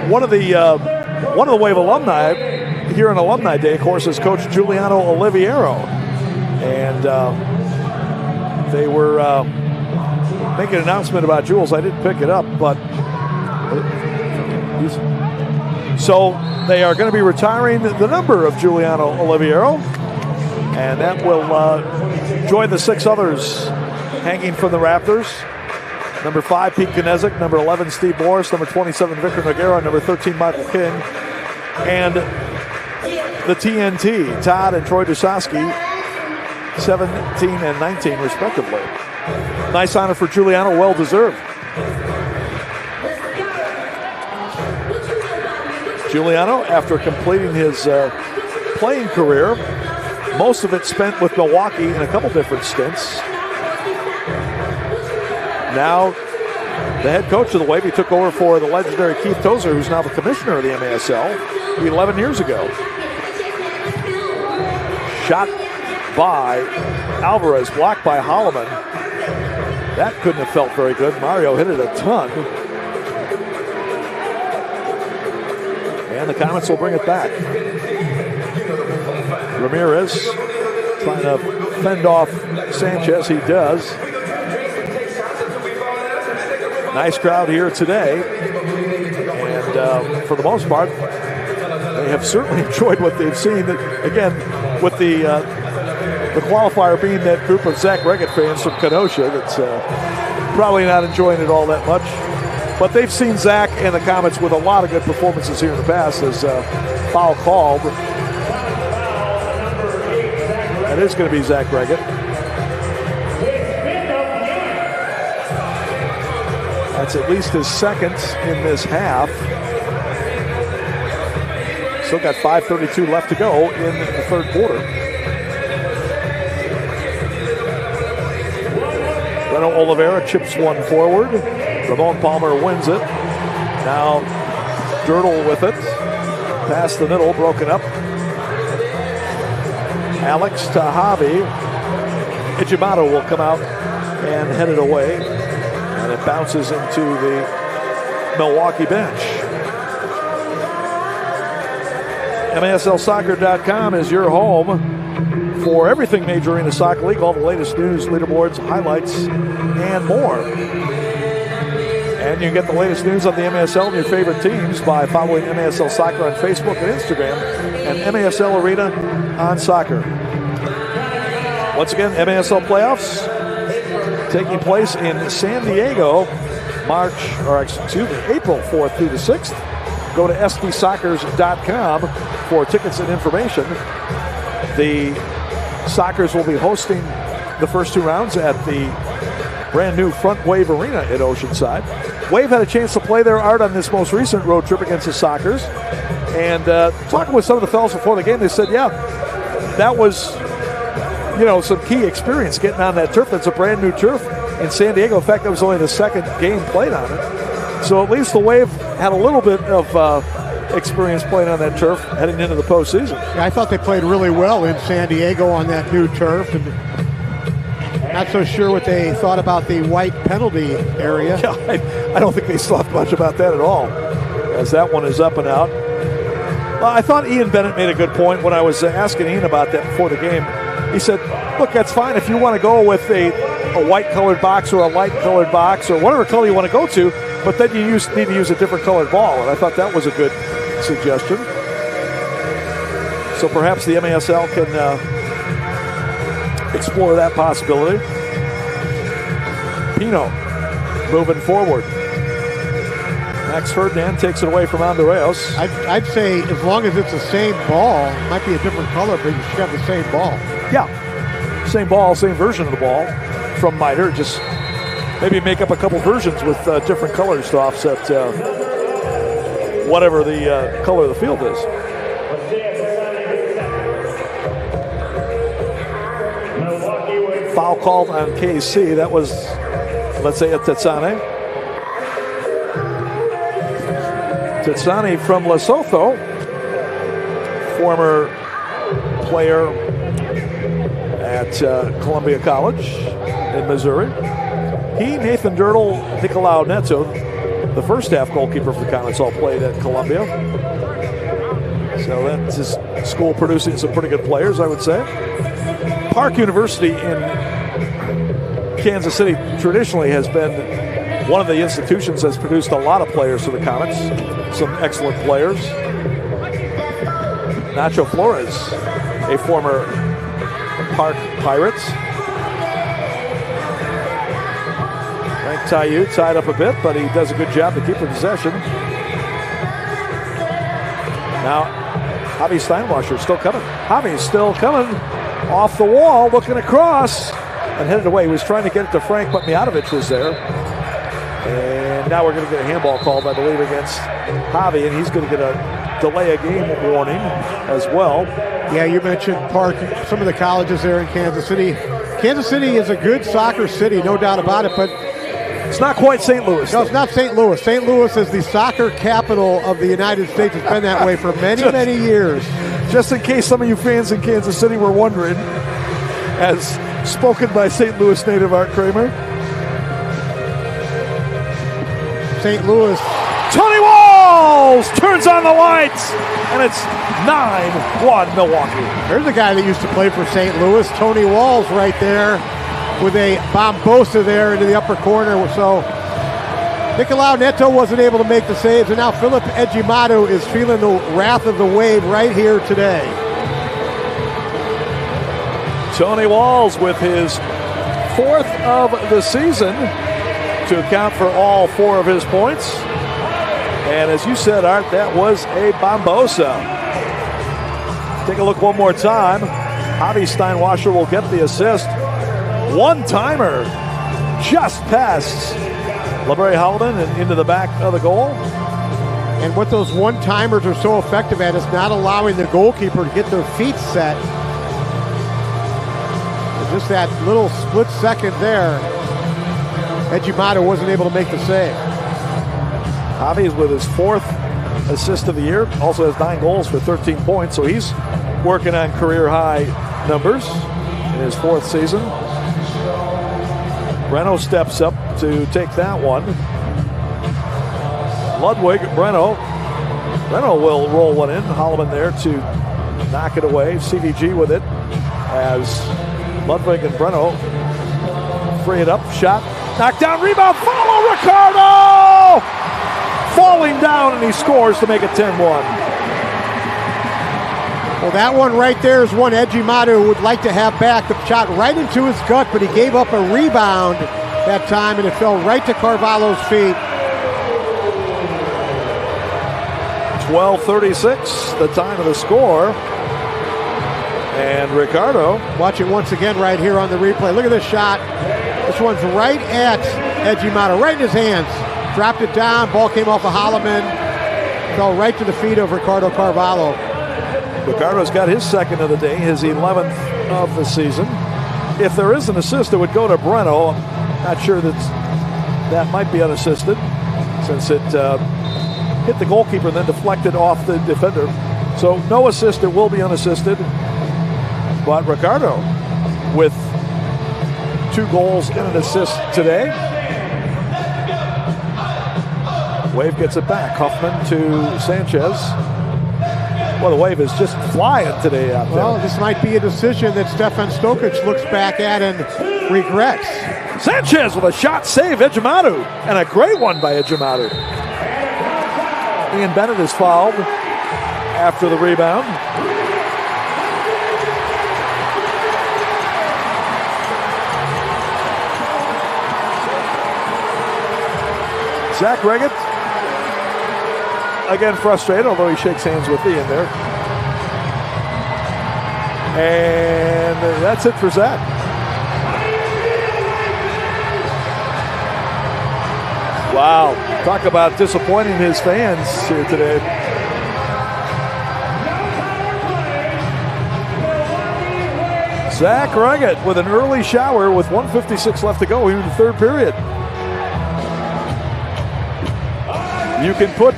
one of the Wave alumni here on Alumni Day, of course, is Coach Giuliano Oliviero. And they were making an announcement about Jules. I didn't pick it up, but so they are going to be retiring the number of Giuliano Oliviero, and that will join the 6 others hanging from the rafters. Number 5, Pete Knezik. Number 11, Steve Morris. Number 27, Victor Noguera. Number 13, Michael King. And the TNT, Todd and Troy Dusowski, 17 and 19, respectively. Nice honor for Giuliano, well deserved. Giuliano, after completing his playing career, most of it spent with Milwaukee in a couple different stints. Now, the head coach of the Wave, he took over for the legendary Keith Tozer, who's now the commissioner of the MASL, 11 years ago. Shot by Alvarez, blocked by Holloman. That couldn't have felt very good. Mario hit it a ton. And the Comets will bring it back. Ramirez trying to fend off Sanchez. He does. Nice crowd here today. for the most part, they have certainly enjoyed what they've seen. Again, with the qualifier being that group of Zach Reggett fans from Kenosha that's probably not enjoying it all that much. But they've seen Zach and the Comets with a lot of good performances here in the past as foul called. That is going to be Zach Reggett. That's at least his second in this half. Still got 5:32 left to go in the third quarter. Reno Oliveira chips one forward. Ramon Palmer wins it. Now Dirtle with it. Past the middle, broken up. Alex to Javi. Ichimato will come out and head it away. And it bounces into the Milwaukee bench. MASLsoccer.com is your home for everything Major Arena Soccer League, all the latest news, leaderboards, highlights, and more. And you can get the latest news on the MASL and your favorite teams by following MASL Soccer on Facebook and Instagram and MASL Arena on Soccer. Once again, MASL playoffs taking place in San Diego, April 4th through the 6th. Go to sdsoccers.com for tickets and information. The Sockers will be hosting the first two rounds at the brand new Front Wave Arena at Oceanside. Wave had a chance to play their art on this most recent road trip against the Sockers. And talking with some of the fellas before the game, they said, yeah, that was, some key experience getting on that turf. It's a brand new turf in San Diego. In fact, that was only the second game played on it. So at least the Wave had a little bit of experience playing on that turf heading into the postseason. Yeah, I thought they played really well in San Diego on that new turf. And not so sure what they thought about the white penalty area. Yeah, I don't think they thought much about that at all, as that one is up and out. Well, I thought Ian Bennett made a good point when I was asking Ian about that before the game. He said, look, that's fine if you want to go with a white-colored box or a light-colored box or whatever color you want to go to, but then you need to use a different colored ball, and I thought that was a good suggestion. So perhaps the MASL can explore that possibility. Pino moving forward. Max Ferdinand takes it away from Andreas. I'd say as long as it's the same ball, it might be a different color, but you should have the same ball. Yeah, same ball, same version of the ball from Miter. Just maybe make up a couple versions with different colors to offset whatever the color of the field is. Foul called on KC. That was, let's say, a Tetsane. Tetsane from Lesotho, former player at Columbia College in Missouri. He, Nathan Dirtle, Nicolau Neto, the first half goalkeeper for the Comets, all played at Columbia. So that's his school producing some pretty good players, I would say. Park University in Kansas City traditionally has been one of the institutions that's produced a lot of players for the Comets. Some excellent players. Nacho Flores, a former Park Pirates. Frank Tayou tied up a bit, but he does a good job to keep the possession. Now, Javi Steinwasser still coming. Javi's still coming off the wall, looking across, and headed away. He was trying to get it to Frank, but Mijatovic was there. And now we're going to get a handball called, I believe, against Javi, and he's going to get a delay a game warning as well. Yeah, you mentioned Park, some of the colleges there in Kansas City. Kansas City is a good soccer city, no doubt about it, but it's not quite St. Louis. No, it's not St. Louis. St. Louis is the soccer capital of the United States. It's been that way for many, many years. Just in case some of you fans in Kansas City were wondering, as spoken by St. Louis native Art Kramer. St. Louis. Tony Walls turns on the lights, and it's 9-1 Milwaukee. There's a guy that used to play for St. Louis, Tony Walls, right there, with a bombosa there into the upper corner. So Nicolau Neto wasn't able to make the saves, and now Philip Ejimadu is feeling the wrath of the wave right here today. Tony Walls with his 4th of the season to account for all 4 of his points. And as you said, Art, that was a bombosa. Take a look one more time. Javi Steinwasser will get the assist. One-timer just past LeBray Holloman and into the back of the goal. And what those one-timers are so effective at is not allowing the goalkeeper to get their feet set. And just that little split second there, Ejimadu wasn't able to make the save. Javi is with his 4th assist of the year. Also has 9 goals for 13 points. So he's working on career-high numbers in his 4th season. Breno steps up to take that one. Ludwig, Breno will roll one in. Holloman there to knock it away. CVG with it as Ludwig and Breno free it up. Shot, knocked down, rebound, follow Ricardo! Falling down, and he scores to make it 10-1. Well, that one right there is one Ejimadu would like to have back. The shot right into his gut, but he gave up a rebound that time, and it fell right to Carvalho's feet. 12:36, the time of the score. And Ricardo. Watch it once again right here on the replay. Look at this shot. This one's right at Ejimadu, right in his hands. Dropped it down, ball came off of Holloman, fell right to the feet of Ricardo Carvalho. Ricardo's got his 2nd of the day, his 11th of the season. If there is an assist, it would go to Breno. I'm not sure that might be unassisted since it hit the goalkeeper and then deflected off the defender. So no assist, it will be unassisted. But Ricardo with 2 goals and an assist today. Wave gets it back. Huffman to Sanchez. Well, the Wave is just flying today out there. Well, this might be a decision that Stefan Stokic looks back at and regrets. Sanchez with a shot save, Ejimadu, and a great one by Ejimadu. Ian Bennett is fouled after the rebound. Zach Reggett, again frustrated, although he shakes hands with Ian there. And that's it for Zach. Wow, talk about disappointing his fans here today. Zach Reggett with an early shower with 1:56 left to go here in the 3rd period. You can put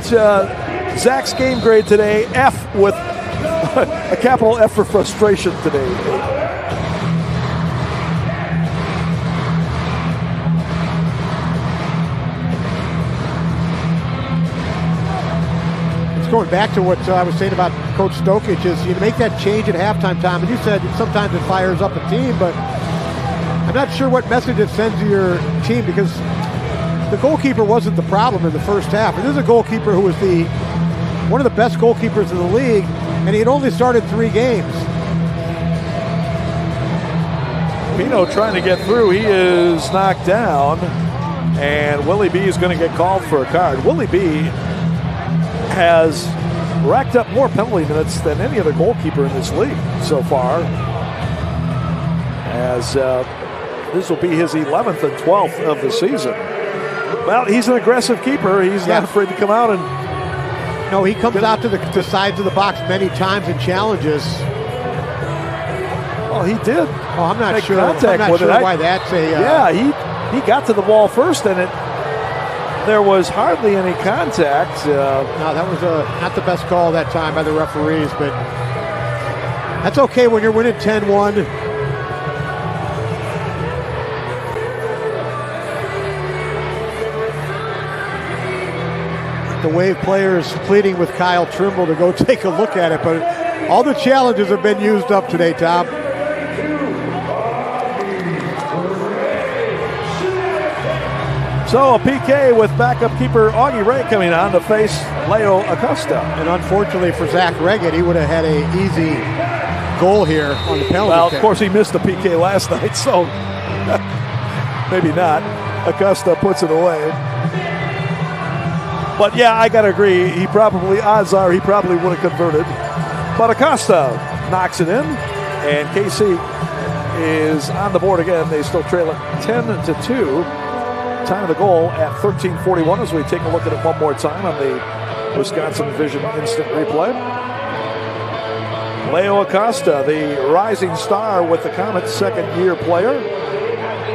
Zach's game grade today, F, with a capital F for frustration today. It's going back to what I was saying about Coach Stokic is you make that change at halftime time, and you said sometimes it fires up a team, but I'm not sure what message it sends to your team because the goalkeeper wasn't the problem in the first half. And this is a goalkeeper who was one of the best goalkeepers in the league, and he had only started 3 games. Pino trying to get through. He is knocked down, and Willie B is going to get called for a card. Willie B has racked up more penalty minutes than any other goalkeeper in this league so far, as this will be his 11th and 12th of the season. Well, he's an aggressive keeper. He's not afraid to come out and... No, he comes out to the sides of the box many times and challenges. Well, he did. Oh, I'm not sure. Contact I'm not sure why that's a... Yeah, he got to the ball first, and there was hardly any contact. No, that was not the best call that time by the referees, but that's okay when you're winning 10-1. The Wave players pleading with Kyle Trimble to go take a look at it, but all the challenges have been used up today, Tom. So a PK with backup keeper Augie Ray coming on to face Leo Acosta. And unfortunately for Zach Reggett, he would have had an easy goal here on the penalty Well, kick. of course, he missed the PK last night, so maybe not. Acosta puts it away. But yeah, I got to agree. Odds are he probably would have converted. But Acosta knocks it in, and KC is on the board again. They still trail it 10-2. Time of the goal at 13:41 as we take a look at it one more time on the Wisconsin Vision Instant Replay. Leo Acosta, the rising star with the Comets, second-year player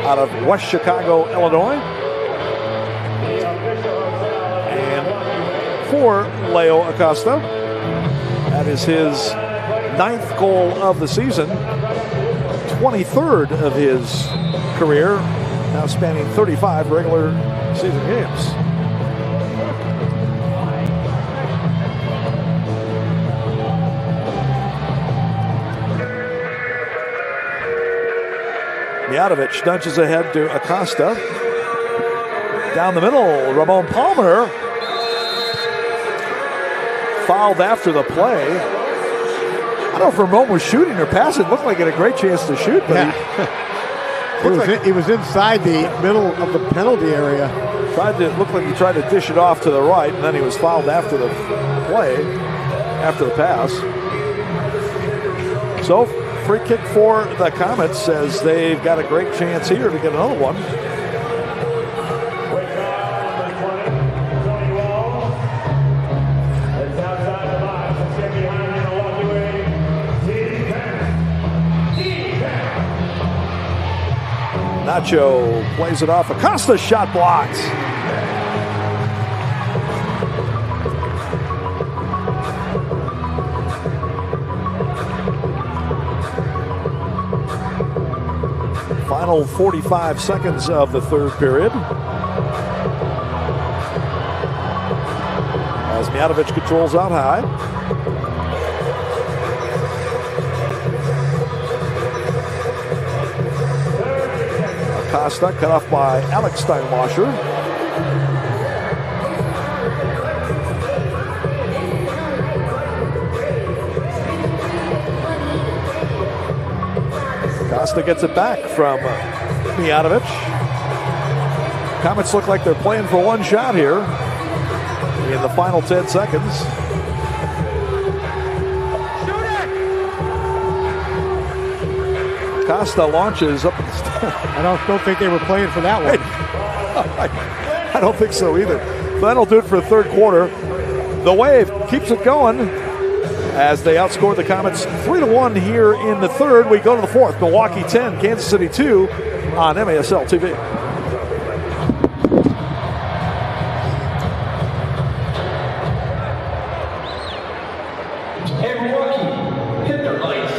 out of West Chicago, Illinois. And for Leo Acosta, that is his 9th goal of the season, 23rd of his career, now spanning 35 regular season games. Mijatovic nudges ahead to Acosta. Down the middle, Ramon Palmer fouled after the play. I don't know if Ramon was shooting or passing. It looked like he had a great chance to shoot, but he was inside the middle of the penalty area. Looked like he tried to dish it off to the right, and then he was fouled after the play, after the pass. So, free kick for the Comets as they've got a great chance here to get another one. Nacho plays it off. Acosta shot blocked. Final 45 seconds of the third period. As Mijatovic controls out high. Acosta cut off by Alex Steinwasser. Acosta gets it back from Mijatovic. Comets look like they're playing for one shot here in the final 10 seconds. Acosta launches up. I don't think they were playing for that one. I don't think so either. That'll do it for the third quarter. The Wave keeps it going as they outscore the Comets 3-1 here in the third. We go to the fourth. Milwaukee 10, Kansas City 2 on MASL TV. Hey, Milwaukee, hit the lights.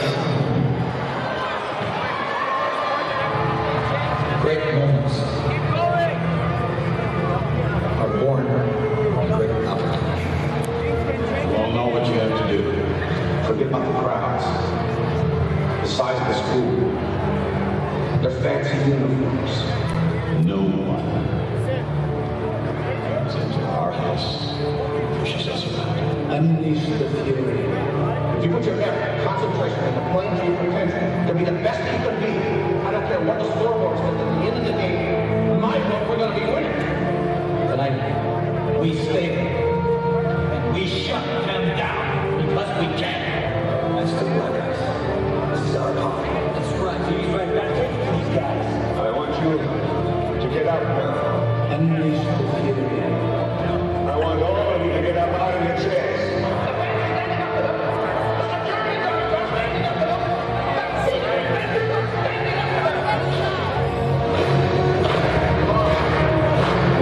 Great moments are born from great opportunity. You all know what you have to do. Forget about the crowds, the size of the school, their fancy uniforms. No one comes into our house and pushes us around. Unleash the fury. If you put your effort, concentration, and the playing to your potential to be the best you can be, I don't care what the scoreboard says. At the end of the game, in my book, we're going to be winning. Tonight, we stay and we shut them down because we can. That's the right, guys. This is our part. That's right. He's right back to these guys. I want you to get out there. Unleash the fury. I want all of you to get up out of your chairs.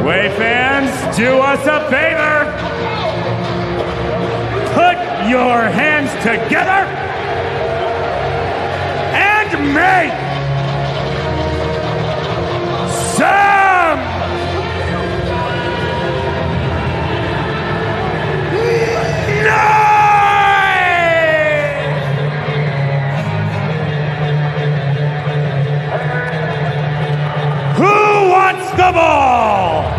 Wave fans, do us a favor. Put your hands together and make some noise! Who wants the ball?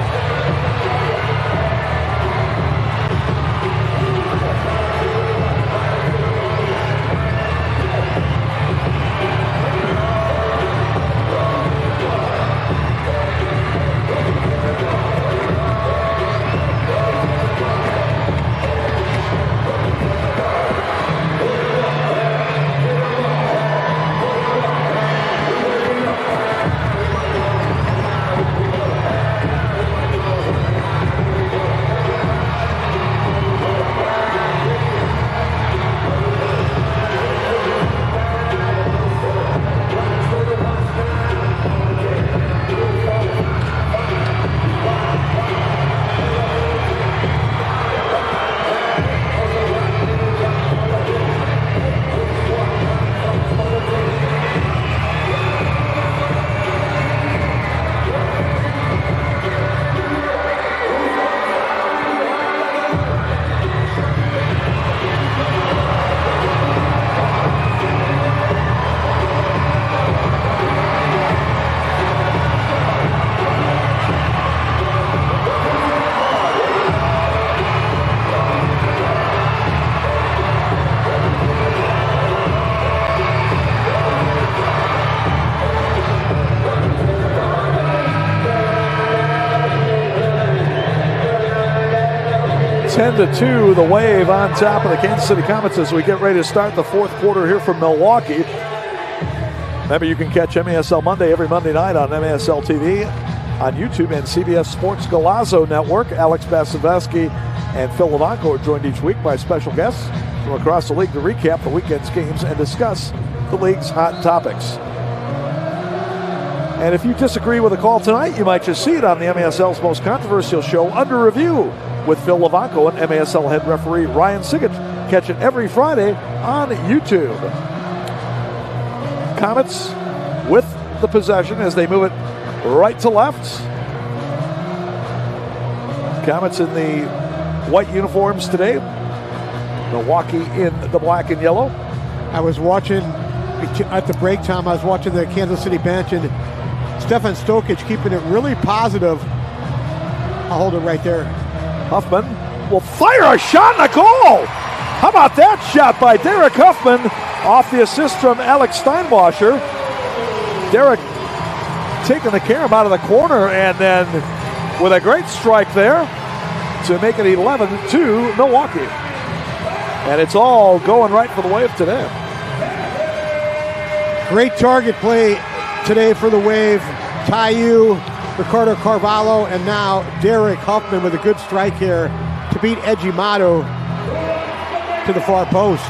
10-2, the Wave on top of the Kansas City Comets as we get ready to start the fourth quarter here from Milwaukee. Remember, you can catch MASL Monday every Monday night on MASL TV, on YouTube, and CBS Sports Galazzo Network. Alex Basaveski and Phil Levanko are joined each week by special guests from across the league to recap the weekend's games and discuss the league's hot topics. And if you disagree with the call tonight, you might just see it on the MASL's most controversial show, Under Review, with Phil Levanko and MASL head referee Ryan Sigich. Catch it every Friday on YouTube. Comets with the possession as they move it right to left. Comets in the white uniforms today. Milwaukee in the black and yellow. I was watching, at the break time, I was watching the Kansas City bench, and Stefan Stokic keeping it really positive. I'll hold it right there. Huffman will fire a shot and a goal. How about that shot by Derek Huffman off the assist from Alex Steinwasser. Derek taking the carom out of the corner and then with a great strike there to make it 11-2 Milwaukee. And it's all going right for the Wave today. Great target play today for the Wave. Tayou, Ricardo Carvalho, and now Derek Huffman with a good strike here to beat Ejimato to the far post.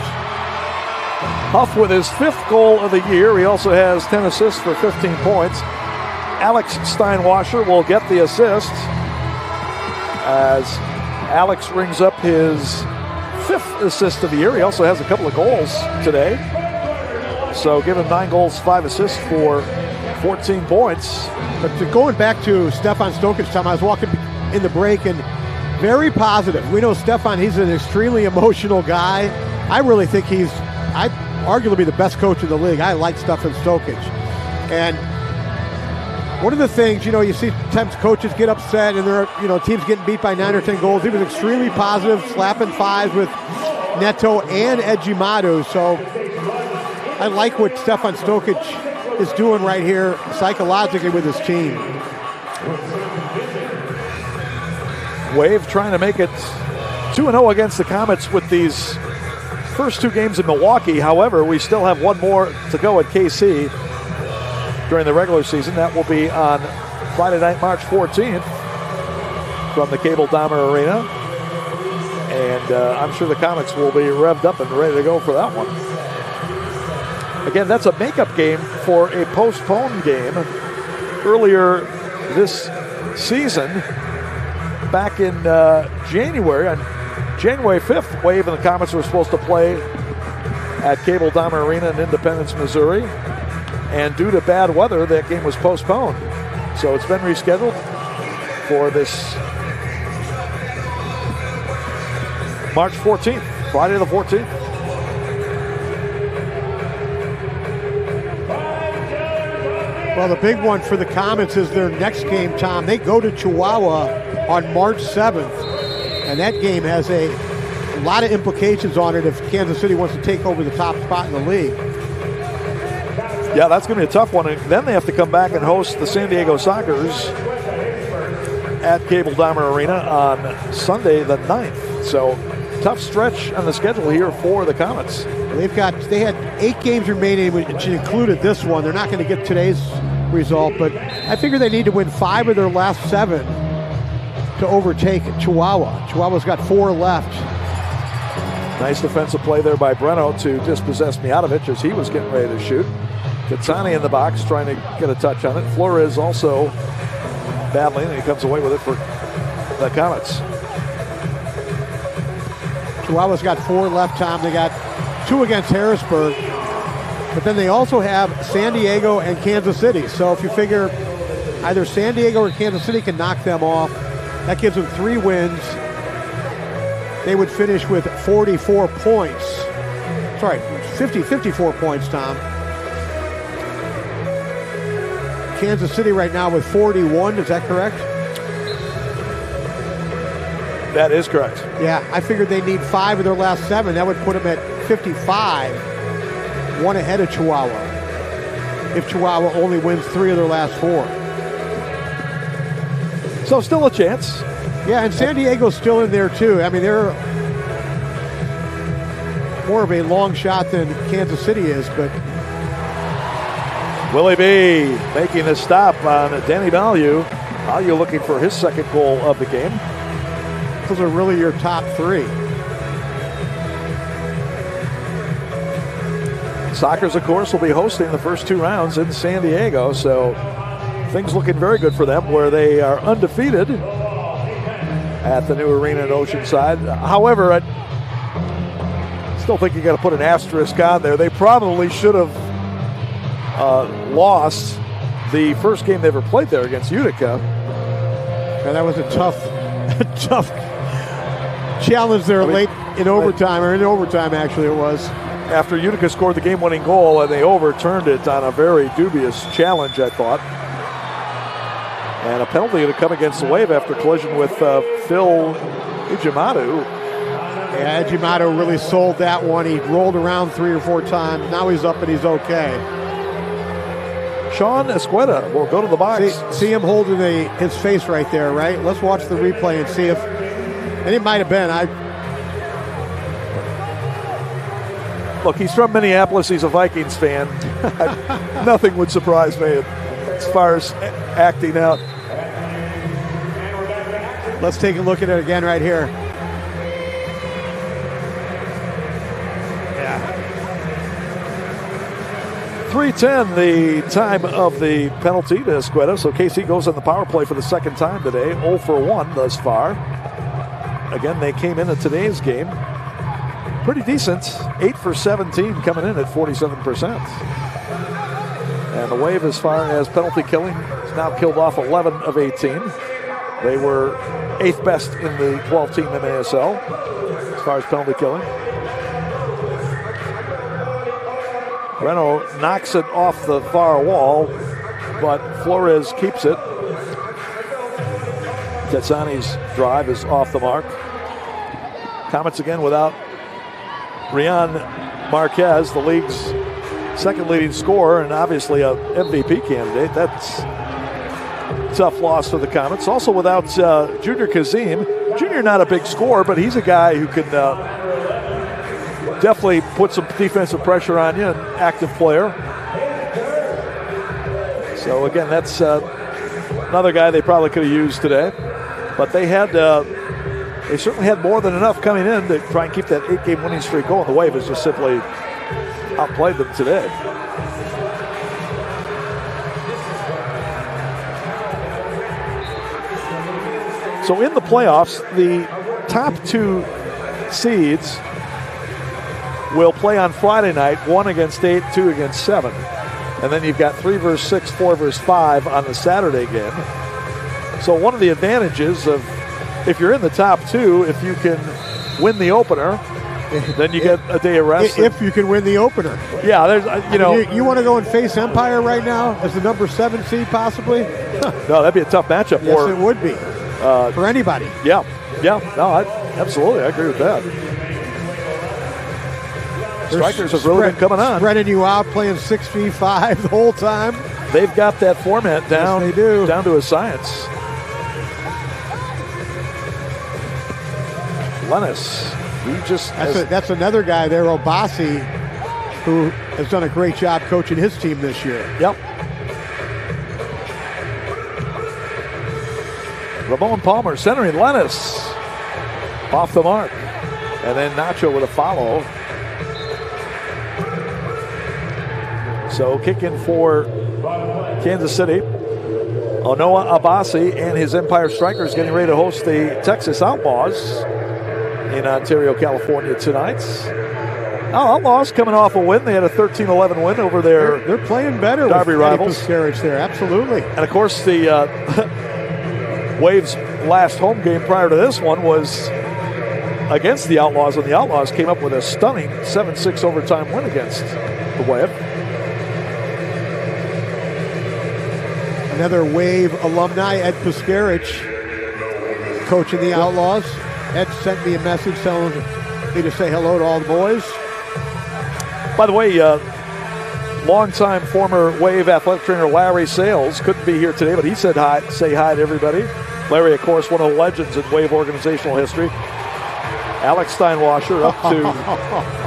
Huff with his 5th goal of the year. He also has 10 assists for 15 points. Alex Steinwasser will get the assist as Alex rings up his 5th assist of the year. He also has a couple of goals today. So give him 9 goals, 5 assists for 14 points. But going back to Stefan Stokic's time, I was walking in the break and very positive. We know Stefan, he's an extremely emotional guy. I really think he's arguably the best coach in the league. I like Stefan Stokic. And one of the things, you see sometimes coaches get upset and they're, teams getting beat by 9 or 10 goals. He was extremely positive, slapping 5s with Neto and Ejimato. So I like what Stefan Stokic is doing right here psychologically with his team. Wave trying to make it 2-0 against the Comets with these first 2 games in Milwaukee. However, we still have one more to go at KC during the regular season. That will be on Friday night, March 14th from the Cable Dahmer Arena. And I'm sure the Comets will be revved up and ready to go for that one. Again, that's a makeup game for a postponed game earlier this season. Back in January, on January 5th, Wave and the Comets were supposed to play at Cable Dahmer Arena in Independence, Missouri. And due to bad weather, that game was postponed. So it's been rescheduled for this March 14th, Friday the 14th. Well, the big one for the Comets is their next game, Tom. They go to Chihuahua on March 7th, and that game has a lot of implications on it if Kansas City wants to take over the top spot in the league. Yeah, that's going to be a tough one. And then they have to come back and host the San Diego Sockers at Cable Dahmer Arena on Sunday the 9th. So tough stretch on the schedule here for the Comets. They had 8 games remaining, which included this one. They're not going to get today's result, but I figure they need to win 5 of their last 7 to overtake Chihuahua. Chihuahua's got 4 left. Nice defensive play there by Breno to dispossess Mijatovic as he was getting ready to shoot. Katsani in the box trying to get a touch on it. Flores also battling, and he comes away with it for the Comets. Chihuahua's got 4 left, Tom. They got 2 against Harrisburg, but then they also have San Diego and Kansas City. So if you figure either San Diego or Kansas City can knock them off, that gives them 3 wins. They would finish with 44 points. Sorry, 54 points, Tom. Kansas City right now with 41, is that correct? That is correct. Yeah, I figured they need 5 of their last 7. That would put them at 55, 1 ahead of Chihuahua, if Chihuahua only wins 3 of their last 4. So still a chance. Yeah, and San Diego's still in there too. I mean, they're more of a long shot than Kansas City is, but Willie B making the stop on Danny Tayou. Tayou looking for his second goal of the game. Those are really your top three. Sockers, of course, will be hosting the first 2 rounds in San Diego, so things looking very good for them, where they are undefeated at the new arena in Oceanside. However, I still think you got to put an asterisk on there. They probably should have lost the first game they ever played there against Utica. And that was a tough challenge there late in overtime, or in overtime actually it was. After Utica scored the game-winning goal and they overturned it on a very dubious challenge, I thought. And a penalty to come against the Wave after collision with Phil Ijimadu. Yeah, Ijimadu really sold that one. He rolled around 3 or 4 times. Now he's up and he's okay. Sean Esqueda will go to the box. See him holding his face right there, right? Let's watch the replay and see if, and it might have been. Look, he's from Minneapolis. He's a Vikings fan. Nothing would surprise me as far as acting out. Let's take a look at it again right here. Yeah. 3:10, the time of the penalty to Esqueda. So KC goes on the power play for the second time today. 0 for 1 thus far. Again, they came into today's game pretty decent. 8 for 17 coming in at 47%. And the Wave, as far as penalty killing, has now killed off 11 of 18. They were 8th best in the 12-team MASL as far as penalty killing. Reno knocks it off the far wall, but Flores keeps it. Tetsani's drive is off the mark. Comets again without Rian Marquez, the league's second leading scorer and obviously a MVP candidate. That's a tough loss for the Comets. Also without Junior Kazim. Junior not a big scorer, but he's a guy who can definitely put some defensive pressure on you, an active player. So again, that's another guy they probably could have used today. But they certainly had more than enough coming in to try and keep that 8-game winning streak going. The Wave has just simply outplayed them today. So in the playoffs, the top 2 seeds will play on Friday night, 1 against 8, 2 against 7. And then you've got 3 versus 6, 4 versus 5 on the Saturday game. So one of the advantages of, if you're in the top 2, if you can win the opener, then you get a day of rest. If you can win the opener. Yeah, there's, You want to go and face Empire right now as the number 7 seed possibly? No, that'd be a tough matchup. Yes, it would be. For anybody. Yeah. No, absolutely, I agree with that. Strikers have really been coming on. Spreading you out, playing 6v5 the whole time. They've got that format down, yes, they do. Down to a science. Lennis, that's another guy there, Obasi, who has done a great job coaching his team this year. Yep. Ramon Palmer centering Lennis. Off the mark. And then Nacho with a follow. So kicking for Kansas City. Onoa Abasi and his Empire Strikers getting ready to host the Texas Outlaws in Ontario, California tonight. Outlaws coming off a win. They had a 13-11 win over their They're playing better Derby with rivals. Carriage there, absolutely. And of course, the Waves' last home game prior to this one was against the Outlaws, and the Outlaws came up with a stunning 7-6 overtime win against the Wave. Another Wave alumni, Ed Piscarich, coaching the Outlaws. Ed sent me a message telling me to say hello to all the boys. By the way, longtime former Wave athletic trainer Larry Sales couldn't be here today, but he said hi, say hi to everybody. Larry, of course, one of the legends in Wave organizational history. Alex Steinwasser up to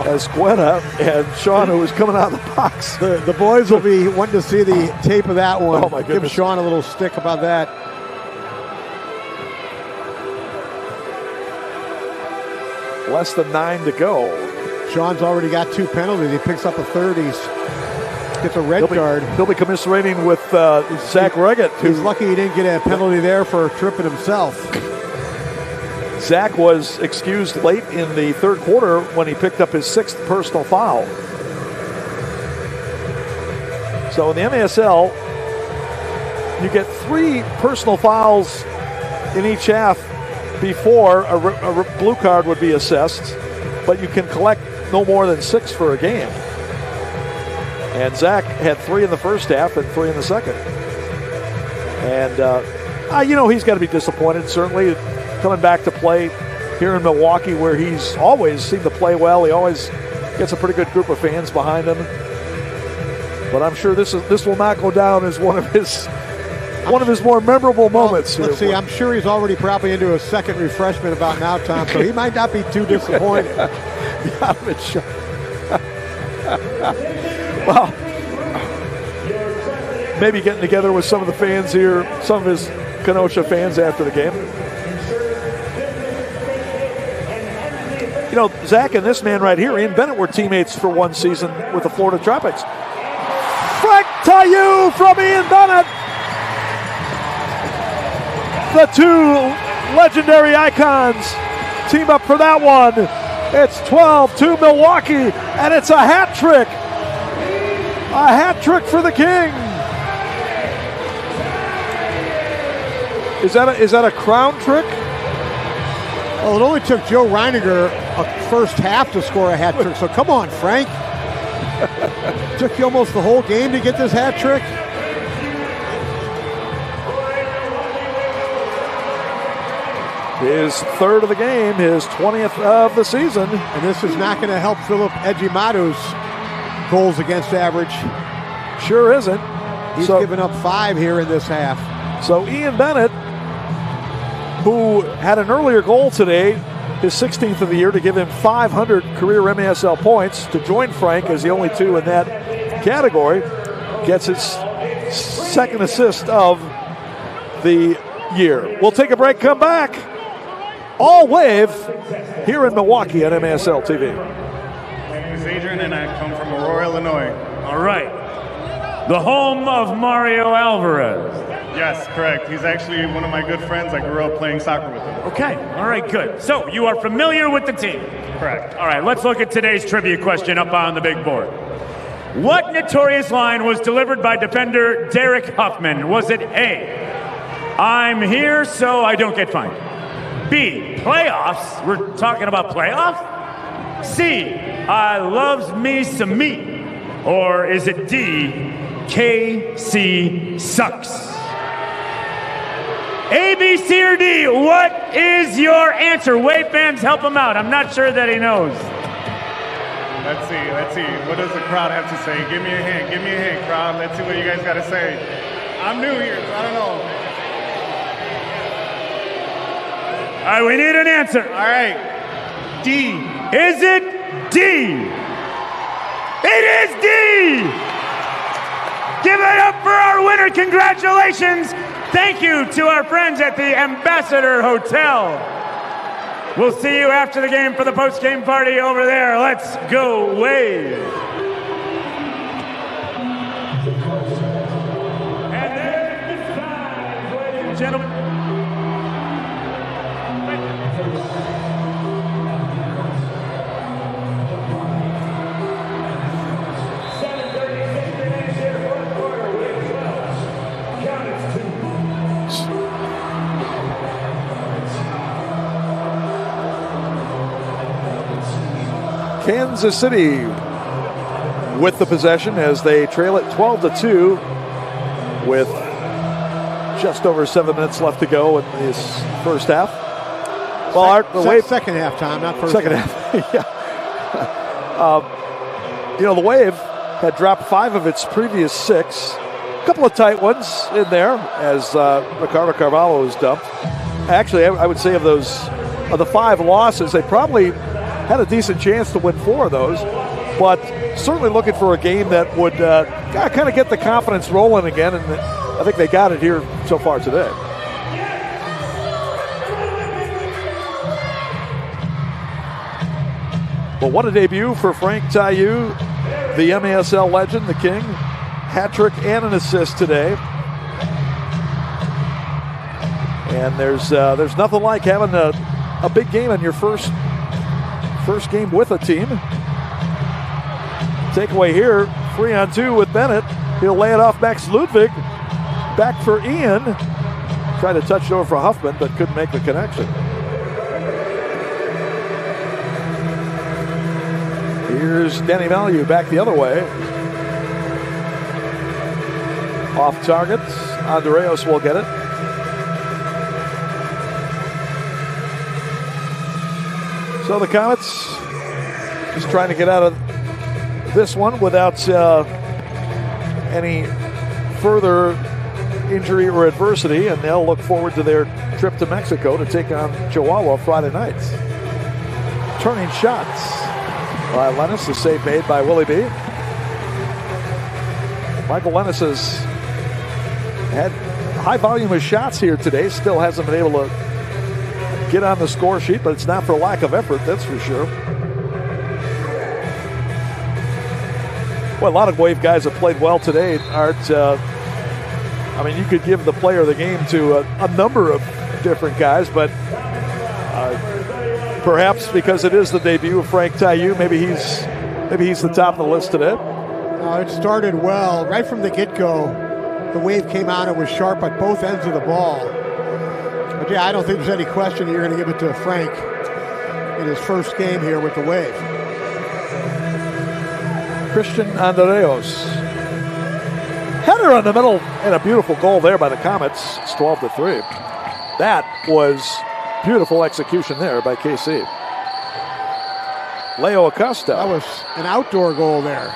Escueta, and Sean, who was coming out of the box. The boys will be wanting to see the tape of that one. Oh, my goodness. Give Sean a little stick about that. Less than 9 to go. Sean's already got 2 penalties. He picks up a third. He gets a red card. He'll be commiserating with Zach Reggett. He's lucky he didn't get a penalty there for tripping himself. Zach was excused late in the third quarter when he picked up his 6th personal foul. So in the MASL, you get 3 personal fouls in each half before a blue card would be assessed, but you can collect no more than 6 for a game. And Zach had 3 in the first half and 3 in the second. And, he's got to be disappointed, certainly, coming back to play here in Milwaukee, where he's always seemed to play well. He always gets a pretty good group of fans behind him. But I'm sure this will not go down as one of his more memorable moments. Let's see, I'm sure he's already probably into a second refreshment about now, Tom, so he might not be too disappointed. Well, maybe getting together with some of the fans here, some of his Kenosha fans after the game. Zach and this man right here, Ian Bennett, were teammates for one season with the Florida Tropics. Frank Tayou from Ian Bennett. The 2 legendary icons team up for that one. It's 12-2 Milwaukee, and it's a hat trick. A hat trick for the King. Is that a crown trick? Well, it only took Joe Reiniger a first half to score a hat trick, so come on, Frank. Took you almost the whole game to get this hat trick. His 3rd of the game, his 20th of the season. And this is not going to help Philip Ejimatu's goals against average. Sure isn't. He's given up 5 here in this half. So Ian Bennett, who had an earlier goal today, his 16th of the year, to give him 500 career MASL points, to join Frank as the only 2 in that category, gets his 2nd assist of the year. We'll take a break, come back. All Wave here in Milwaukee on MASL TV. My name is Adrian, and I come from Aurora, Illinois. All right. The home of Mario Alvarez. Yes, correct. He's actually one of my good friends. I grew up playing soccer with him. Okay. All right, good. So you are familiar with the team? Correct. All right, let's look at today's trivia question up on the big board. What notorious line was delivered by defender Derek Huffman? Was it A, I'm here so I don't get fined? B, playoffs? We're talking about playoffs? C, I loves me some meat? Or is it D, KC sucks? A, B, C, or D, what is your answer? Wave fans, help him out. I'm not sure that he knows. Let's see. What does the crowd have to say? Give me a hint, crowd. Let's see what you guys got to say. I'm new here, so I don't know. All right, we need an answer. All right, D. Is it D? It is D! Give it up for our winner. Congratulations. Thank you to our friends at the Ambassador Hotel. We'll see you after the game for the post-game party over there. Let's go Wave. And there's the time, ladies and gentlemen. Kansas City with the possession as they trail it 12-2 with just over 7 minutes left to go in this first half. Well, second half time, not first. Second half. Yeah. The Wave had dropped 5 of its previous 6 couple of tight ones in there as Ricardo Carvalho was dumped. Actually, I would say of the 5 losses, they probably had a decent chance to win 4 of those, but certainly looking for a game that would kind of get the confidence rolling again, and I think they got it here so far today. Well, what a debut for Frank Tayou, the MASL legend, the King. Hat trick and an assist today. And there's nothing like having a big game in your first game with a team. Takeaway here, 3-on-2 with Bennett. He'll lay it off Max Ludwig. Back for Ian. Tried to touch it over for Huffman, but couldn't make the connection. Here's Danny Value back the other way. Off target. Andreos will get it. So the Comets just trying to get out of this one without any further injury or adversity, and they'll look forward to their trip to Mexico to take on Chihuahua Friday night. Turning shots by Lennis, the save made by Willie B. Michael Lennis has had high volume of shots here today, still hasn't been able to get on the score sheet, but it's not for lack of effort, that's for sure. Well, a lot of Wave guys have played well today, Art. I mean, you could give the player of the game to a number of different guys, but perhaps because it is the debut of Frank Tayou, maybe he's the top of the list today. It started well. Right from the get-go, the Wave came out and was sharp at both ends of the ball. But yeah, I don't think there's any question you're going to give it to Frank in his first game here with the Wave. Christian Andreos. Header on the middle and a beautiful goal there by the Comets. It's 12-3. That was beautiful execution there by KC. Leo Acosta. That was an outdoor goal there.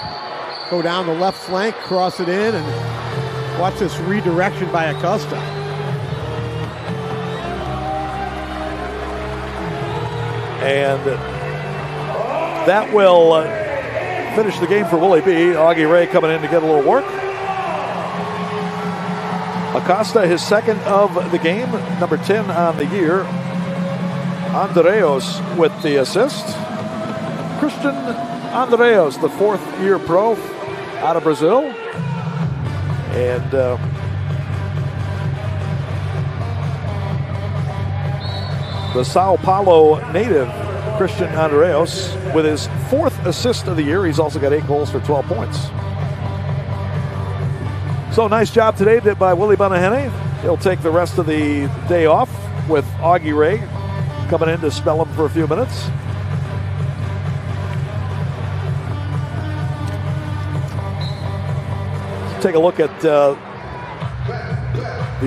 Go down the left flank, cross it in, and watch this redirection by Acosta. And that will finish the game for Willie B. Augie Ray coming in to get a little work. Acosta, his second of the game, number 10 on the year. Andreos with the assist. Christian Andreos, the 4th-year pro out of Brazil. And the Sao Paulo native, Christian Andreos, with his 4th assist of the year. He's also got 8 goals for 12 points. So nice job today by Willie Bonahene. He'll take the rest of the day off with Augie Ray coming in to spell him for a few minutes. Take a look at the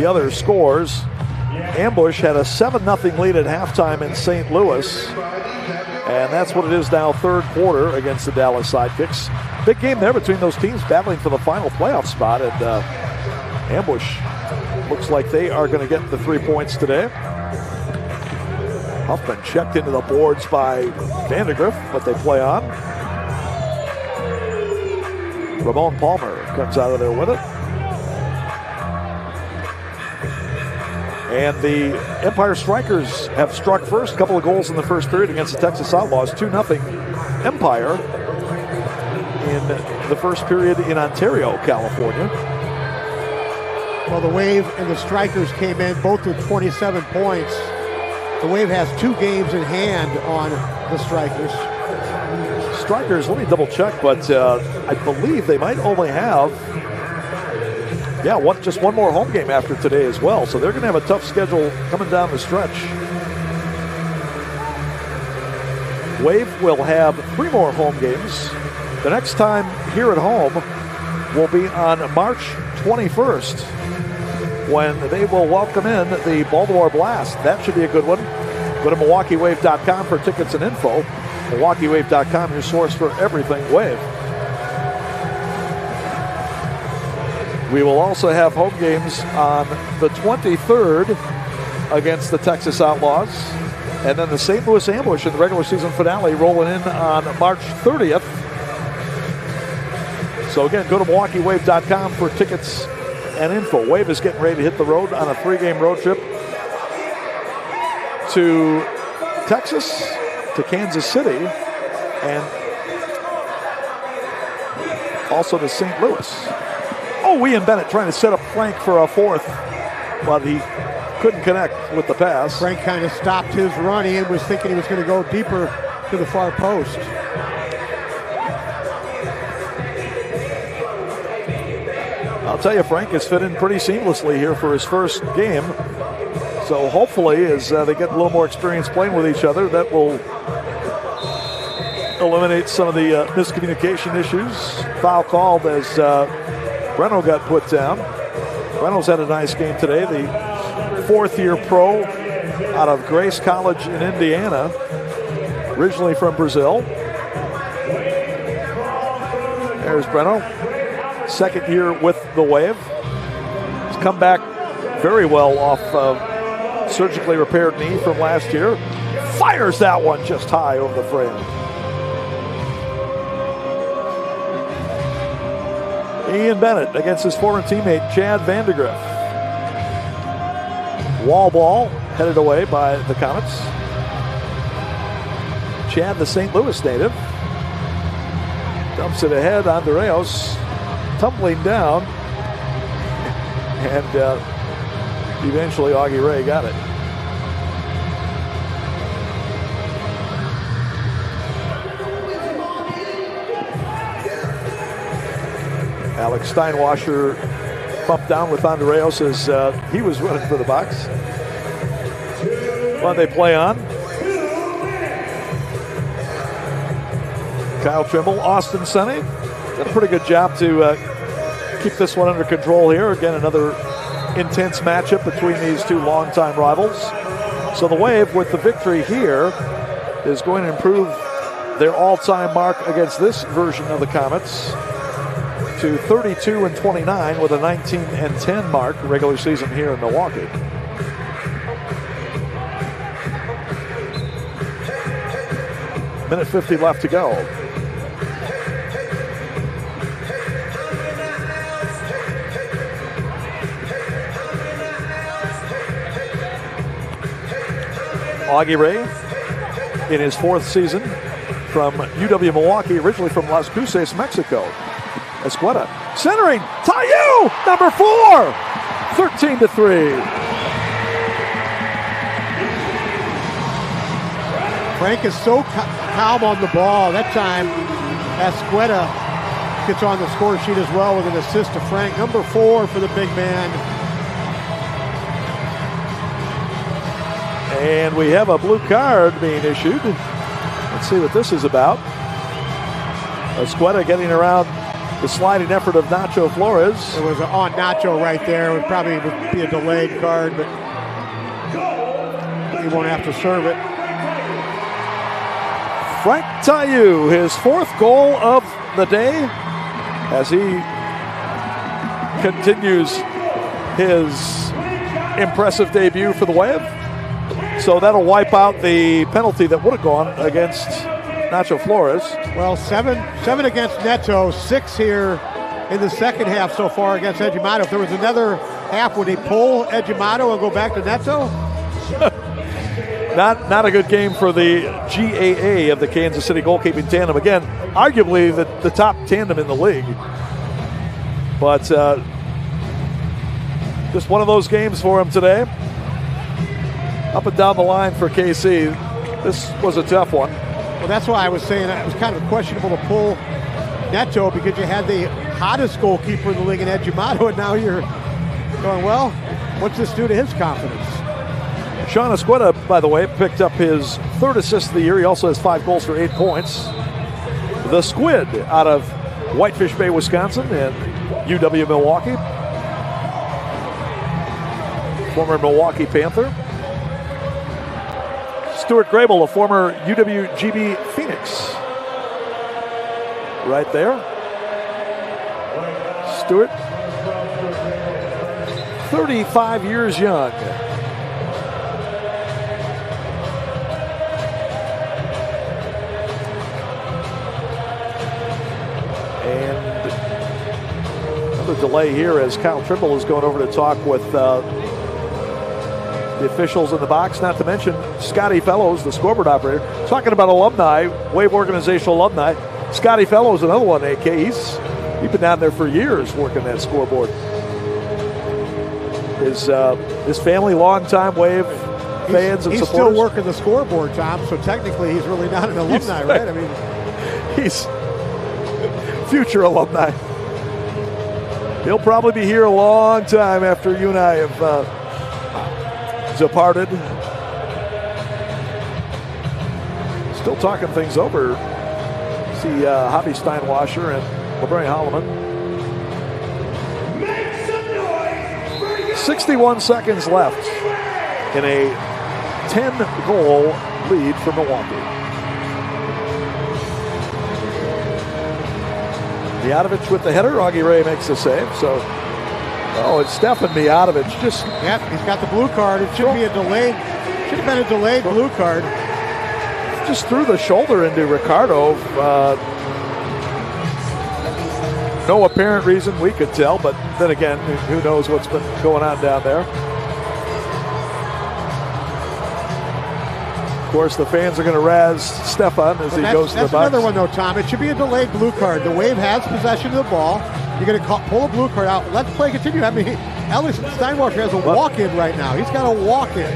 other scores. Ambush had a 7-0 lead at halftime in St. Louis. And that's what it is now, third quarter against the Dallas Sidekicks. Big game there between those teams battling for the final playoff spot. And Ambush looks like they are going to get the 3 points today. Huffman checked into the boards by Vandergriff, but they play on. Ramon Palmer comes out of there with it. And the Empire Strikers have struck first. A couple of goals in the first period against the Texas Outlaws. 2-0 Empire in the first period in Ontario, California. Well, the Wave and the Strikers came in both with 27 points. The Wave has 2 games in hand on the Strikers. Strikers, let me double check, but I believe they might only have just one more home game after today as well. So they're going to have a tough schedule coming down the stretch. Wave will have 3 more home games. The next time here at home will be on March 21st when they will welcome in the Baltimore Blast. That should be a good one. Go to MilwaukeeWave.com for tickets and info. MilwaukeeWave.com, your source for everything Wave. We will also have home games on the 23rd against the Texas Outlaws. And then the St. Louis Ambush in the regular season finale rolling in on March 30th. So again, go to MilwaukeeWave.com for tickets and info. Wave is getting ready to hit the road on a 3-game road trip to Texas, to Kansas City, and also to St. Louis. Oh, Ian Bennett trying to set up Frank for a fourth, but he couldn't connect with the pass. Frank kind of stopped his run. Ian was thinking he was going to go deeper to the far post. I'll tell you, Frank has fit in pretty seamlessly here for his first game. So hopefully, as they get a little more experience playing with each other, that will eliminate some of the miscommunication issues. Foul called as Breno got put down. Breno's had a nice game today. The fourth-year pro out of Grace College in Indiana, originally from Brazil. There's Breno, second year with the Wave. He's come back very well off surgically repaired knee from last year. Fires that one just high over the frame. Ian Bennett against his former teammate Chad Vandegrift. Wall ball headed away by the Comets. Chad, the St. Louis native, dumps it ahead. Andreos tumbling down, and eventually Augie Ray got it. Alex Steinwasser bumped down with Andreos as he was running for the box. Well, they play on. Kyle Trimble, Austin Senney, did a pretty good job to keep this one under control here. Again, another intense matchup between these two longtime rivals. So the Wave, with the victory here, is going to improve their all-time mark against this version of the Comets to 32-29 with a 19-10 mark regular season here in Milwaukee. Minute 50 left to go. Augie Ray in his fourth season from UW Milwaukee, originally from Las Cruces, Mexico. Escueta centering, Tayou, number 4, 13-3. Frank is so calm on the ball. That time, Escueta gets on the score sheet as well with an assist to Frank. Number 4 for the big man. And we have a blue card being issued. Let's see what this is about. Escueta getting around the sliding effort of Nacho Flores. It was on Nacho right there. It would probably be a delayed card, but he won't have to serve it. Frank Tayou, his fourth goal of the day as he continues his impressive debut for the Wave. So that'll wipe out the penalty that would have gone against Nacho Flores. Well, seven against Neto, 6 here in the second half so far against Edgimato. If there was another half, would he pull Edgimato and go back to Neto? Not a good game for the GAA of the Kansas City goalkeeping tandem. Again, arguably the top tandem in the league. But just one of those games for him today. Up and down the line for KC. This was a tough one. Well, that's why I was saying it was kind of questionable to pull Neto, because you had the hottest goalkeeper in the league in Edgimato, and now you're going, well, what's this do to his confidence? Sean Escueta, by the way, picked up his 3rd assist of the year. He also has 5 goals for 8 points. The Squid out of Whitefish Bay, Wisconsin, and UW Milwaukee. Former Milwaukee Panther. Stuart Grable, a former UWGB Phoenix. Right there. Stuart 35 years young. And another delay here as Kyle Trimble is going over to talk with the officials in the box, not to mention Scotty Fellows, the scoreboard operator, talking about alumni, Wave organizational alumni. Scotty Fellows, another one, AK. He's been down there for years working that scoreboard. His family, long-time Wave fans and supporters. He's still working the scoreboard, Tom, so technically he's really not an alumni, right? I mean, he's future alumni. He'll probably be here a long time after you and I have departed. Still talking things over. See Hobby Steinwasser and LeBron Holloman. 61 seconds left in a 10-goal lead for Milwaukee. Mijatovic with the header. Augie Ray makes the save. So, it's Stefan Mijatovic. He's got the blue card. It should be a delayed. Should have been a delayed blue card. Just threw the shoulder into Ricardo. No apparent reason we could tell, but then again, who knows what's been going on down there. Of course, the fans are going to razz Stefan as he goes to the box. That's another one, though, Tom. It should be a delayed blue card. The Wave has possession of the ball. You're going to pull a blue card out. Let the play continue. I mean, Alex Steinwasser has a walk-in right now. He's got a walk-in.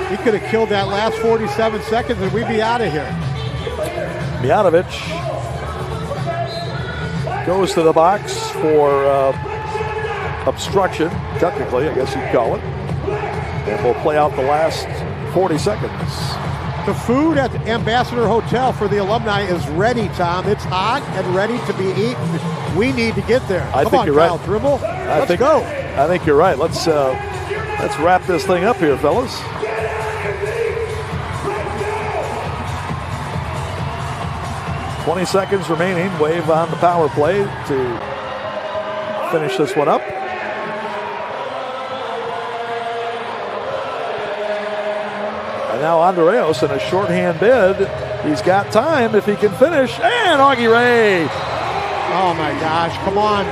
He could have killed that last 47 seconds and we'd be out of here. Mijatovic goes to the box for obstruction, technically, I guess you'd call it. And we'll play out the last 40 seconds. The food at the Ambassador Hotel for the alumni is ready, Tom. It's hot and ready to be eaten. We need to get there. I think you're Kyle right. Trimble. Let's go. I think you're right. Let's wrap this thing up here, fellas. $20 seconds remaining. Wave on the power play to finish this one up. And now Andreos in a shorthand bid. He's got time if he can finish. And Augie Ray. Oh my gosh, come on.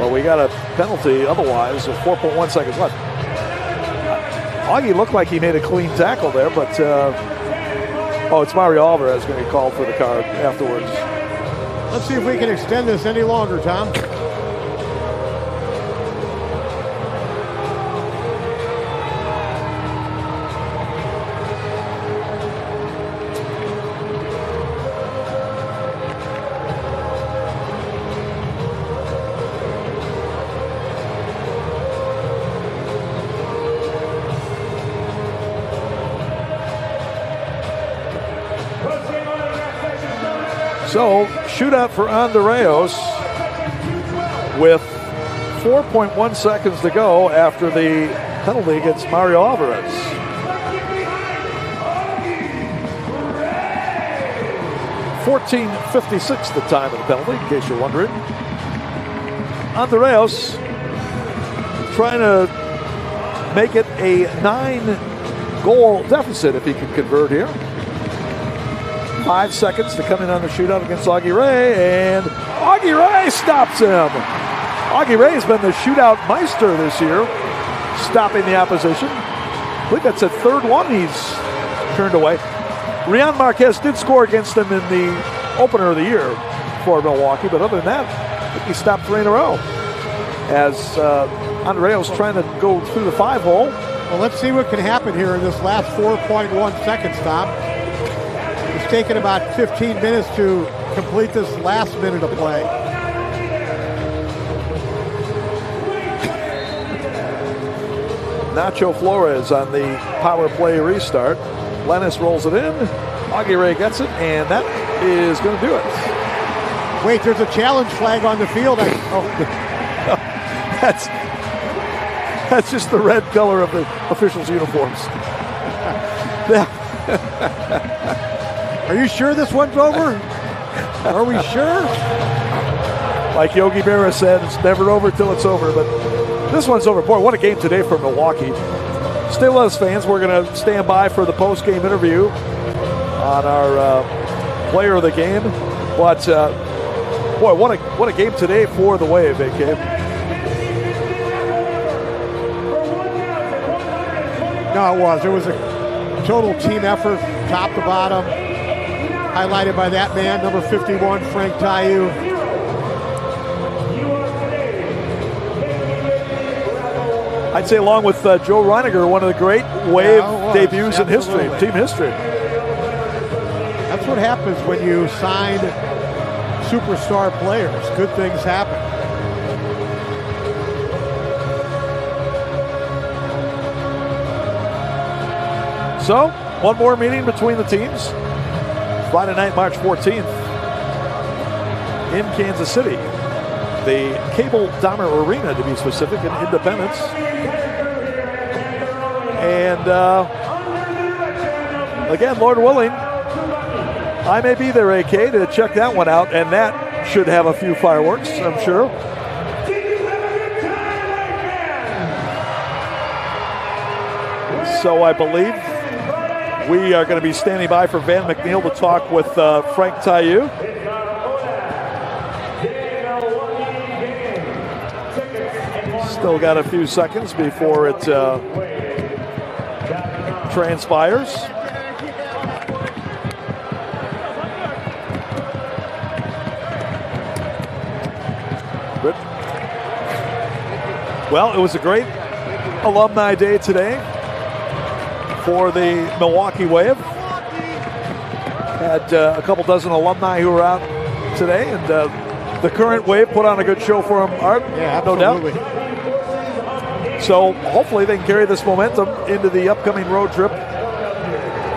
Well, we got a penalty otherwise with 4.1 seconds left. Augie looked like he made a clean tackle there, but it's Mario Alvarez going to get called for the card afterwards. Let's see if we can extend this any longer, Tom. So, shootout for Andreos with 4.1 seconds to go after the penalty against Mario Alvarez. .56 the time of the penalty, in case you're wondering. Andreos trying to make it a 9-goal deficit if he can convert here. 5 seconds to come in on the shootout against Augie Ray, and Augie Ray stops him. Augie Ray has been the shootout meister this year, stopping the opposition. I believe that's the third one he's turned away. Rian Marquez did score against them in the opener of the year for Milwaukee, but other than that, I think he stopped 3 in a row. As Andreos trying to go through the 5-hole. Well, let's see what can happen here in this last 4.1 seconds, Tom. It's taken about 15 minutes to complete this last minute of play. Nacho Flores on the power play restart. Lennis rolls it in. Augie Ray gets it, and that is going to do it. Wait, there's a challenge flag on the field. That's just the red color of the officials' uniforms. Are you sure this one's over? Are we sure? Like Yogi Berra said, it's never over till it's over, but this one's over. Boy, what a game today for Milwaukee. Stay with us, fans. We're going to stand by for the post-game interview on our player of the game. But, boy, what a game today for the Wave, AK. No, it was. It was a total team effort, top to bottom, highlighted by that man, number 51, Frank Tayou. I'd say along with Joe Reiniger, one of the great Wave debuts in history, team history. That's what happens when you sign superstar players. Good things happen. So, one more meeting between the teams. Friday night, March 14th in Kansas City. The Cable Dahmer Arena, to be specific, in Independence. And again, Lord willing, I may be there, AK, to check that one out, and that should have a few fireworks, I'm sure. So I believe we are going to be standing by for Van McNeil to talk with Frank Tayou. Still got a few seconds before it transpires. Good. Well, it was a great alumni day today for the Milwaukee Wave. Had a couple dozen alumni who were out today, and the current Wave put on a good show for them, Art. Yeah, no absolutely. doubt. So hopefully they can carry this momentum into the upcoming road trip.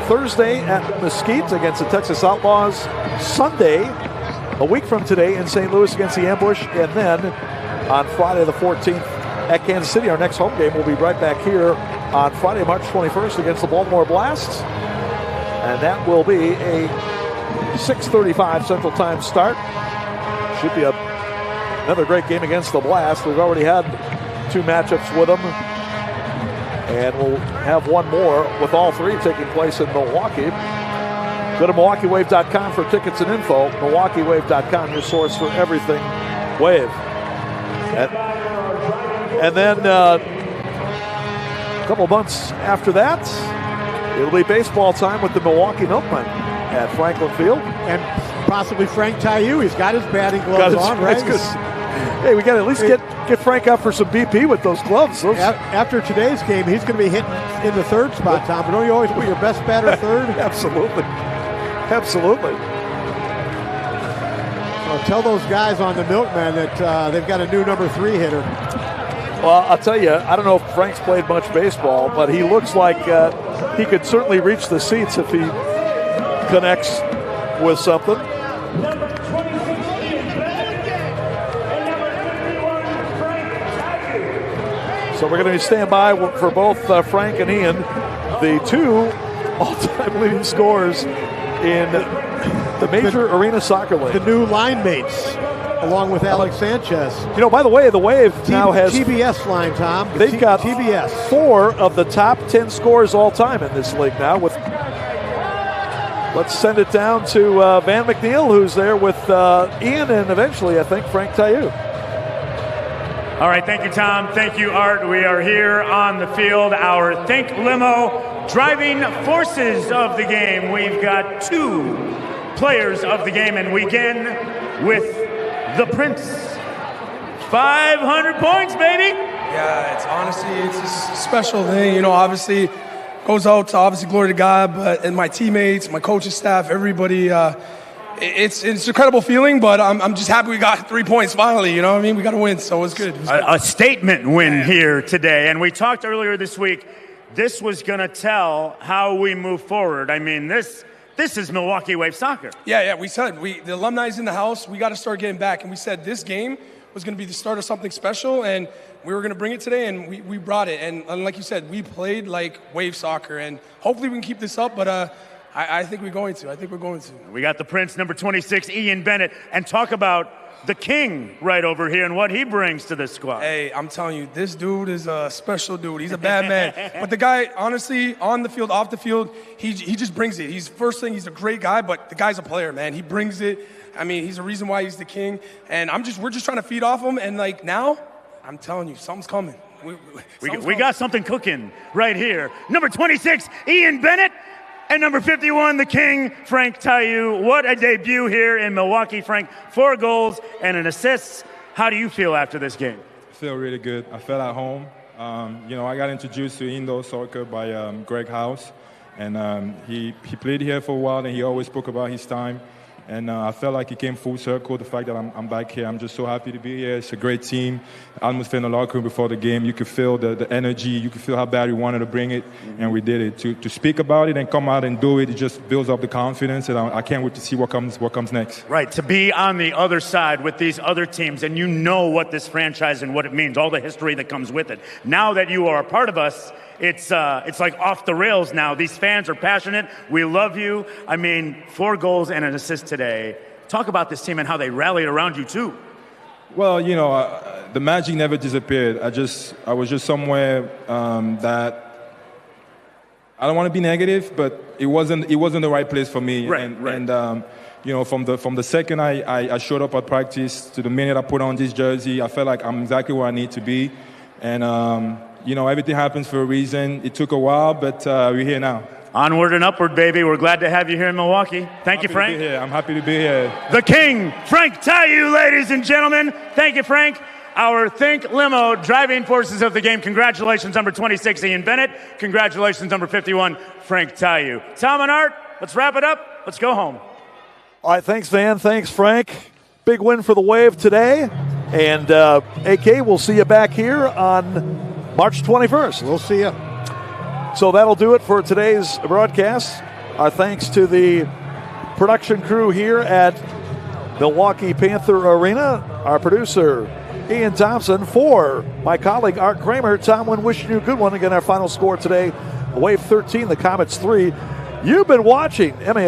Thursday at Mesquite against the Texas Outlaws. Sunday, a week from today, in St. Louis against the Ambush. And then on Friday the 14th at Kansas City, our next home game will be right back here on Friday, March 21st against the Baltimore Blast. And that will be a 6:35 Central Time start. Should be another great game against the Blast. We've already had 2 matchups with them, and we'll have one more with all 3 taking place in Milwaukee. Go to MilwaukeeWave.com for tickets and info. MilwaukeeWave.com, your source for everything Wave. And then a couple months after that, it'll be baseball time with the Milwaukee Milkmen at Franklin Field. And possibly Frank Tayou. He's got his batting gloves on, right? Hey, we got to at least get Frank out for some BP with those gloves. After today's game, he's going to be hitting in the third spot, Tom. But don't you always put your best batter third? Absolutely. Absolutely. So tell those guys on the Milkmen that they've got a new number 3 hitter. Well, I'll tell you, I don't know if Frank's played much baseball, but he looks like he could certainly reach the seats if he connects with something. So we're going to be standing by for both Frank and Ian, the 2 all-time leading scorers in the Major Arena Soccer League. The new line mates, along with Alex Sanchez. You know, by the way, the Wave now has TBS line, Tom. They've got TBS 4 of the top 10 scorers all time in this league now. Let's send it down to Van McNeil, who's there with Ian and eventually, I think, Frank Tayou. All right, thank you, Tom. Thank you, Art. We are here on the field, our Think Limo driving forces of the game. We've got 2 players of the game, and we begin with the Prince. 500 points, baby. Yeah, it's a special thing. You know, obviously goes out to glory to God, but and my teammates, my coaching staff, everybody. It's an incredible feeling, but I'm just happy we got 3 points finally. You know what I mean? We got to win, so it's good. A statement win here today. And we talked earlier this week, this was going to tell how we move forward. I mean, this is Milwaukee Wave soccer. Yeah, we said the alumni's in the house. We got to start getting back. And we said this game was going to be the start of something special, and we were going to bring it today, and we brought it. And like you said, we played like Wave soccer, and hopefully we can keep this up. But I think we're going to. I think we're going to. We got the Prince, number 26, Ian Bennett, and talk about the King right over here and what he brings to this squad. Hey, I'm telling you, this dude is a special dude. He's a bad man. But the guy, honestly, on the field, off the field, he just brings it. He's he's a great guy, but the guy's a player, man. He brings it. I mean, he's the reason why he's the King. And we're just trying to feed off him. And like now, I'm telling you, something's coming. We got something cooking right here. Number 26, Ian Bennett. And number 51, the King, Frank Tayou. What a debut here in Milwaukee, Frank. 4 goals and an assist. How do you feel after this game? I feel really good. I felt at home. I got introduced to indoor soccer by Greg House. And he played here for a while, and he always spoke about his time. And I felt like it came full circle, the fact that I'm back here. I'm just so happy to be here. It's a great team. Atmosphere in the locker room before the game. You could feel the energy. You could feel how bad we wanted to bring it, and we did it. To speak about it and come out and do it, it just builds up the confidence, and I can't wait to see what comes next. Right, to be on the other side with these other teams, and you know what this franchise and what it means, all the history that comes with it. Now that you are a part of us, it's like off the rails now. These fans are passionate. We love you. I mean, 4 goals and an assist today. Talk about this team and how they rallied around you, too. Well, the magic never disappeared. I was just somewhere that I don't want to be negative, but it wasn't the right place for me. Right, and from the second I showed up at practice to the minute I put on this jersey, I felt like I'm exactly where I need to be. And everything happens for a reason. It took a while, but we're here now. Onward and upward, baby. We're glad to have you here in Milwaukee. Thank you, Frank. I'm happy to be here. The King, Frank Tayou, ladies and gentlemen. Thank you, Frank. Our Think Limo driving forces of the game. Congratulations, number 26, Ian Bennett. Congratulations, number 51, Frank Tayou. Tom and Art, let's wrap it up. Let's go home. All right, thanks, Van. Thanks, Frank. Big win for the Wave today. And, AK, we'll see you back here on March 21st. We'll see you. So that'll do it for today's broadcast. Our thanks to the production crew here at Milwaukee Panther Arena. Our producer, Ian Thompson. For my colleague, Art Kramer. Tom, wishing you a good one. Again, our final score today, the Wave 13, the Comets 3. You've been watching MA